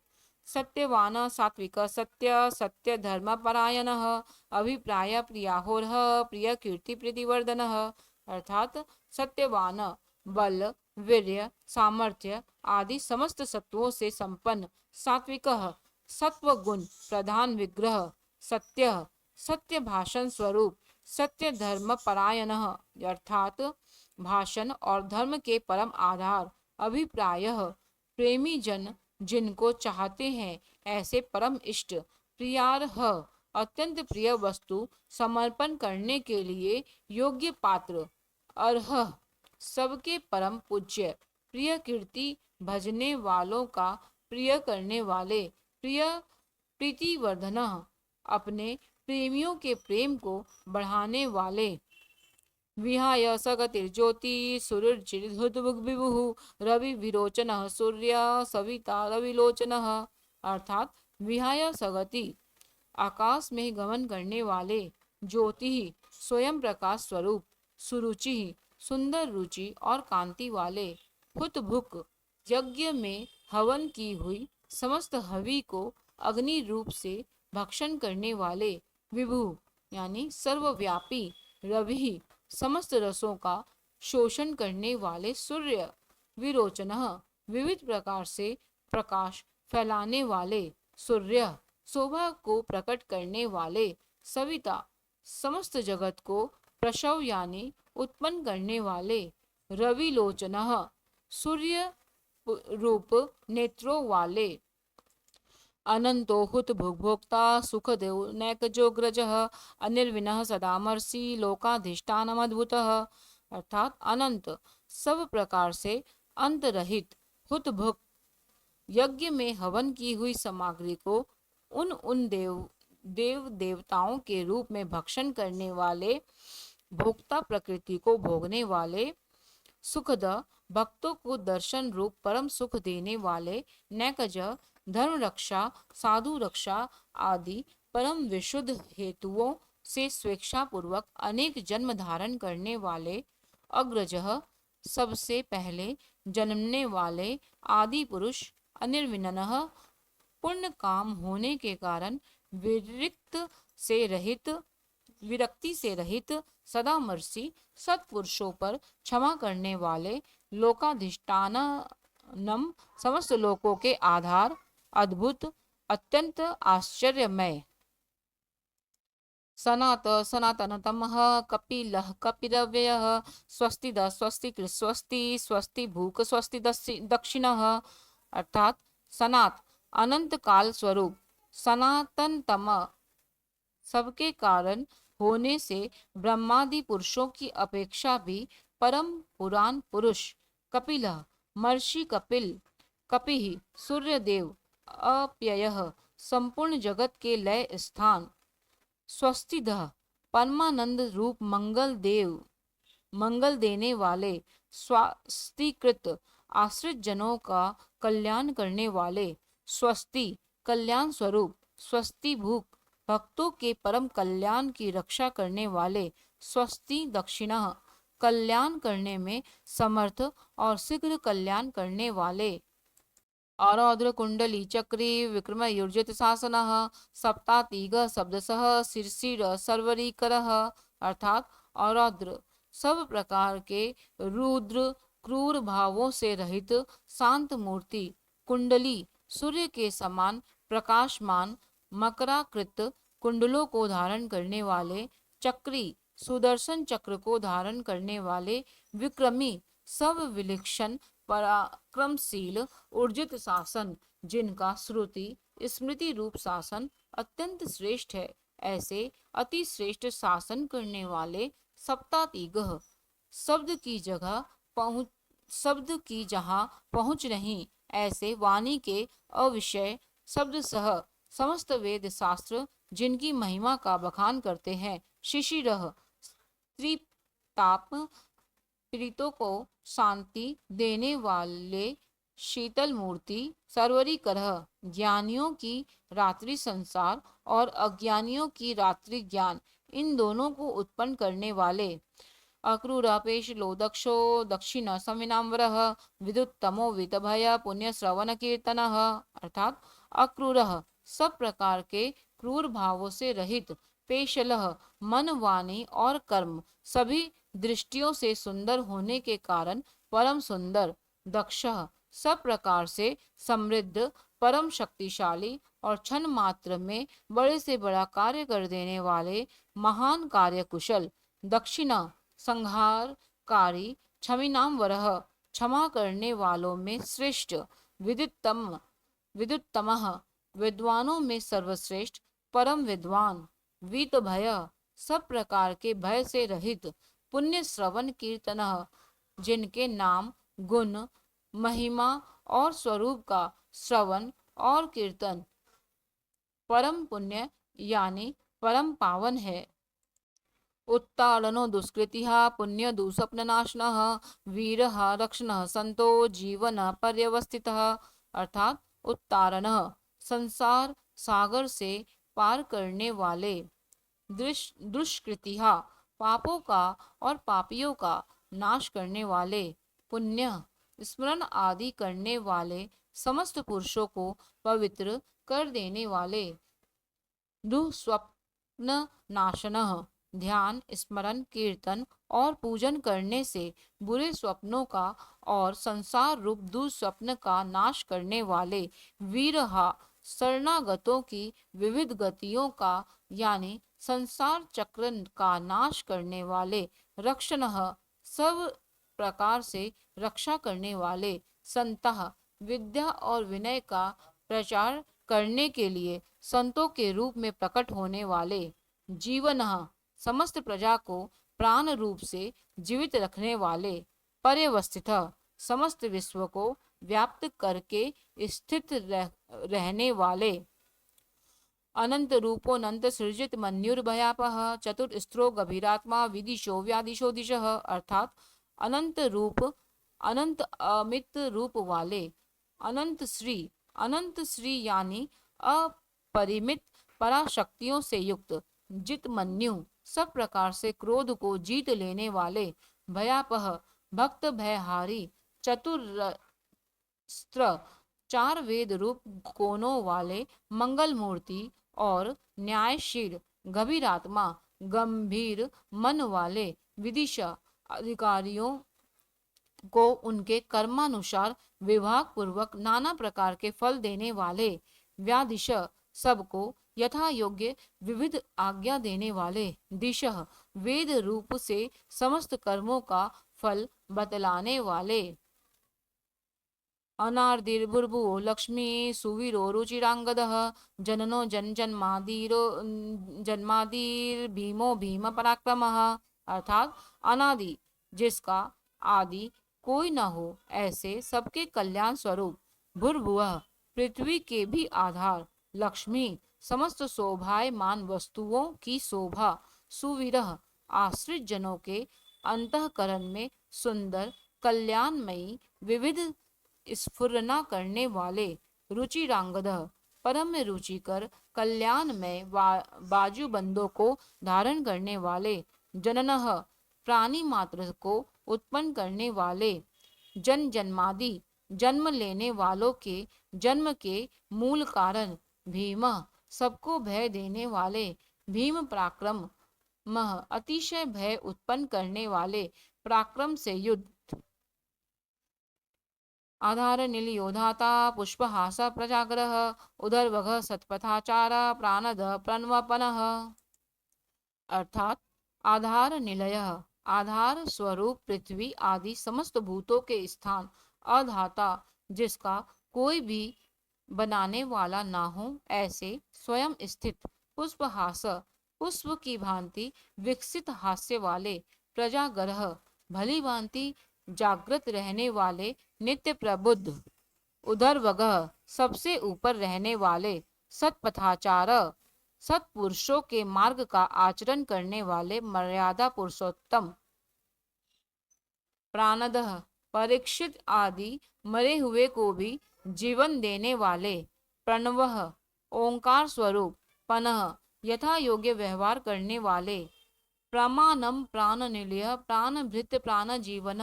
सत्यवान सात्विक सत्य सत्य धर्म परायण, अभिप्राय प्रियाहोर प्रिय कीर्ति प्रीतिवर्धन, अर्थात सत्यवान बल वीर्य सामर्थ्य आदि समस्त सत्वों से संपन्न, सात्विक सत्व गुण प्रधान विग्रह, सत्य सत्य भाषण स्वरूप, सत्य धर्म परायण अर्थात भाषण और धर्म के परम आधार, अभिप्राय प्रेमी जन जिनको चाहते हैं ऐसे परम इष्ट, प्रियार्ह अत्यंत प्रिय वस्तु समर्पण करने के लिए योग्य पात्र, अर्ह सबके परम पूज्य, प्रिय कीर्ति भजने वालों का प्रिय करने वाले, प्रिय प्रीतिवर्धन अपने प्रेमियों के प्रेम को बढ़ाने वाले, विहाय सगतिर्ज्योति सुरुचिर्हुद्विभुः रवि विरोचन सूर्य सविता रविलोचन, अर्थात विहाय सगति आकाश में गमन करने वाले, ज्योति स्वयं प्रकाश स्वरूप, सुरुचि सुंदर रुचि और कांति वाले, हुतभुक यज्ञ में हवन की हुई समस्त हवि को अग्नि रूप से भक्षण करने वाले, विभु यानी सर्वव्यापी, रवि समस्त रसों का शोषण करने वाले सूर्य, विरोचन विविध प्रकार से प्रकाश फैलाने वाले सूर्य, शोभा को प्रकट करने वाले, सविता समस्त जगत को प्रसव यानी उत्पन्न करने वाले, रविलोचन सूर्य रूप नेत्रों वाले, अनंतो हुत भुग्भोक्ता सुखदेव नैकजोग्रजः अनिर्विनः सदामर्षि लोकाधिष्ठानमद्भुतः, अर्थात अनंत सब प्रकार से अंत रहित, हुत भुक्त यज्ञ में हवन की हुई सामग्री को उन देव देवताओं के रूप में भक्षण करने वाले, भोक्ता प्रकृति को भोगने वाले, सुखद भक्तों को दर्शन रूप परम सुख देने वाले, नैकज धर्म रक्षा साधु रक्षा आदि परम विशुद्ध हेतुओं से स्वेच्छा पूर्वक अनेक जन्म धारण करने वाले, अग्रजः सबसे पहले जन्मने वाले, आदि पुरुष, अनिर्विननः पूर्ण काम होने के कारण विरक्ति से रहित, सदामर्षि सत्पुरुषों पर क्षमा करने वाले, लोकाधिष्ठानम समस्त लोकों के आधार, अद्भुत अत्यंत आश्चर्यमय, सनात सनातनतमः कपिलः कपिरव्ययः स्वस्तिद स्वस्तिकृ स्वस्ति स्वस्ति भूक स्वस्ति दक्षिणः, अर्थात सनात अनंत काल स्वरूप, सनातनतम सबके कारण होने से ब्रह्मादि पुरुषों की अपेक्षा भी परम पुराण पुरुष, कपिल महर्षि कपिल, कपिः सूर्यदेव, अप्ययः संपूर्ण जगत के लय स्थान, स्वस्तिदः परमानंद रूप मंगल देव, मंगल देने वाले, स्वास्तिकृत आश्रित जनों का कल्याण करने वाले, स्वस्ति कल्याण स्वरूप, स्वस्ति भूक भक्तों के परम कल्याण की रक्षा करने वाले, स्वस्ति दक्षिणः कल्याण करने में समर्थ और शीघ्र कल्याण करने वाले। आरौद्र कुंडली चक्री विक्रम युर्जित शासनः सप्तातिग शब्दसः शिरशिर सर्वरीकरः। अर्थात आरौद्र सब प्रकार के रुद्र क्रूर भावों से रहित शांत मूर्ति, कुंडली सूर्य के समान प्रकाशमान मकराकृत कुंडलों को धारण करने वाले, चक्री सुदर्शन चक्र को धारण करने वाले, विक्रमी सब विलक्षण पराक्रमशील ऊर्जित शासन, जिनका श्रुति स्मृति रूप शासन अत्यंत श्रेष्ठ है, ऐसे अति श्रेष्ठ शासन करने वाले, सप्तातिगः शब्द की जहाँ पहुँच नहीं, ऐसे वाणी के अविषय शब्द सह समस्त वेद शास्त्र जिनकी महिमा का बखान करते हैं, शिशिरः त्रिताप पीड़ितों को शांति देने वाले, शीतल मूर्ति, सर्वरीकरः ज्ञानियों की रात्रि संसार और अज्ञानियों की रात्रि ज्ञान, इन दोनों को उत्पन्न करने वाले, अक्रूरापेश लोदक्षो दक्षिण समिनाम्बरः विद्युत्तमो वितभय पुण्य श्रवण कीर्तनः। अर्थात अक्रूरः सब प्रकार के क्रूर भावों से रहित, पेशलः मन वाणी और कर्म सभी दृष्टियों से सुंदर होने के कारण परम सुंदर, दक्षः सब प्रकार से समृद्ध, परम शक्तिशाली और क्षण मात्र में बड़े से बड़ा कार्य कर देने वाले, महान कार्य कुशल, दक्षिणा संहारकारी, क्षमिनाम्बरः क्षमा करने वालों में श्रेष्ठ, विद्युत्तमः विद्वानों में सर्वश्रेष्ठ, परम विद्वान, वीत भय सब प्रकार के भय से रहित, पुण्य श्रवण कीर्तनः जिनके नाम गुण महिमा और स्वरूप का श्रवण और कीर्तन परम पुण्य यानी परम पावन है। उत्तारणो दुष्कृतिः पुण्य दुःस्वप्ननाशनः वीरः रक्षणः संतो जीवन पर्यवस्थितः। अर्थात उत्तारणः संसार सागर से पार करने वाले, दुष्कृतिः पापों का और पापियों का नाश करने वाले, पुण्य स्मरण आदि करने वाले, समस्त पुरुषों को पवित्र कर देने वाले, दुःस्वप्न नाशनः ध्यान स्मरण कीर्तन और पूजन करने से बुरे स्वप्नों का और संसार रूप दुःस्वप्न का नाश करने वाले, वीरहा शरणागतों की विविध गतियों का यानी संसार चक्र का नाश करने वाले, रक्षणः सब प्रकार से रक्षा करने वाले, संतः विद्या और विनय का प्रचार करने के लिए संतों के रूप में प्रकट होने वाले, जीवनः समस्त प्रजा को प्राण रूप से जीवित रखने वाले, पर्यवस्थितः समस्त विश्व को व्याप्त करके स्थित रहने वाले, अनंत रूपोऽनंत सृजित मन्युर्भयापः चतुर्स्त्रो गभीरात्मा विदिशो व्यादिशो दिशः। अर्थात अनंत रूप, अनंत अमित रूप वाले, अनंत श्री यानी अपरिमित पराशक्तियों से युक्त, जित मन्यु सब प्रकार से क्रोध को जीत लेने वाले, भयापह भक्त भयहारी, चतुरस्त्र चार वेद रूप कोनों वाले, मंगल मूर्ति और न्यायशील, गंभीरात्मा गंभीर मन वाले, विदिशा अधिकारियों को उनके कर्मानुसार विभाग पूर्वक नाना प्रकार के फल देने वाले, व्यादिश सबको यथा योग्य विविध आज्ञा देने वाले, दिशः वेद रूप से समस्त कर्मों का फल बतलाने वाले, अनार्दिर्भुर्भुवो लक्ष्मी सुवीरो रुचिरांगदः जननो जन्मादिर्भीमो भीम पराक्रमः। अर्थात अनादि जिसका आदि कोई न हो, ऐसे सबके कल्याण स्वरूप, भुर्भुवः पृथ्वी के भी आधार, लक्ष्मी समस्त शोभायमान वस्तुओं की शोभा, सुवीरः आश्रित जनों के अंतःकरण में सुंदर कल्याणमयी विविध स्फुरना करने वाले रुचिरांगद परम रुचिकर कल्याणमय बाजूबंदों को धारण करने वाले जननः प्राणी मात्र को उत्पन्न करने वाले जन जन्मादि जन्म लेने वालों के जन्म के मूल कारण भीम सबको भय देने वाले भीम पराक्रम मह अतिशय भय उत्पन्न करने वाले पराक्रम से युद्ध आधार नील योधाता पुष्पहास प्रजाग्रह उदरवघ सत्पथाचार प्राणद प्रणवपन अर्थात आधार निलय आधार स्वरूप पृथ्वी आदि समस्त भूतों के स्थान अधाता जिसका कोई भी बनाने वाला ना हो ऐसे स्वयं स्थित पुष्पहास पुष्प की भांति विकसित हास्य वाले प्रजागरह भली भांति जागृत रहने वाले नित्य प्रबुद्ध उदरवगह सबसे ऊपर रहने वाले सत्पथाचार सत्पुरुषों के मार्ग का आचरण करने वाले मर्यादा पुरुषोत्तम प्राणदह परीक्षित आदि मरे हुए को भी जीवन देने वाले प्रणवः ओंकार स्वरूप पनः यथा योग्य व्यवहार करने वाले प्रमाणम प्राण निलय प्राण भृत प्राण जीवन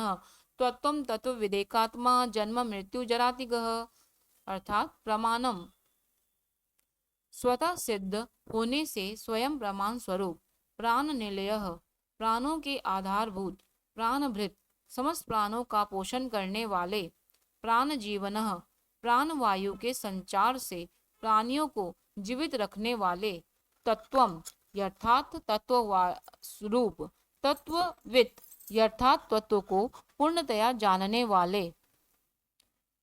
तत्व तत्व विदेकात्मा जन्म मृत्यु जरातिगः अर्थात प्रमाणम स्वतः सिद्ध होने से स्वयं प्रमाण स्वरूप प्राण निलय प्राणों के आधारभूत प्राणभृत समस्त प्राणों का पोषण करने वाले प्राण जीवन प्राण वायु के संचार से प्राणियों को जीवित रखने वाले तत्वम यथार्थ तत्व स्वरूप तत्वविद यथार्थ तत्व को पूर्णतया जानने वाले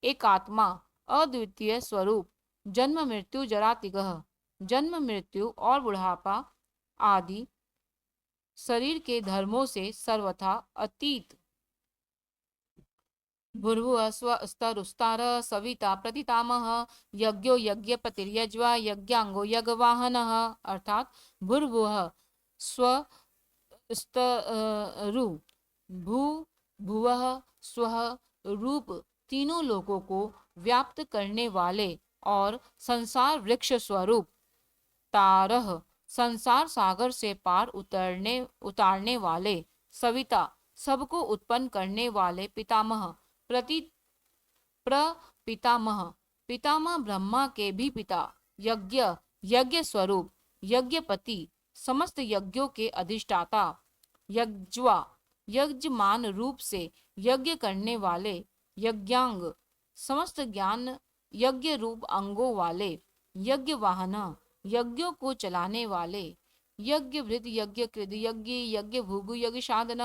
एक आत्मा अद्वितीय स्वरूप जन्म मृत्यु जरातिगह जन्म मृत्यु और बुढ़ापा आदि शरीर के धर्मों से सर्वथा अतीत भूर्भुव स्व स्तरुस्तार सविता प्रतितामह यज्ञो यज्ञपतिर्यज्वा यज्ञांगो यज्ञवाहनः अर्थात भूर्भुव स्व स्तरु भू भुवः स्वः रूप तीनों लोगों को व्याप्त करने वाले और संसार वृक्ष स्वरूप तारह संसार सागर से पार उतारने वाले सविता सबको उत्पन्न करने वाले पितामह प्रति प्रपितामह पितामह ब्रह्मा के भी पिता यज्ञ यज्ञ स्वरूप यज्ञपति समस्त यज्ञों के अधिष्ठाता यज्वा यजमान रूप से यज्ञ करने वाले यज्ञांग समस्त ज्ञान यज्ञ रूप अंगों वाले यज्ञ वाहन यज्ञों को चलाने वाले यज्ञ भृत यज्ञ कृद यज्ञ यज्ञ भूगु यज्ञ साधन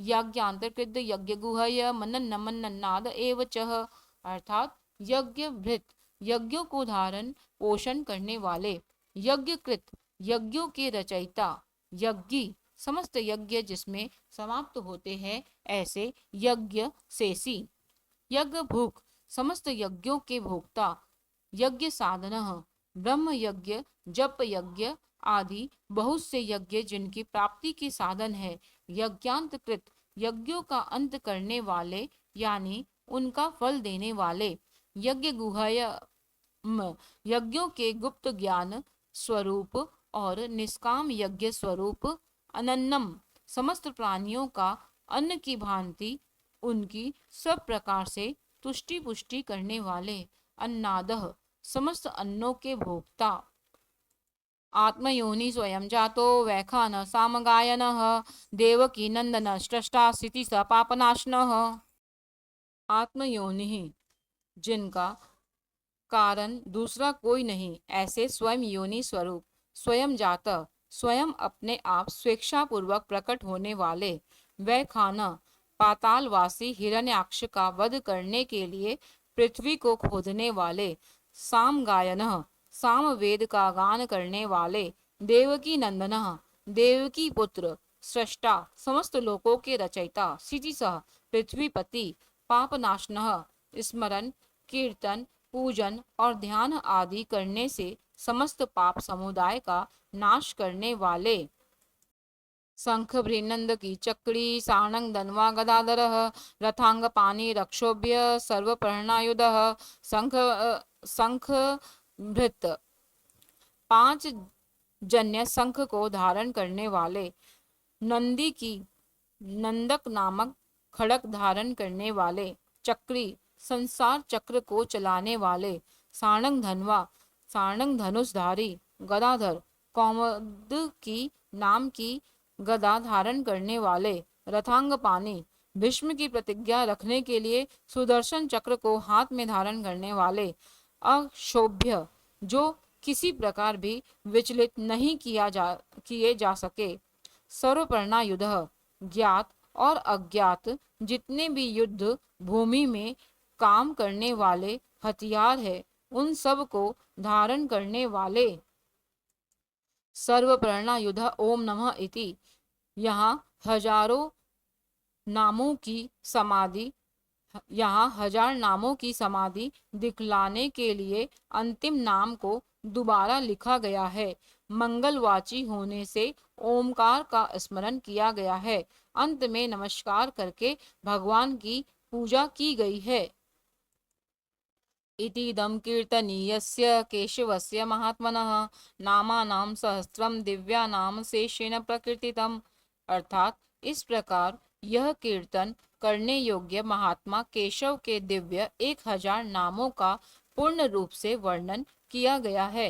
यज्ञांतकृत यज्ञ गुहय मनन मनन्नाद एव चह अर्थात यज्ञ भृत यज्ञों को धारण पोषण करने वाले यज्ञकृत यज्ञों के रचयिता यज्ञी समस्त यज्ञ जिसमें समाप्त होते हैं ऐसे यज्ञ शेषी यज्ञ भूख समस्त यज्ञों के भोक्ता यज्ञ साधन ब्रह्म यज्ञ जप यज्ञ आदि बहुत से यज्ञ जिनकी प्राप्ति के साधन है यज्ञांतकृत यज्ञों का अंत करने वाले यानी उनका फल देने वाले यज्ञ गुहय यज्ञों के गुप्त ज्ञान स्वरूप और निष्काम यज्ञ स्वरूप अनन्नम समस्त प्राणियों का अन्न की भांति उनकी सब प्रकार से तुष्टि पुष्टि करने वाले अन्नादह समस्त अन्नों के भोक्ता आत्मयोनि स्वयं जातो वैखान सामगायन देवकी नंदन स्रष्टा स्थिति स पापनाशन आत्मयोनि जिनका कारण दूसरा कोई नहीं ऐसे स्वयं योनि स्वरूप स्वयं जात स्वयं अपने आप स्वेच्छापूर्वक प्रकट होने वाले वह खाना पातालवासी हिरण्याक्ष का वध करने के लिए पृथ्वी को खोदने वाले साम गायन साम वेद का गान करने वाले देवकी नंदन देवकी पुत्र सृष्टा समस्त लोकों के रचयिता सिजिसह पृथ्वीपति पापनाशनः स्मरण कीर्तन पूजन और ध्यान आदि करने से समस्त पाप समुदाय का नाश करने वाले शंख भ्रीनंद की चक्री साणंग धन्वा गदाधर रथांग पानी रक्षोभ्य सर्वपर्णायुध शंख भृत 5 जन्य शंख को धारण करने वाले, नंदी की नंदक नामक खड़क धारण करने वाले, चक्री संसार चक्र को चलाने वाले, साणंग धनवा साणंग धनुषधारी, गदाधर कौमुद की नाम की गदा धारण करने वाले, रथांग पानी भीष्म की प्रतिज्ञा रखने के लिए सुदर्शन चक्र को हाथ में धारण करने वाले, अक्षोभ्य जो किसी प्रकार भी विचलित नहीं किए जा सके, सर्वपर्णा युद्ध ज्ञात और अज्ञात जितने भी युद्ध भूमि में काम करने वाले हथियार है उन सब को धारण करने वाले, सर्वप्रेरणा युद्ध ओम नमः इति। यहाँ हजारों नामों की समाधि यहाँ 1000 नामों की समाधि दिखलाने के लिए अंतिम नाम को दोबारा लिखा गया है। मंगलवाची होने से ओमकार का स्मरण किया गया है। अंत में नमस्कार करके भगवान की पूजा की गई है। इतीदं कीर्तनीयस्य केशवस्य महात्मनः नामानां सहस्रम दिव्यानाम शेषेण प्रकीर्तितम्। अर्थात इस प्रकार यह कीर्तन करने योग्य महात्मा केशव के दिव्य 1000 नामों का पूर्ण रूप से वर्णन किया गया है।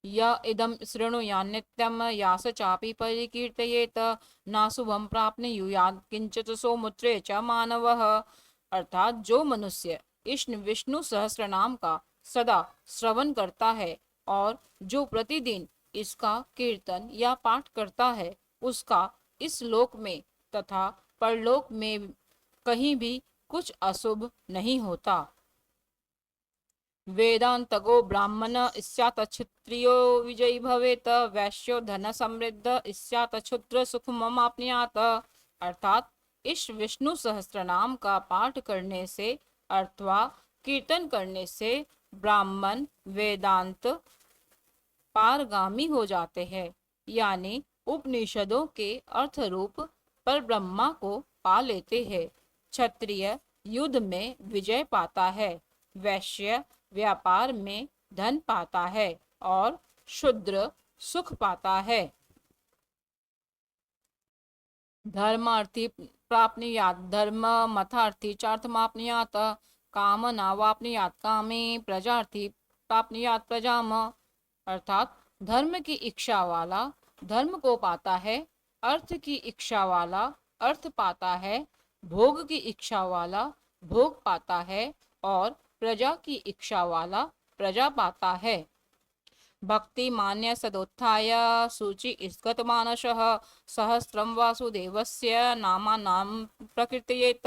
य इदं शृणुयान्नित्यं यास चापि परिकीर्तयेत न शुभं प्राप्नुयात् किंचित सौमुत्रे च मानवः। अर्थात जो मनुष्य इस विष्णु सहस्त्र नाम का सदा श्रवण करता है और जो प्रतिदिन इसका कीर्तन या पाठ करता है उसका इस लोक में तथा परलोक में कहीं भी कुछ अशुभ नहीं होता। वेदांतगो ब्राह्मण स्यात् क्षत्रियो विजयी भवेत वैश्यो धन समृद्ध स्यात् क्षुद्र सुखमप्नुयात्। अर्थात इस विष्णु सहस्त्र नाम का पाठ करने से अथवा कीर्तन करने से ब्राह्मण वेदांत पारगामी हो जाते हैं, यानी उपनिषदों के अर्थ रूप पर ब्रह्मा को पा लेते हैं। क्षत्रिय युद्ध में विजय पाता है, वैश्य व्यापार में धन पाता है और शूद्र सुख पाता है। धर्मार्थी प्राप्नुयात् धर्म मथार्थी चार्थमाप्नुयात् कामना वाप्नुयात् कामे प्रजार्थी प्राप्नुयात् प्रजाम। अर्थात धर्म की इच्छा वाला धर्म को पाता है, अर्थ की इच्छा वाला अर्थ पाता है, भोग की इच्छा वाला भोग पाता है और प्रजा की इच्छा वाला प्रजा पाता है। भक्ति मान्य सदोत्थाय सूचि इसगत मानसः सहस्रम वासुदेवस्य नामानां प्रकीर्तयेत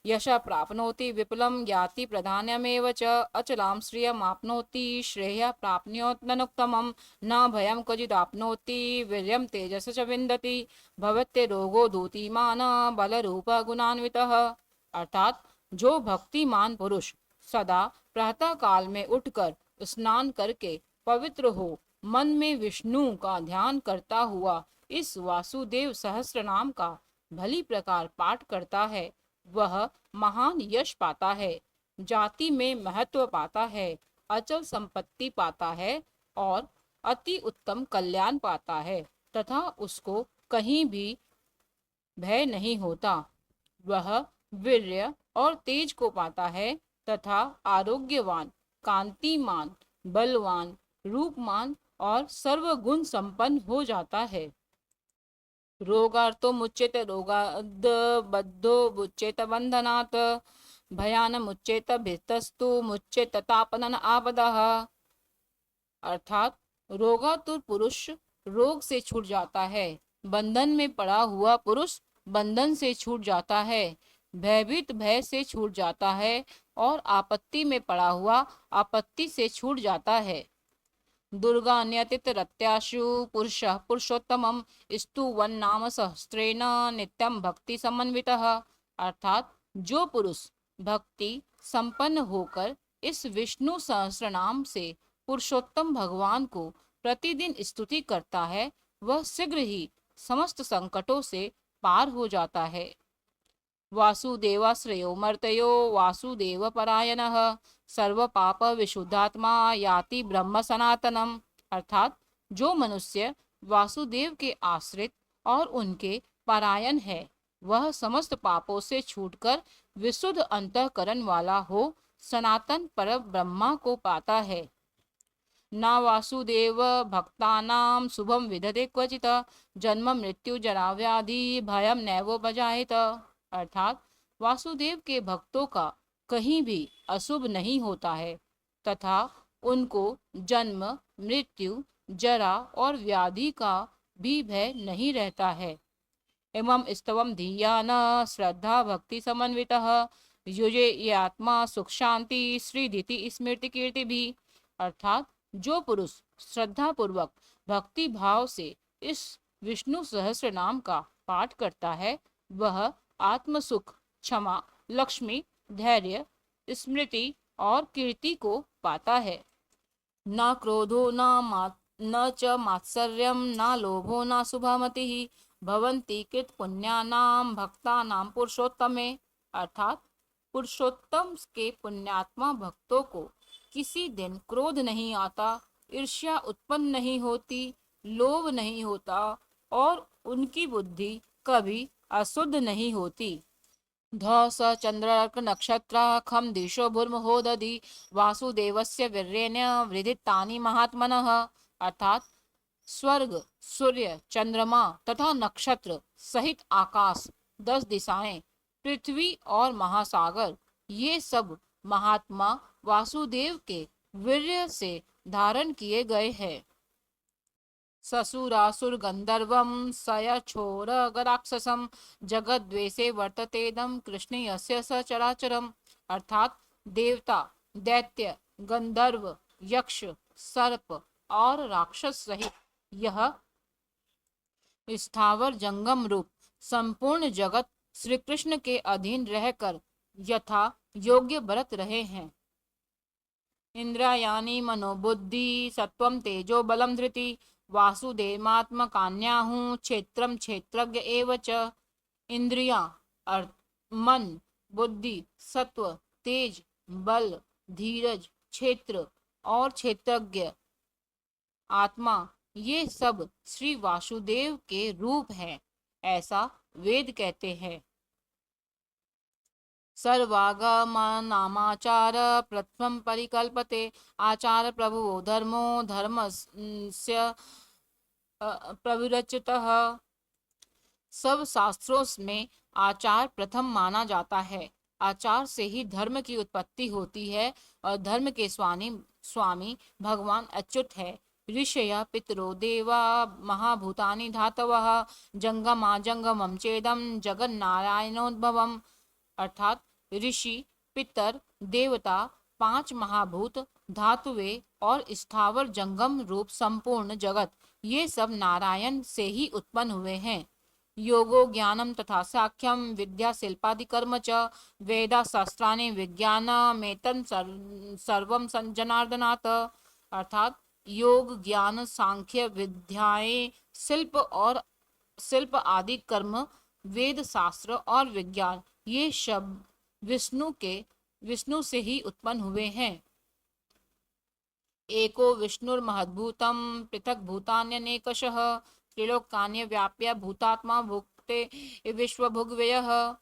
यश प्राप्नोति विपुलं ज्ञाति प्रधान्यमेव च अचलां श्रियमाप्नोति श्रेयः प्राप्नोत्यनुत्तमं न भयं क्वचिदाप्नोति वीर्यं तेजस च विन्दति भवत्य रोगो दूतिमान बलरूप गुणान्वितः। अर्थात जो भक्तिमान पुरुष सदा प्रातः काल में उठकर स्नान करके पवित्र हो मन में विष्णु का ध्यान करता हुआ इस वासुदेव सहस्त्र नाम का भली प्रकार पाठ करता है वह महान यश पाता है, जाति में महत्व पाता है, अचल संपत्ति पाता है और अति उत्तम कल्याण पाता है तथा उसको कहीं भी भय नहीं होता। वह वीर्य और तेज को पाता है तथा आरोग्यवान, कांतिमान, बलवान, रूपमान और सर्वगुण संपन्न हो जाता है। रोगार्तो मुच्येत रोगाद बद्धो मुच्येत बंधनात् भयान मुच्येत भितस्तु मुच्येत तापनन आपदः। अर्थात रोगातुर पुरुष रोग से छूट जाता है, बंधन में पड़ा हुआ पुरुष बंधन से छूट जाता है, भयभीत भय से छूट जाता है और आपत्ति में पड़ा हुआ आपत्ति से छूट जाता है। दुर्गा न्यतित रत्याशु पुरुष पुरुषोत्तमम स्तुवन नाम सहस्त्रेण नित्यम भक्ति समन्वितः। अर्थात जो पुरुष भक्ति संपन्न होकर इस विष्णु सहस्त्र नाम से पुरुषोत्तम भगवान को प्रतिदिन स्तुति करता है वह शीघ्र ही समस्त संकटों से पार हो जाता है। वासुदेवाश्रयो मर्तयो वासुदेव परायणः सर्व पाप विशुद्धात्मा याति ब्रह्म सनातनम। अर्थात जो मनुष्य वासुदेव के आश्रित और उनके परायण है, वह समस्त पापों से छूटकर विशुद्ध अंतःकरण वाला हो सनातन पर ब्रह्मा को पाता है। न वासुदेव भक्तानां शुभम विदते क्वचित जन्म मृत्यु जरा व्याधि भयम नैवोपजायेत। अर्थात वासुदेव के भक्तों का कहीं भी अशुभ नहीं होता है तथा उनको जन्म मृत्यु जरा और व्याधि का भी भय नहीं रहता है। इमं स्तवम धिया न श्रद्धा भक्ति समन्वितः युजे ये आत्मा सुख शांति श्रीदिति स्मृति कीर्ति भी। अर्थात जो पुरुष श्रद्धा पूर्वक भक्ति भाव से इस विष्णु सहस्त्र नाम का पाठ करता है, वह आत्म सुख क्षमा लक्ष्मी धैर्य स्मृति और कीर्ति को पाता है। न क्रोधो न च मात्सर्यम न लोभो न शुभमति भवन्ति कृत पुण्यानाम भक्तानाम पुरुषोत्तमे। अर्थात पुरुषोत्तम के पुण्यात्मा भक्तों को किसी दिन क्रोध नहीं आता, ईर्ष्या उत्पन्न नहीं होती, लोभ नहीं होता और उनकी बुद्धि कभी अशुद्ध नहीं होती। ध स चंद्रर्क नक्षत्र खम दिशो भूर्महोदधि वासुदेवस्य वीर्येण वृधितानि महात्मनः। अर्थात स्वर्ग सूर्य चंद्रमा तथा नक्षत्र सहित आकाश 10 दिशाएं पृथ्वी और महासागर ये सब महात्मा वासुदेव के वीर्य से धारण किए गए हैं। ससुरासुर गंधर्वम सयछोर राक्षसम जगद्वेषे वर्ततेदम कृष्ण यस्य सचराचरम। अर्थात देवता दैत्य गंधर्व यक्ष सर्प और राक्षस सहित यह स्थावर जंगम रूप संपूर्ण जगत श्री कृष्ण के अधीन रहकर यथा योग्य बरत रहे हैं। इंद्रियाणि मनोबुद्धि सत्वम तेजो बलम धृति वासुदेवात्मकान्याहु क्षेत्रम क्षेत्रज्ञ एव च। इंद्रियां मन बुद्धि सत्व तेज बल धीरज क्षेत्र और क्षेत्रज्ञ आत्मा ये सब श्री वासुदेव के रूप हैं, ऐसा वेद कहते हैं। सर्वागम नामाचार प्रथम परिकल्पते आचार प्रभुवो धर्मो धर्मस्य प्रविरचितः। सब शास्त्रों में आचार प्रथम माना जाता है। आचार से ही धर्म की उत्पत्ति होती है और धर्म के स्वामी भगवान अच्युत है। ऋषय पितरो देवा महाभूतानि धातवः जंगमा जंगमम चेदम जगन्नारायणोद्भवम। अर्थात ऋषि पितर देवता 5 महाभूत धातुवे और स्थावर जंगम रूप संपूर्ण जगत ये सब नारायण से ही उत्पन्न हुए हैं। योगो ज्ञानम तथा साख्यम विद्या शिल्पादि कर्म च वेदा शास्त्राणि विज्ञानमेतं सर्वं जनार्दनात्। अर्थात योग ज्ञान सांख्य विद्याएं शिल्प आदि कर्म वेद शास्त्र और विज्ञान ये शब्द विष्णु से ही उत्पन्न हुए हैं। एको विष्णुर्महद्भूतं पृथक भूतान्यनेकशः त्रिलोकान्य व्याप्य भूतात्मा भुक्ते विश्वभुग्व्ययः।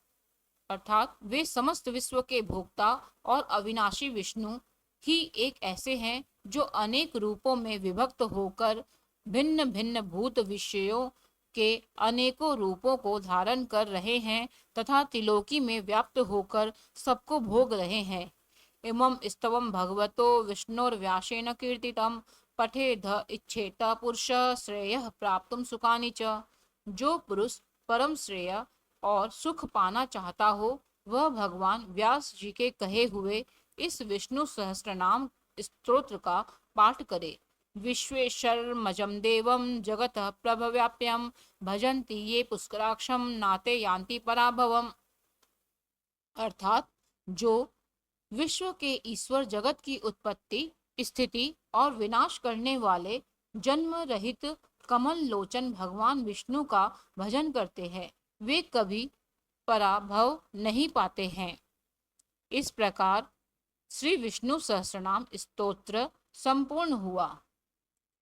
अर्थात वे समस्त विश्व के भोक्ता और अविनाशी विष्णु ही एक ऐसे हैं जो अनेक रूपों में विभक्त होकर भिन्न भिन्न भूत विषयों के अनेकों रूपों को धारण कर रहे हैं तथा त्रिलोकी में व्याप्त होकर सबको भोग रहे हैं। इमं स्तवम भगवतो विष्णुर्व्यासेन कीर्तितम पठेद इच्छेत पुरुष श्रेयः प्राप्तुम सुखानि च। जो पुरुष परम श्रेय और सुख पाना चाहता हो वह भगवान व्यास जी के कहे हुए इस विष्णु सहस्त्रनाम स्तोत्र का पाठ करे। विश्वेश्वरमजं देवं जगतः प्रभव्याप्यं भजन्ति ये पुष्कराक्षं नाते यान्ति पराभवम्। अर्थात जो विश्व के ईश्वर जगत की उत्पत्ति स्थिति और विनाश करने वाले जन्म रहित कमल लोचन भगवान विष्णु का भजन करते हैं वे कभी पराभव नहीं पाते हैं। इस प्रकार श्री विष्णु सहस्त्रनाम स्तोत्र संपूर्ण हुआ।